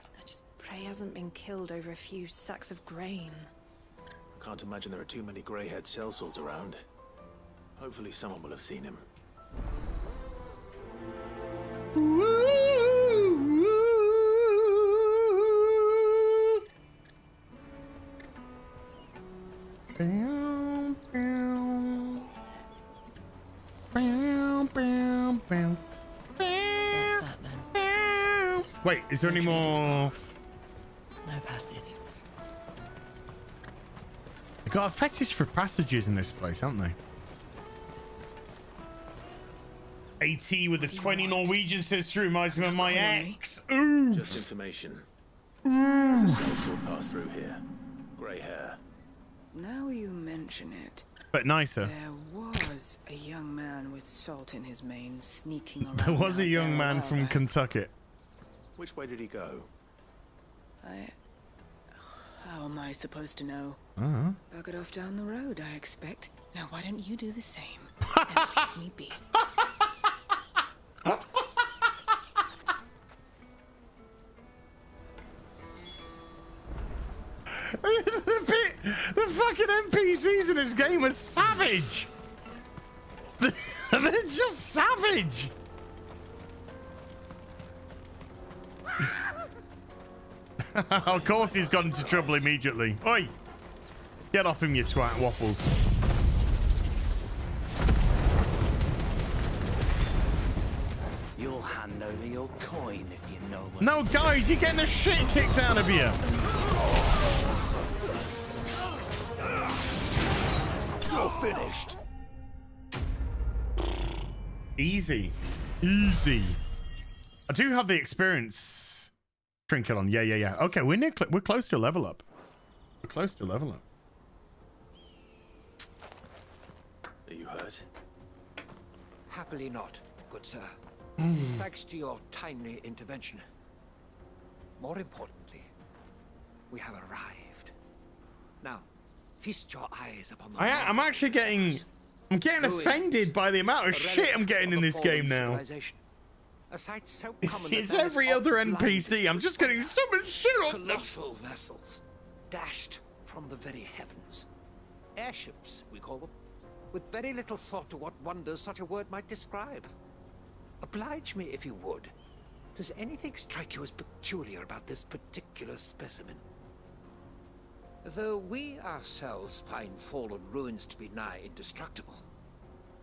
I just pray he hasn't been killed over a few sacks of grain. I can't imagine there are too many grey-haired sellswords around. Hopefully someone will have seen him. Wait, is there any more? No passage. They got a fetish for passages in this place, haven't they? AT with the 20 Norwegian sister reminds me of my ex. Ooh. Just information. There's a sellsword pass through here. Grey hair. Now you mention it. But nicer. There was a young man with salt in his mane sneaking around. There was a young man from back. Kentucky. Which way did he go? How am I supposed to know? Buggered off down the road, I expect. Now why don't you do the same? And leave me be. The fucking NPCs in this game are savage. They're just savage. Of course he's got into trouble immediately. Oi! Get off him, you twat waffles. You'll hand over your coin if you know what. No, guys, you're getting the shit kicked out of you. You're finished. Easy. Easy. I do have the experience trinket on. Yeah. Okay, we're close to a level up. We're close to a level up. Are you hurt? Happily not, good sir. Thanks to your timely intervention. More importantly, we have arrived. Now, feast your eyes upon the... I'm actually getting... I'm getting offended by the amount of shit I'm getting in this game now. A sight so It's every other NPC. I'm just getting so much shit off them. Colossal vessels, dashed from the very heavens. Airships, we call them, with very little thought to what wonders such a word might describe. Oblige me if you would. Does anything strike you as peculiar about this particular specimen? Though we ourselves find fallen ruins to be nigh indestructible,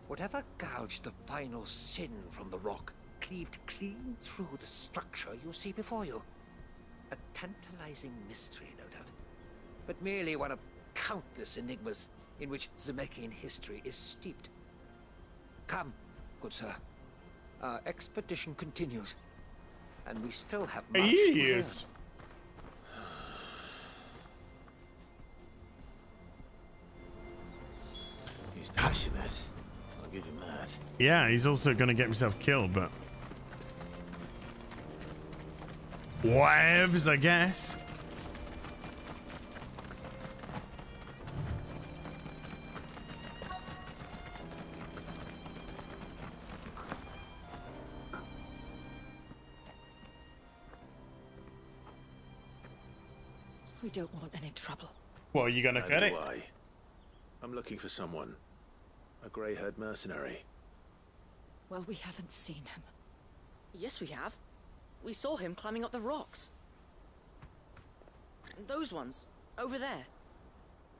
whatever gouged the final sin from the rock cleaved clean through the structure you see before you. A tantalizing mystery, no doubt, but merely one of countless enigmas in which Zemeckis history is steeped. Come, good sir. Our expedition continues, and we still have much to learn. He's passionate. I'll give him that. Yeah, he's also going to get himself killed, but... Whatevs, I guess. We don't want any trouble. Well, are you gonna cut it? Why? I'm looking for someone. A grey-haired mercenary. Well, we haven't seen him. Yes, we have. We saw him climbing up the rocks. And those ones, over there.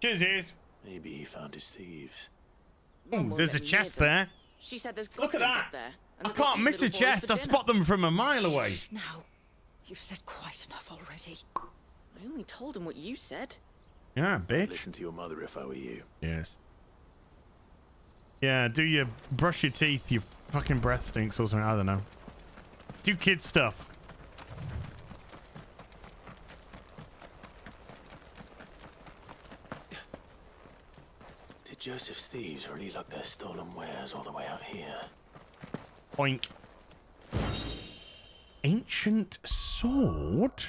Cheers. Maybe he found his thieves. Oh, there's a chest there. She said there's Look at goblins that. up there. I can't miss a chest. I spot them from a mile away. Now, you've said quite enough already. I only told him what you said. Yeah, bitch. Listen to your mother if I were you. Yes. Yeah, do your brush your teeth, your fucking breath stinks or something. I don't know. Do kid stuff. Did Joseph's thieves really lug their stolen wares all the way out here? Oink. Ancient sword?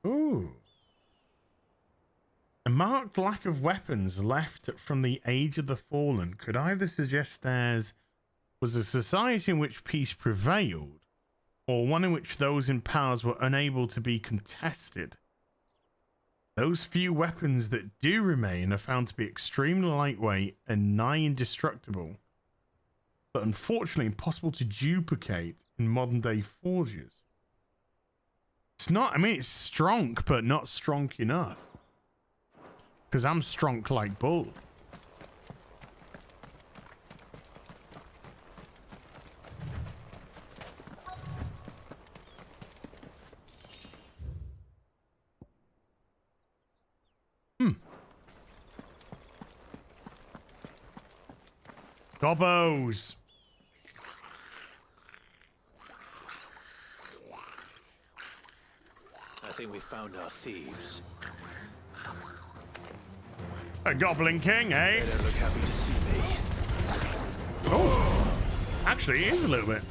Ooh. A marked lack of weapons left from the Age of the Fallen could either suggest theirs was a society in which peace prevailed, or one in which those in powers were unable to be contested. Those few weapons that do remain are found to be extremely lightweight and nigh indestructible, but unfortunately impossible to duplicate in modern day forges. It's not, I mean, it's strong, but not strong enough. Because I'm strong like bull. Gobbos. I think we found our thieves. A Goblin King, eh? They don't look happy to see me. Oh, actually, he is a little bit.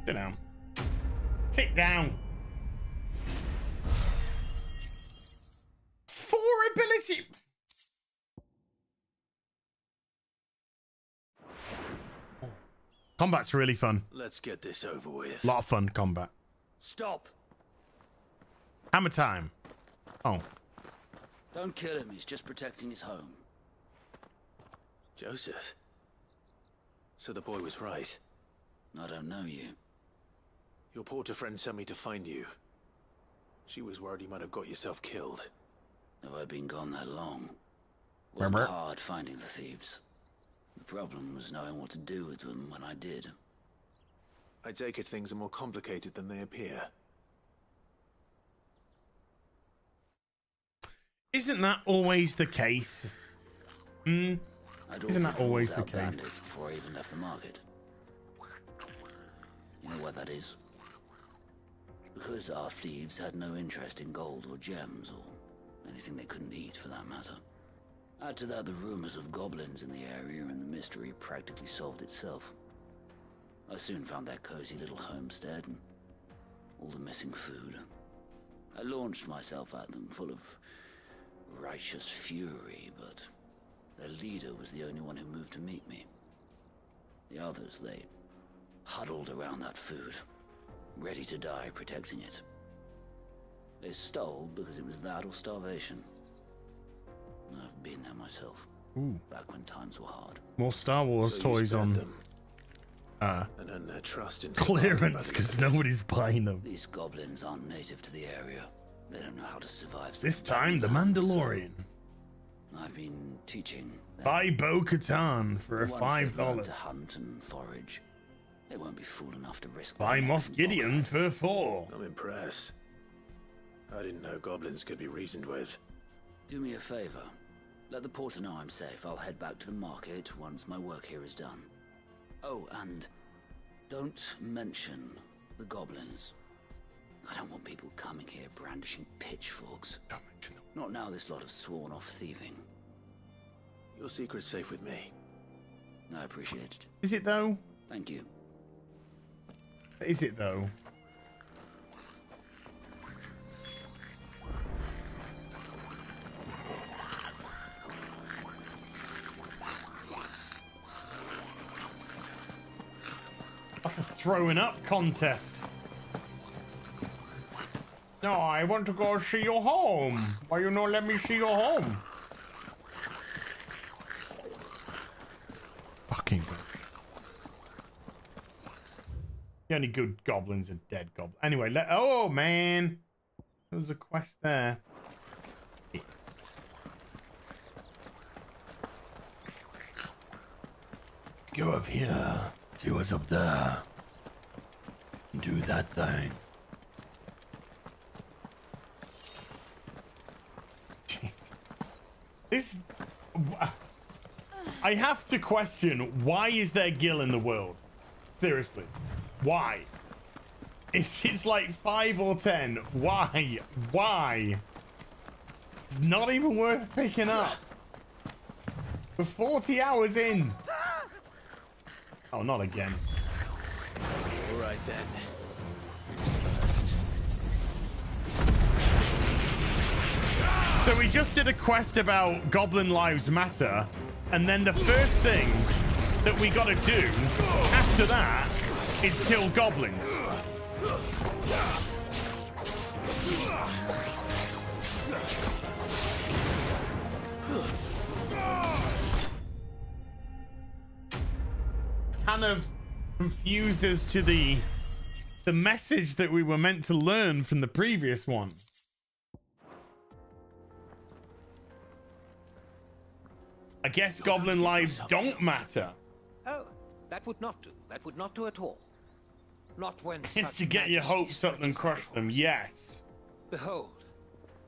Sit down. Sit down. 4 ability. Combat's really fun. Let's get this over with. A lot of fun combat. Stop. Hammer time. Oh. Don't kill him. He's just protecting his home. Joseph? So the boy was right. I don't know you. Your porter friend sent me to find you. She was worried you might have got yourself killed. Have I been gone that long? Wasn't hard finding the thieves. The problem was knowing what to do with them when I did. I take it things are more complicated than they appear. Isn't that always the case? Isn't that always the case? Bandits before I even left the market. You know why that is? Because our thieves had no interest in gold or gems or anything they couldn't eat for that matter. Add to that the rumors of goblins in the area, and the mystery practically solved itself. I soon found their cozy little homestead and all the missing food. I launched myself at them, full of righteous fury, but their leader was the only one who moved to meet me. The others, they huddled around that food, ready to die protecting it. They stole because it was that or starvation. I've been there myself. Ooh. Back when times were hard. More Star Wars toys on them. And earn their trust in clearance because nobody's buying them. These goblins aren't native to the area. They don't know how to survive. This time, the Mandalorian. I've been teaching. Buy Bo-Katan for $5. To hunt and forage, they won't be fool enough to risk. Buy Moff Gideon for $4. I'm impressed. I didn't know goblins could be reasoned with. Do me a favor. Let the porter know I'm safe. I'll head back to the market once my work here is done. Oh, and don't mention the goblins. I don't want people coming here brandishing pitchforks. Don't mention them. Not now this lot have sworn off thieving. Your secret's safe with me. I appreciate it. Is it though? Thank you. Is it though? Throwing up contest. No, I want to go see your home. Why you not let me see your home? Fucking God. The only good goblins are dead goblins. Anyway, oh man, there was a quest there. Go up here. See what's up there. Do that thing. This... I have to question, why is there Gil in the world? Seriously. Why? It's like 5 or 10. Why? Why? It's not even worth picking up. We're 40 hours in. Oh, not again. All right then. Who's first? So we just did a quest about Goblin Lives Matter, and then the first thing that we gotta do after that is kill goblins. Kind of confused as to the message that we were meant to learn from the previous one. I guess Goblin lives don't matter. Oh, that would not do. That would not do at all. Not when It's to get your hopes up and crush them, yes. Behold,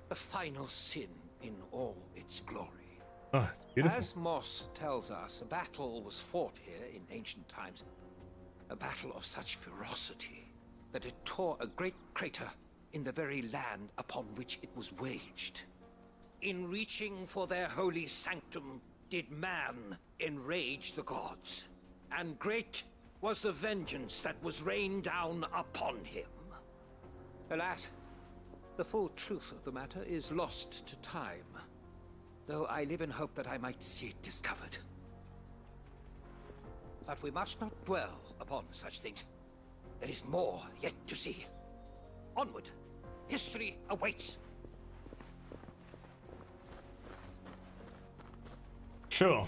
the final sin in all its glory. Oh, it's beautiful. As Moss tells us, a battle was fought here in ancient times. A battle of such ferocity that it tore a great crater in the very land upon which it was waged. In reaching for their holy sanctum, did man enrage the gods, and great was the vengeance that was rained down upon him. Alas, the full truth of the matter is lost to time, though I live in hope that I might see it discovered. But we must not dwell upon such things. There is more yet to see. Onward, history awaits. Sure.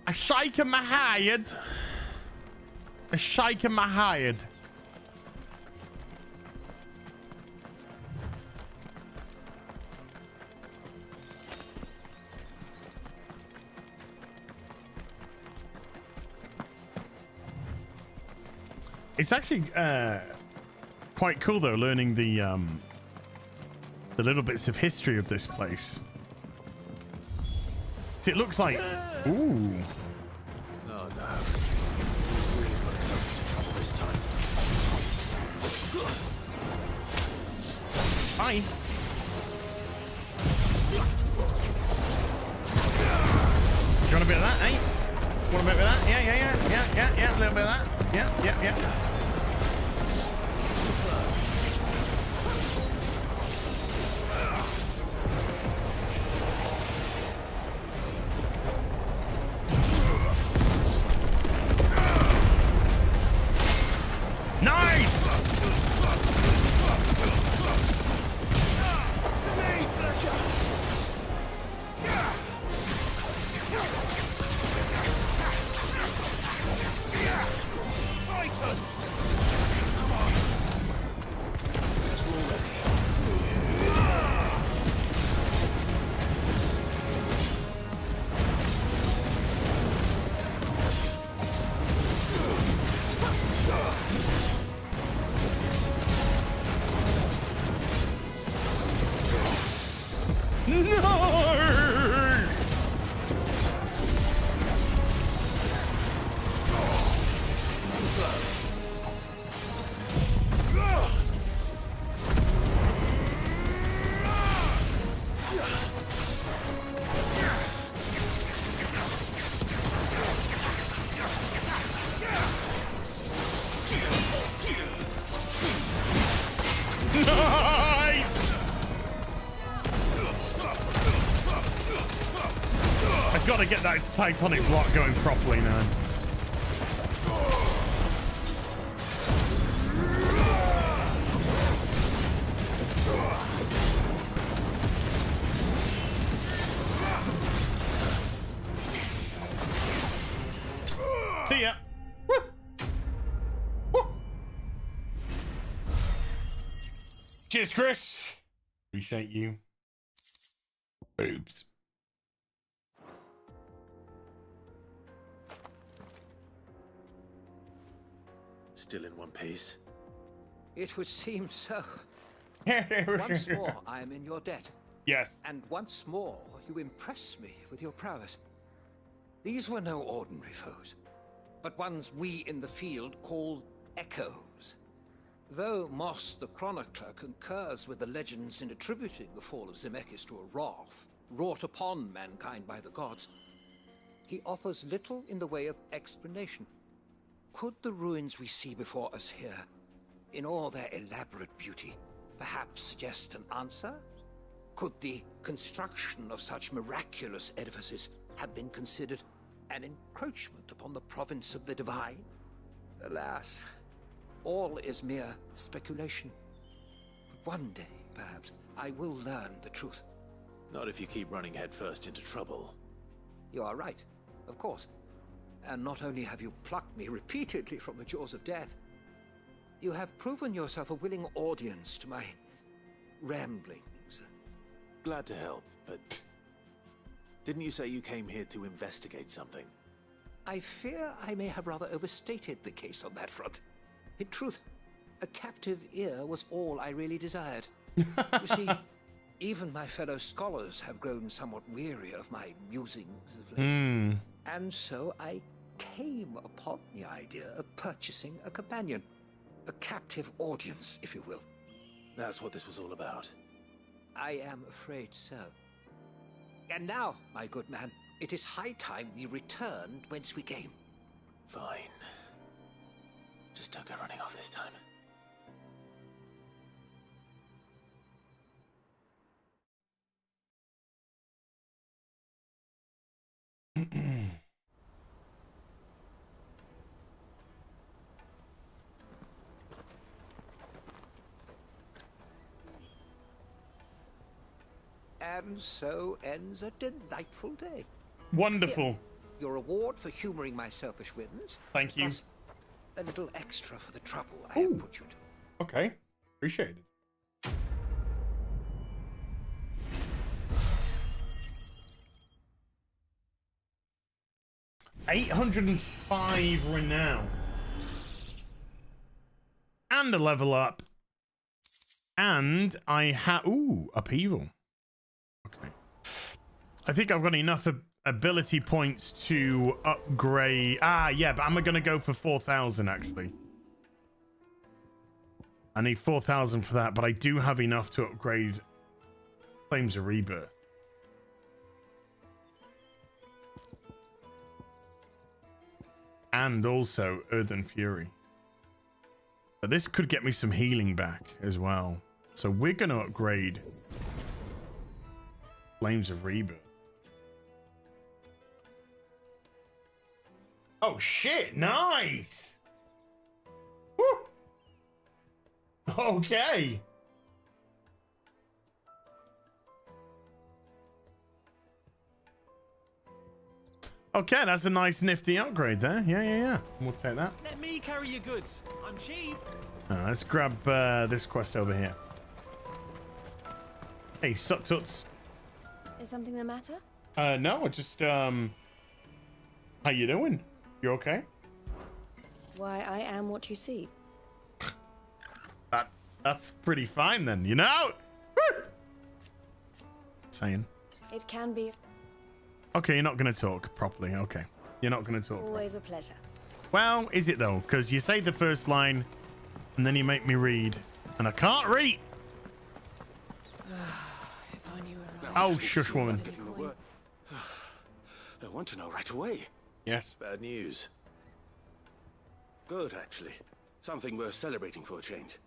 A shake of my head. A shake of my head. It's actually quite cool though, learning the little bits of history of this place. See, it looks like... Ooh. Oh no. Really got himself into trouble this time. Hi. Yeah. Nice! I've got to get that Titanic block going properly now. See ya. Woo. Woo. Cheers, Chris. Appreciate you. Oops. Still in one piece? It would seem so. Once more, I am in your debt. Yes. And once more, you impress me with your prowess. These were no ordinary foes, but ones we in the field call echoes. Though Moss the Chronicler concurs with the legends in attributing the fall of Zemeckis to a wrath wrought upon mankind by the gods, he offers little in the way of explanation. Could the ruins we see before us here, in all their elaborate beauty, perhaps suggest an answer? Could the construction of such miraculous edifices have been considered an encroachment upon the province of the divine? Alas, all is mere speculation. But one day, perhaps, I will learn the truth. Not if you keep running headfirst into trouble. You are right, of course. And not only have you plucked me repeatedly from the jaws of death, you have proven yourself a willing audience to my ramblings. Glad to help, but didn't you say you came here to investigate something? I fear I may have rather overstated the case on that front. In truth, a captive ear was all I really desired. You see, even my fellow scholars have grown somewhat weary of my musings of late. And so I came upon the idea of purchasing a companion. A captive audience, if you will. That's what this was all about. I am afraid so. And now, my good man, it is high time we returned whence we came. Fine. Just don't go running off this time. And so ends a delightful day. Wonderful. Here, your reward for humoring my selfish whims. Thank you. Plus a little extra for the trouble I have put you to. Okay. Appreciate it. $805 renown. And a level up. And I have... Ooh, upheaval. Okay. I think I've got enough ability points to upgrade... yeah, but I'm going to go for 4,000, actually. I need 4,000 for that, but I do have enough to upgrade Flames of Rebirth. and also Earthen Fury. But this could get me some healing back as well. So we're going to upgrade Flames of Rebirth. Oh shit, nice! Woo! Okay. Okay, that's a nice nifty upgrade there. Yeah. We'll take that. Let me carry your goods. I'm cheap. Let's grab this quest over here. Hey, suck tuts. Is something the matter? No, just how you doing? You okay? Why, I am what you see. That's pretty fine then, you know? Woo! Saying. It can be Okay, you're not going to talk properly. Okay. You're not going to talk. always a pleasure. Well, is it though? Because you say the first line and then you make me read. And I can't read. Oh, shush, woman. I want to know right away. Yes. Bad news. Good, actually. Something worth celebrating for a change.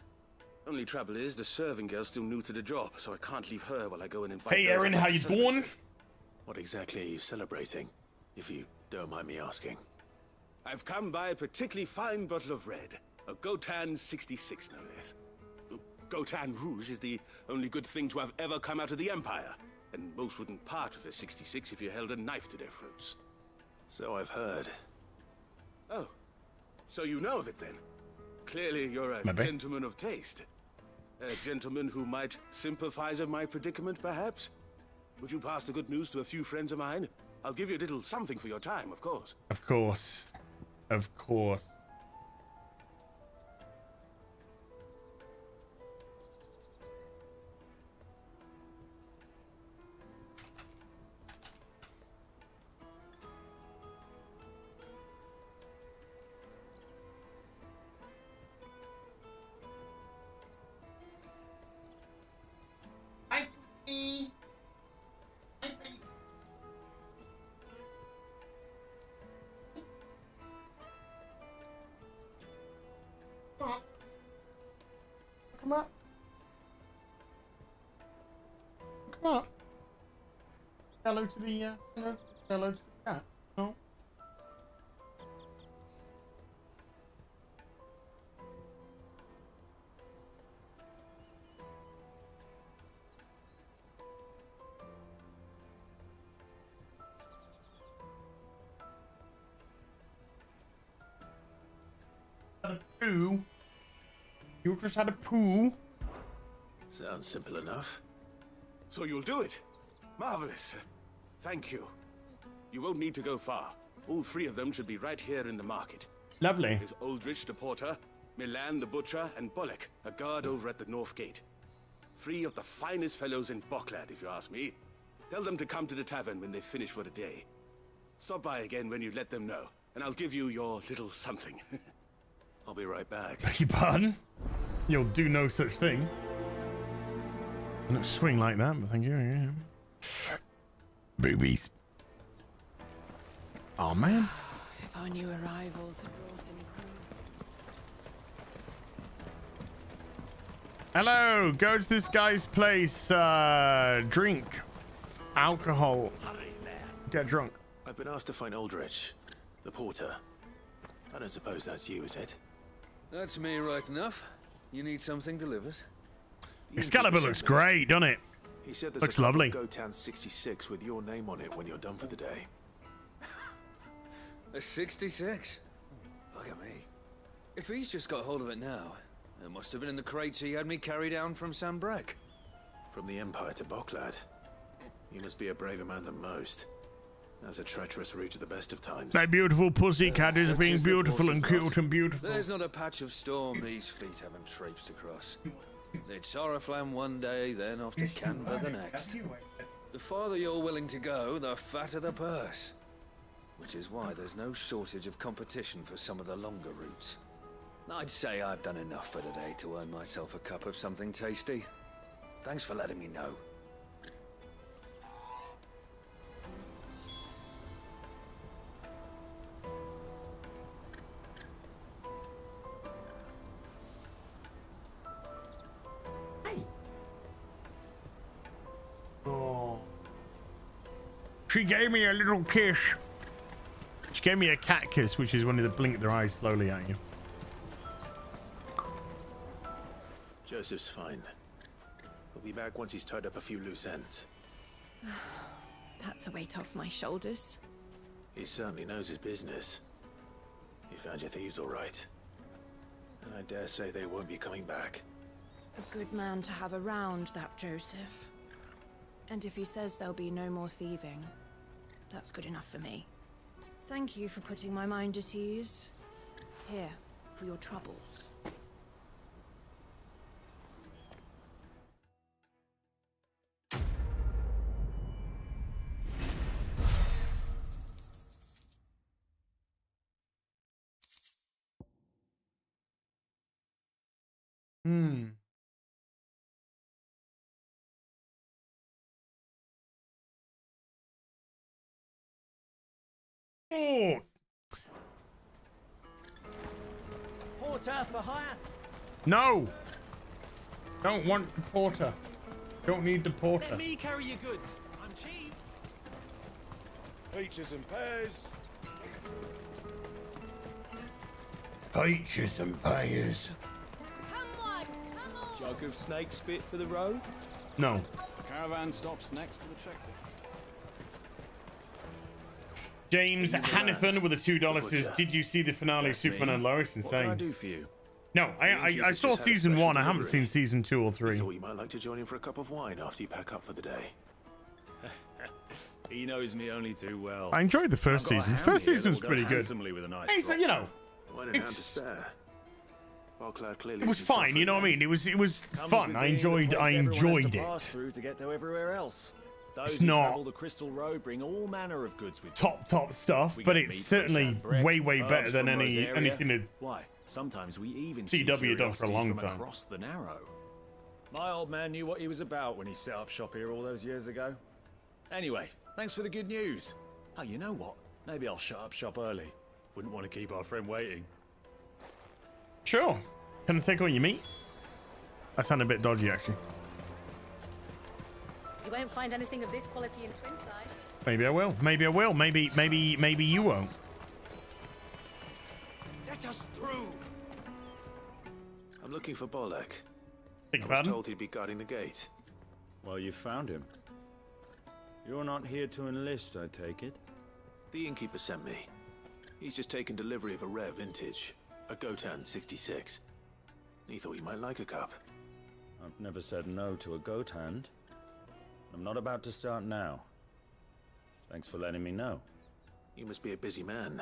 Only trouble is, the serving girl's still new to the job, so I can't leave her while I go and invite. Hey, Aaron, how you doing? What exactly are you celebrating, if you don't mind me asking? I've come by a particularly fine bottle of red. A Gotan 66, no less. Gotan Rouge is the only good thing to have ever come out of the Empire. And most wouldn't part with a 66 if you held a knife to their throats. So I've heard. Oh, so you know of it then? Clearly you're a gentleman of taste. A gentleman who might sympathize with my predicament, perhaps? Would you pass the good news to a few friends of mine? I'll give you a little something for your time, of course. Of course. Of course. Come on. Come on. Hello to the hello to the cat. No. Had a poo. You just had a poo. Sounds simple enough. So you'll do it? Marvelous. Thank you. You won't need to go far. All three of them should be right here in the market. Lovely. There's Aldrich the porter, Milan the butcher, and Bolek, a guard over at the north gate. Three of the finest fellows in Boklad, if you ask me. Tell them to come to the tavern when they finish for the day. Stop by again when you let them know, and I'll give you your little something. I'll be right back. Beg your pardon? You'll do no such thing. I don't swing like that, but thank you. Yeah. Boobies. Oh man. If our new arrivals had brought any crew. Hello, go to this guy's place. Drink alcohol. Get drunk. I've been asked to find Aldrich, the porter. I don't suppose that's you, is it? That's me right enough. You need something delivered? Excalibur looks great, doesn't it? He said there's Looks a lovely. Gotan 66 with your name on it when you're done for the day. A 66? Look at me. If he's just got hold of it now, it must have been in the crates he had me carry down from Sambrek. From the Empire to Boklad. You must be a braver man than most. That's a treacherous route at the best of times. That beautiful pussycat is Such being is the beautiful and porter's cute lot. and beautiful. There's not a patch of storm these feet haven't traipsed across. They'd Sorrowflam one day, then off to Canva the next. The farther you're willing to go, the fatter the purse. Which is why there's no shortage of competition for some of the longer routes. I'd say I've done enough for today to earn myself a cup of something tasty. Thanks for letting me know. She gave me a little kiss. She gave me a cat kiss, which is when they blink their eyes slowly at you. Joseph's fine. He'll be back once he's tied up a few loose ends. That's a weight off my shoulders. He certainly knows his business. You found your thieves all right. And I dare say they won't be coming back. A good man to have around, that Joseph. And if he says there'll be no more thieving, that's good enough for me. Thank you for putting my mind at ease. Here, for your troubles. Oh. Porter for hire? No. Don't want the porter. Don't need the porter. Let me carry your goods. I'm cheap. Peaches and pears. Peaches and pears. Jug of snake spit for the road? No. Caravan stops next to the checkpoint. James Hannifan with the $2 says, "Did you see the finale of Superman and Lois?" Insane. What can I do for you? No, I saw season 1. I haven't seen season 2 or 3. I thought you might like to join in for a cup of wine after you pack up for the day. He knows me only too well. I enjoyed the first season. First season's pretty good. With a nice Hey, so you know, it's it was fine. You know what I mean? It was fun. I enjoyed it. Through to get to everywhere else. Those It's who not travel the Crystal Road bring all manner of goods with top stuff, but it's certainly way better than anything that Why? Sometimes we even CW done for a long from time. across the Narrow. My old man knew what he was about when he set up shop here all those years ago. Anyway, thanks for the good news. Oh, you know what? Maybe I'll shut up shop early. Wouldn't want to keep our friend waiting. Sure. Can I take all your meat? That sounded a bit dodgy, actually. You won't find anything of this quality in Twinside. Maybe I will. Maybe I will. Maybe you won't. Let us through. I'm looking for Bolek. Beg I was pardon? told he'd be guarding the gate. Well, you found him. You're not here to enlist, I take it? The Innkeeper sent me. He's just taken delivery of a rare vintage, a Gotan 66. He thought you might like a cup. I've never said no to a goat hand. I'm not about to start now. Thanks for letting me know. You must be a busy man.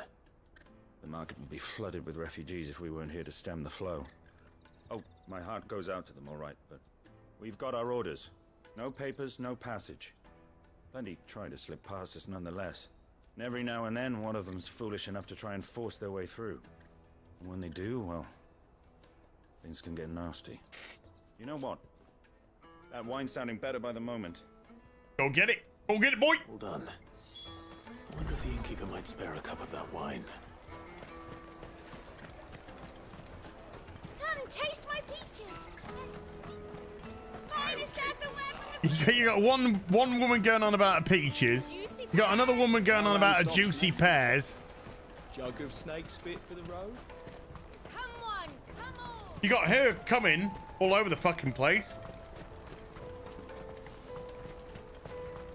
The market would be flooded with refugees if we weren't here to stem the flow. Oh, my heart goes out to them, all right, but we've got our orders. No papers, no passage. Plenty try to slip past us nonetheless. And every now and then, one of them's foolish enough to try and force their way through. And when they do, well, things can get nasty. You know what? That wine's sounding better by the moment. Go get it. Go get it, boy. Well done. I wonder if the Innkeeper might spare a cup of that wine. Come, taste my peaches. Finest earthenware from the You got one woman going on about peaches. You got another woman going on about a juicy pears. Jug of snake spit for the road? You got her coming all over the fucking place.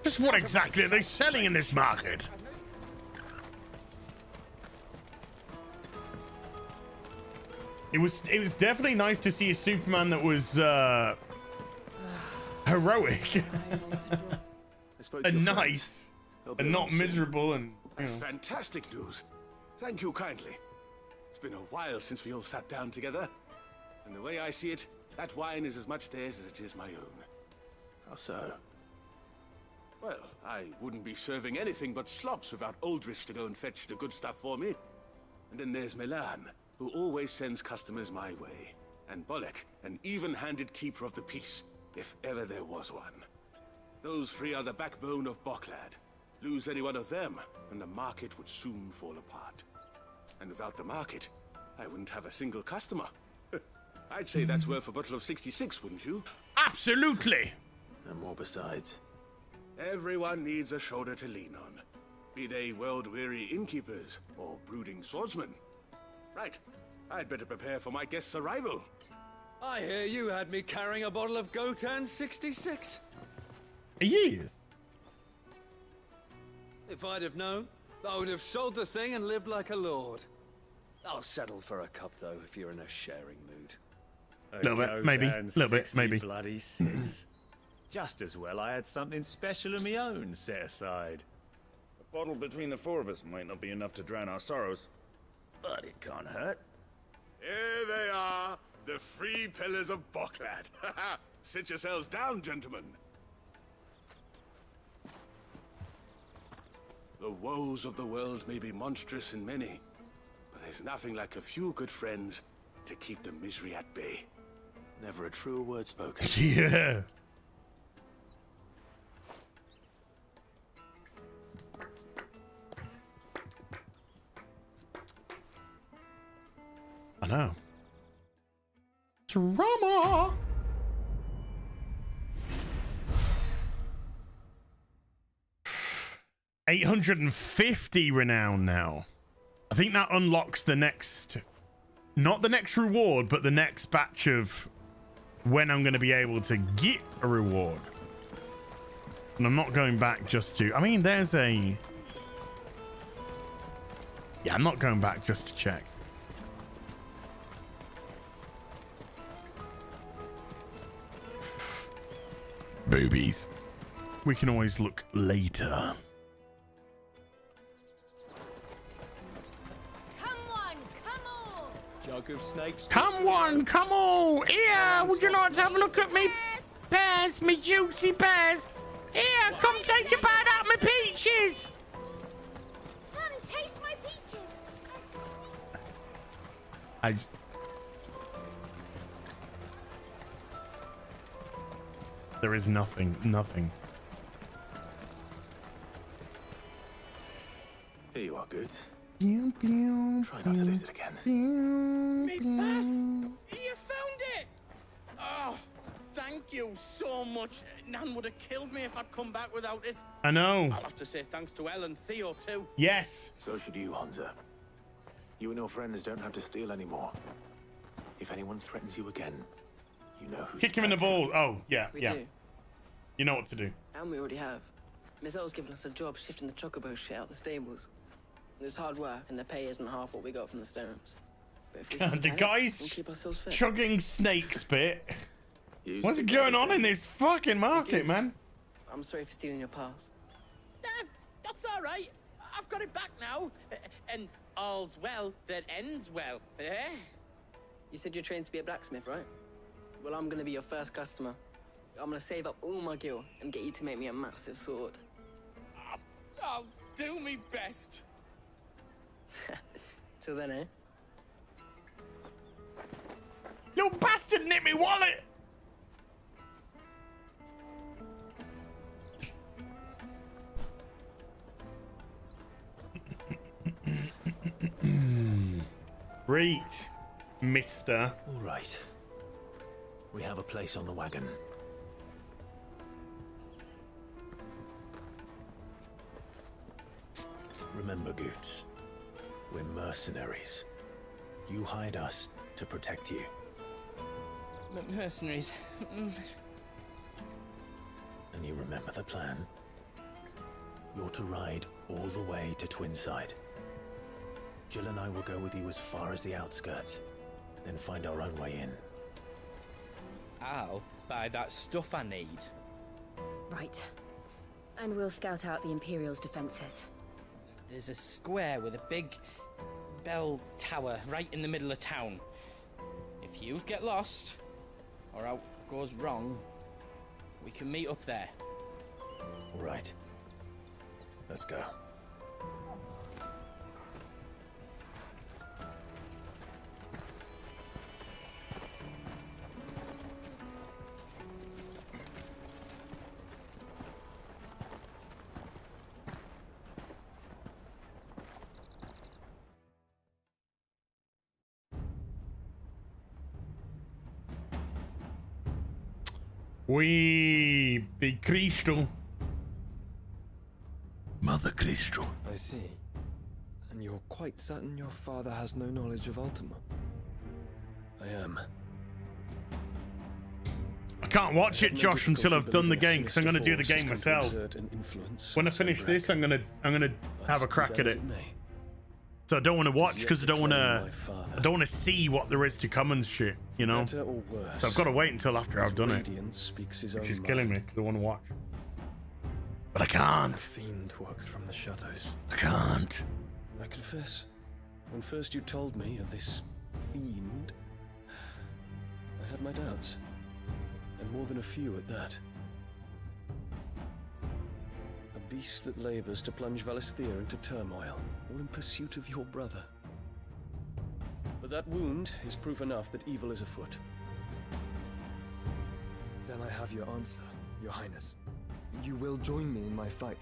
Just what exactly are they selling in this market? It was definitely nice to see a Superman that was heroic and nice and not miserable and That's fantastic news. Thank you kindly. It's been a while since we all sat down together. And the way I see it, that wine is as much theirs as it is my own. How so? Well, I wouldn't be serving anything but slops without Aldrich to go and fetch the good stuff for me. And then there's Milan, who always sends customers my way. And Bolek, an even-handed keeper of the peace, if ever there was one. Those three are the backbone of Boklad. Lose any one of them, and the market would soon fall apart. And without the market, I wouldn't have a single customer. I'd say that's worth a bottle of 66, wouldn't you? Absolutely! And more besides. Everyone needs a shoulder to lean on. Be they world-weary innkeepers or brooding swordsmen. Right. I'd better prepare for my guest's arrival. I hear you had me carrying a bottle of Gotan 66. Yes. If I'd have known, I would have sold the thing and lived like a lord. I'll settle for a cup, though, if you're in a sharing mood. Little bit, maybe. Little bit, maybe. Bloody sis. Just as well I had something special of my own set aside. A bottle between the four of us might not be enough to drown our sorrows, but it can't hurt. Here they are, the free pillars of Boklad. Sit yourselves down, gentlemen. The woes of the world may be monstrous in many, but there's nothing like a few good friends to keep the misery at bay. Never a truer word spoken. Yeah. I know. Drama. $850 renown now. I think that unlocks the next, not the next reward, but the next batch of when I'm going to be able to get a reward. And I'm not going back just to, I mean, there's a, yeah, I'm not going back just to check. Boobies. We can always look later. Jug of snakes. Come on, come on. Here, would you like to have a look at me pears, me juicy pears? Here, come take a bite out of my peaches. Come, taste my peaches. There is nothing. Here you are, good. Pew, pew, Try not to lose it again. Me pass! You found it! Oh, thank you so much. Nan would have killed me if I'd come back without it. I know. I'll have to say thanks to Elle and Theo too. Yes. So should you, Hansa. You and your friends don't have to steal anymore. If anyone threatens you again, you know who. Kick him in the ball. Oh, yeah, We yeah. do. You know what to do. And we already have. Miss L's given us a job shifting the chocobo shit out the stables. It's hard work, and the pay isn't half what we got from the stones. But if we The survive it, guy's we'll keep ourselves fit. chugging snake spit. What's going on in this fucking market, Goose, man? I'm sorry for stealing your pass. That's all right. I've got it back now. And all's well that ends well. Eh? You said you're trained to be a blacksmith, right? Well, I'm gonna be your first customer. I'm gonna save up all my gil and get you to make me a massive sword. I'll do me best. Till then, eh? You bastard nicked me wallet! Great, mister. All right. We have a place on the wagon. Remember, Goots, we're mercenaries. You hide us to protect you. Mercenaries. And you remember the plan? You're to ride all the way to Twinside. Jill and I will go with you as far as the outskirts, then find our own way in. I'll buy that stuff I need. Right. And we'll scout out the Imperial's defenses. There's a square with a big bell tower right in the middle of town. If you get lost, or out goes wrong, we can meet up there. All right. Let's go. Wee, big crystal. Mother Crystal. I see. And you're quite certain your father has no knowledge of Ultima? I am. I can't watch it, Josh, until I've done the game, because I'm going to do the game myself. When I finish this, I'm gonna have a crack at it. So I don't want to watch because I don't want to see what there is to come and shit, you know. So I've got to wait until after I've done it, which is killing me because I want to watch. But I can't. The fiend works from the shadows. I can't. I confess, when first you told me of this fiend, I had my doubts, and more than a few at that. A beast that labors to plunge Valisthea into turmoil, all in pursuit of your brother. But that wound is proof enough that evil is afoot. Then I have your answer, Your Highness. You will join me in my fight.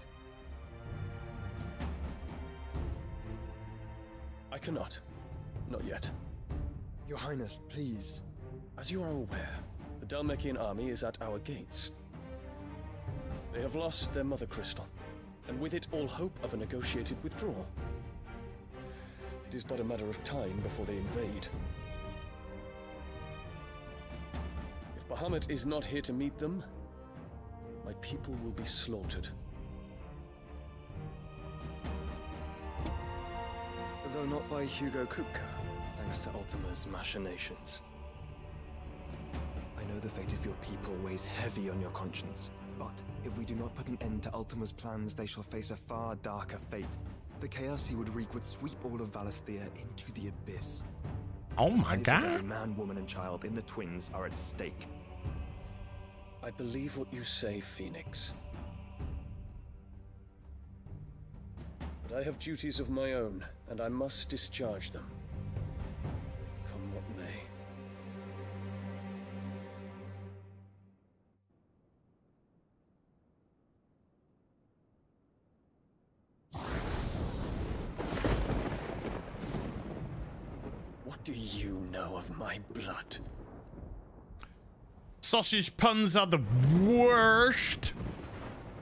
I cannot. Not yet. Your Highness, please. As you are aware, the Dhalmekian army is at our gates. They have lost their mother crystal, and with it all hope of a negotiated withdrawal. It is but a matter of time before they invade. If Bahamut is not here to meet them, my people will be slaughtered. Though not by Hugo Kupka, thanks to Ultima's machinations. I know the fate of your people weighs heavy on your conscience, but if we do not put an end to Ultima's plans, they shall face a far darker fate. The chaos he would wreak would sweep all of Valisthea into the abyss. Oh my god. Every man, woman, and child in the Twins are at stake. I believe what you say, Phoenix. But I have duties of my own, and I must discharge them. Come what may. What do you know of my blood? Sausage puns are the worst.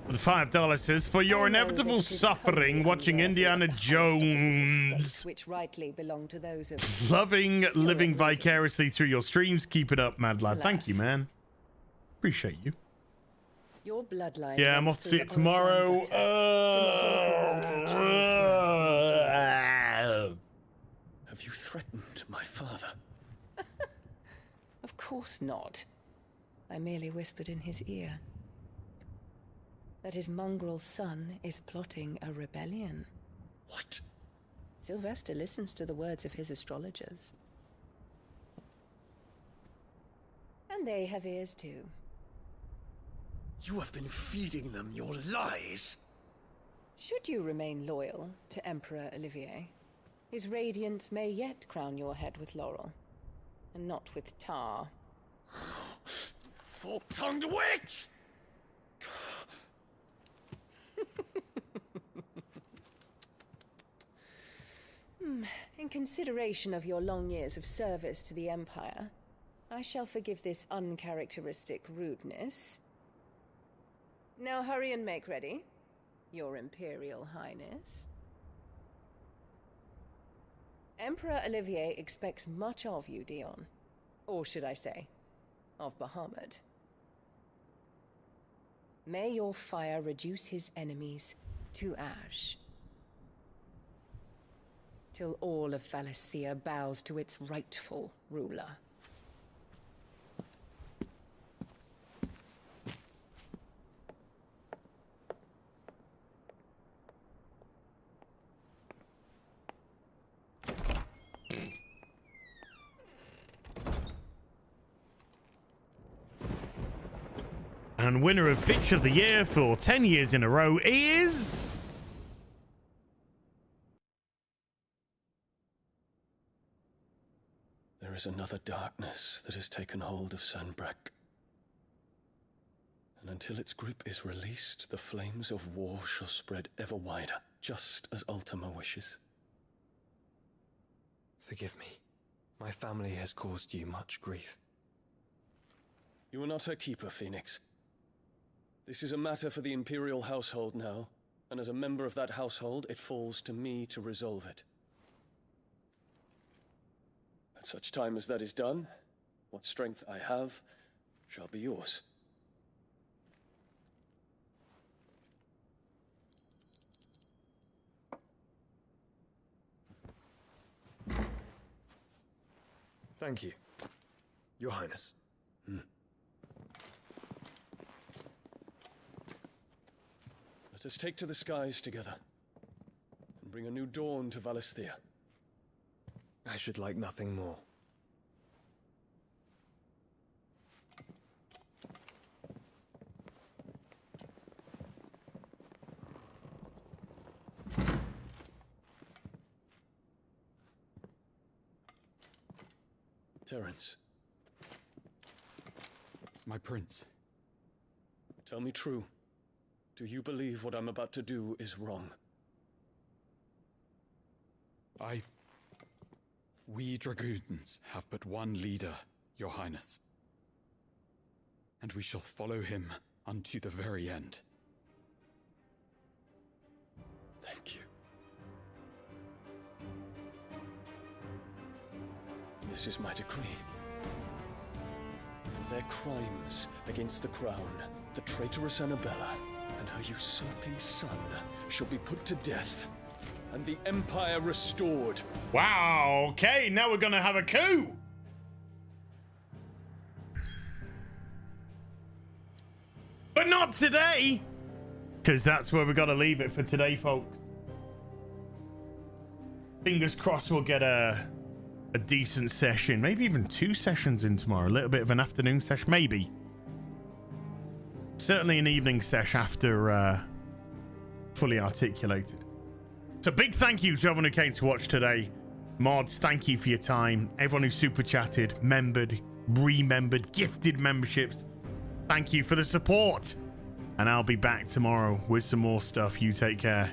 The $5 says, for your inevitable suffering watching Indiana Jones. Which rightly belong to those of Loving living vicariously through your streams. Keep it up, mad lad. Thank you, man. Appreciate you. Your bloodline. Yeah, I'm off to see it tomorrow. Have you threatened my father? Of course not. I merely whispered in his ear that his mongrel son is plotting a rebellion. What? Sylvester listens to the words of his astrologers. And they have ears too. You have been feeding them your lies. Should you remain loyal to Emperor Olivier, his radiance may yet crown your head with laurel, and not with tar. Fork-tongued witch! In consideration of your long years of service to the Empire, I shall forgive this uncharacteristic rudeness. Now hurry and make ready, Your Imperial Highness. Emperor Olivier expects much of you, Dion. Or should I say, of Bahamut. May your fire reduce his enemies to ash, till all of Valisthea bows to its rightful ruler. And winner of Bitch of the Year for 10 years in a row is... There is another darkness that has taken hold of Sanbreque. And until its grip is released, the flames of war shall spread ever wider, just as Ultima wishes. Forgive me. My family has caused you much grief. You are not her keeper, Phoenix. This is a matter for the Imperial household now, And as a member of that household, it falls to me to resolve it. At such time as that is done, what strength I have shall be yours. Thank you, Your Highness. Let us take to the skies together, and bring a new dawn to Valisthea. I should like nothing more. Terence. My prince. Tell me true. Do you believe what I'm about to do is wrong? We dragoons have but one leader, Your Highness. And we shall follow him unto the very end. Thank you. This is my decree. For their crimes against the crown, the traitorous Annabella and her usurping son shall be put to death, and the Empire restored. Wow, okay, now we're gonna have a coup. But not today, because that's where we gotta leave it for today, folks. Fingers crossed we'll get a decent session, maybe even 2 sessions in tomorrow. A little bit of an afternoon session, maybe. Certainly an evening sesh after fully articulated. So big thank you to everyone who came to watch today. Mods, thank you for your time. Everyone who super chatted, membered, remembered, gifted memberships, thank you for the support. And I'll be back tomorrow with some more stuff. You take care.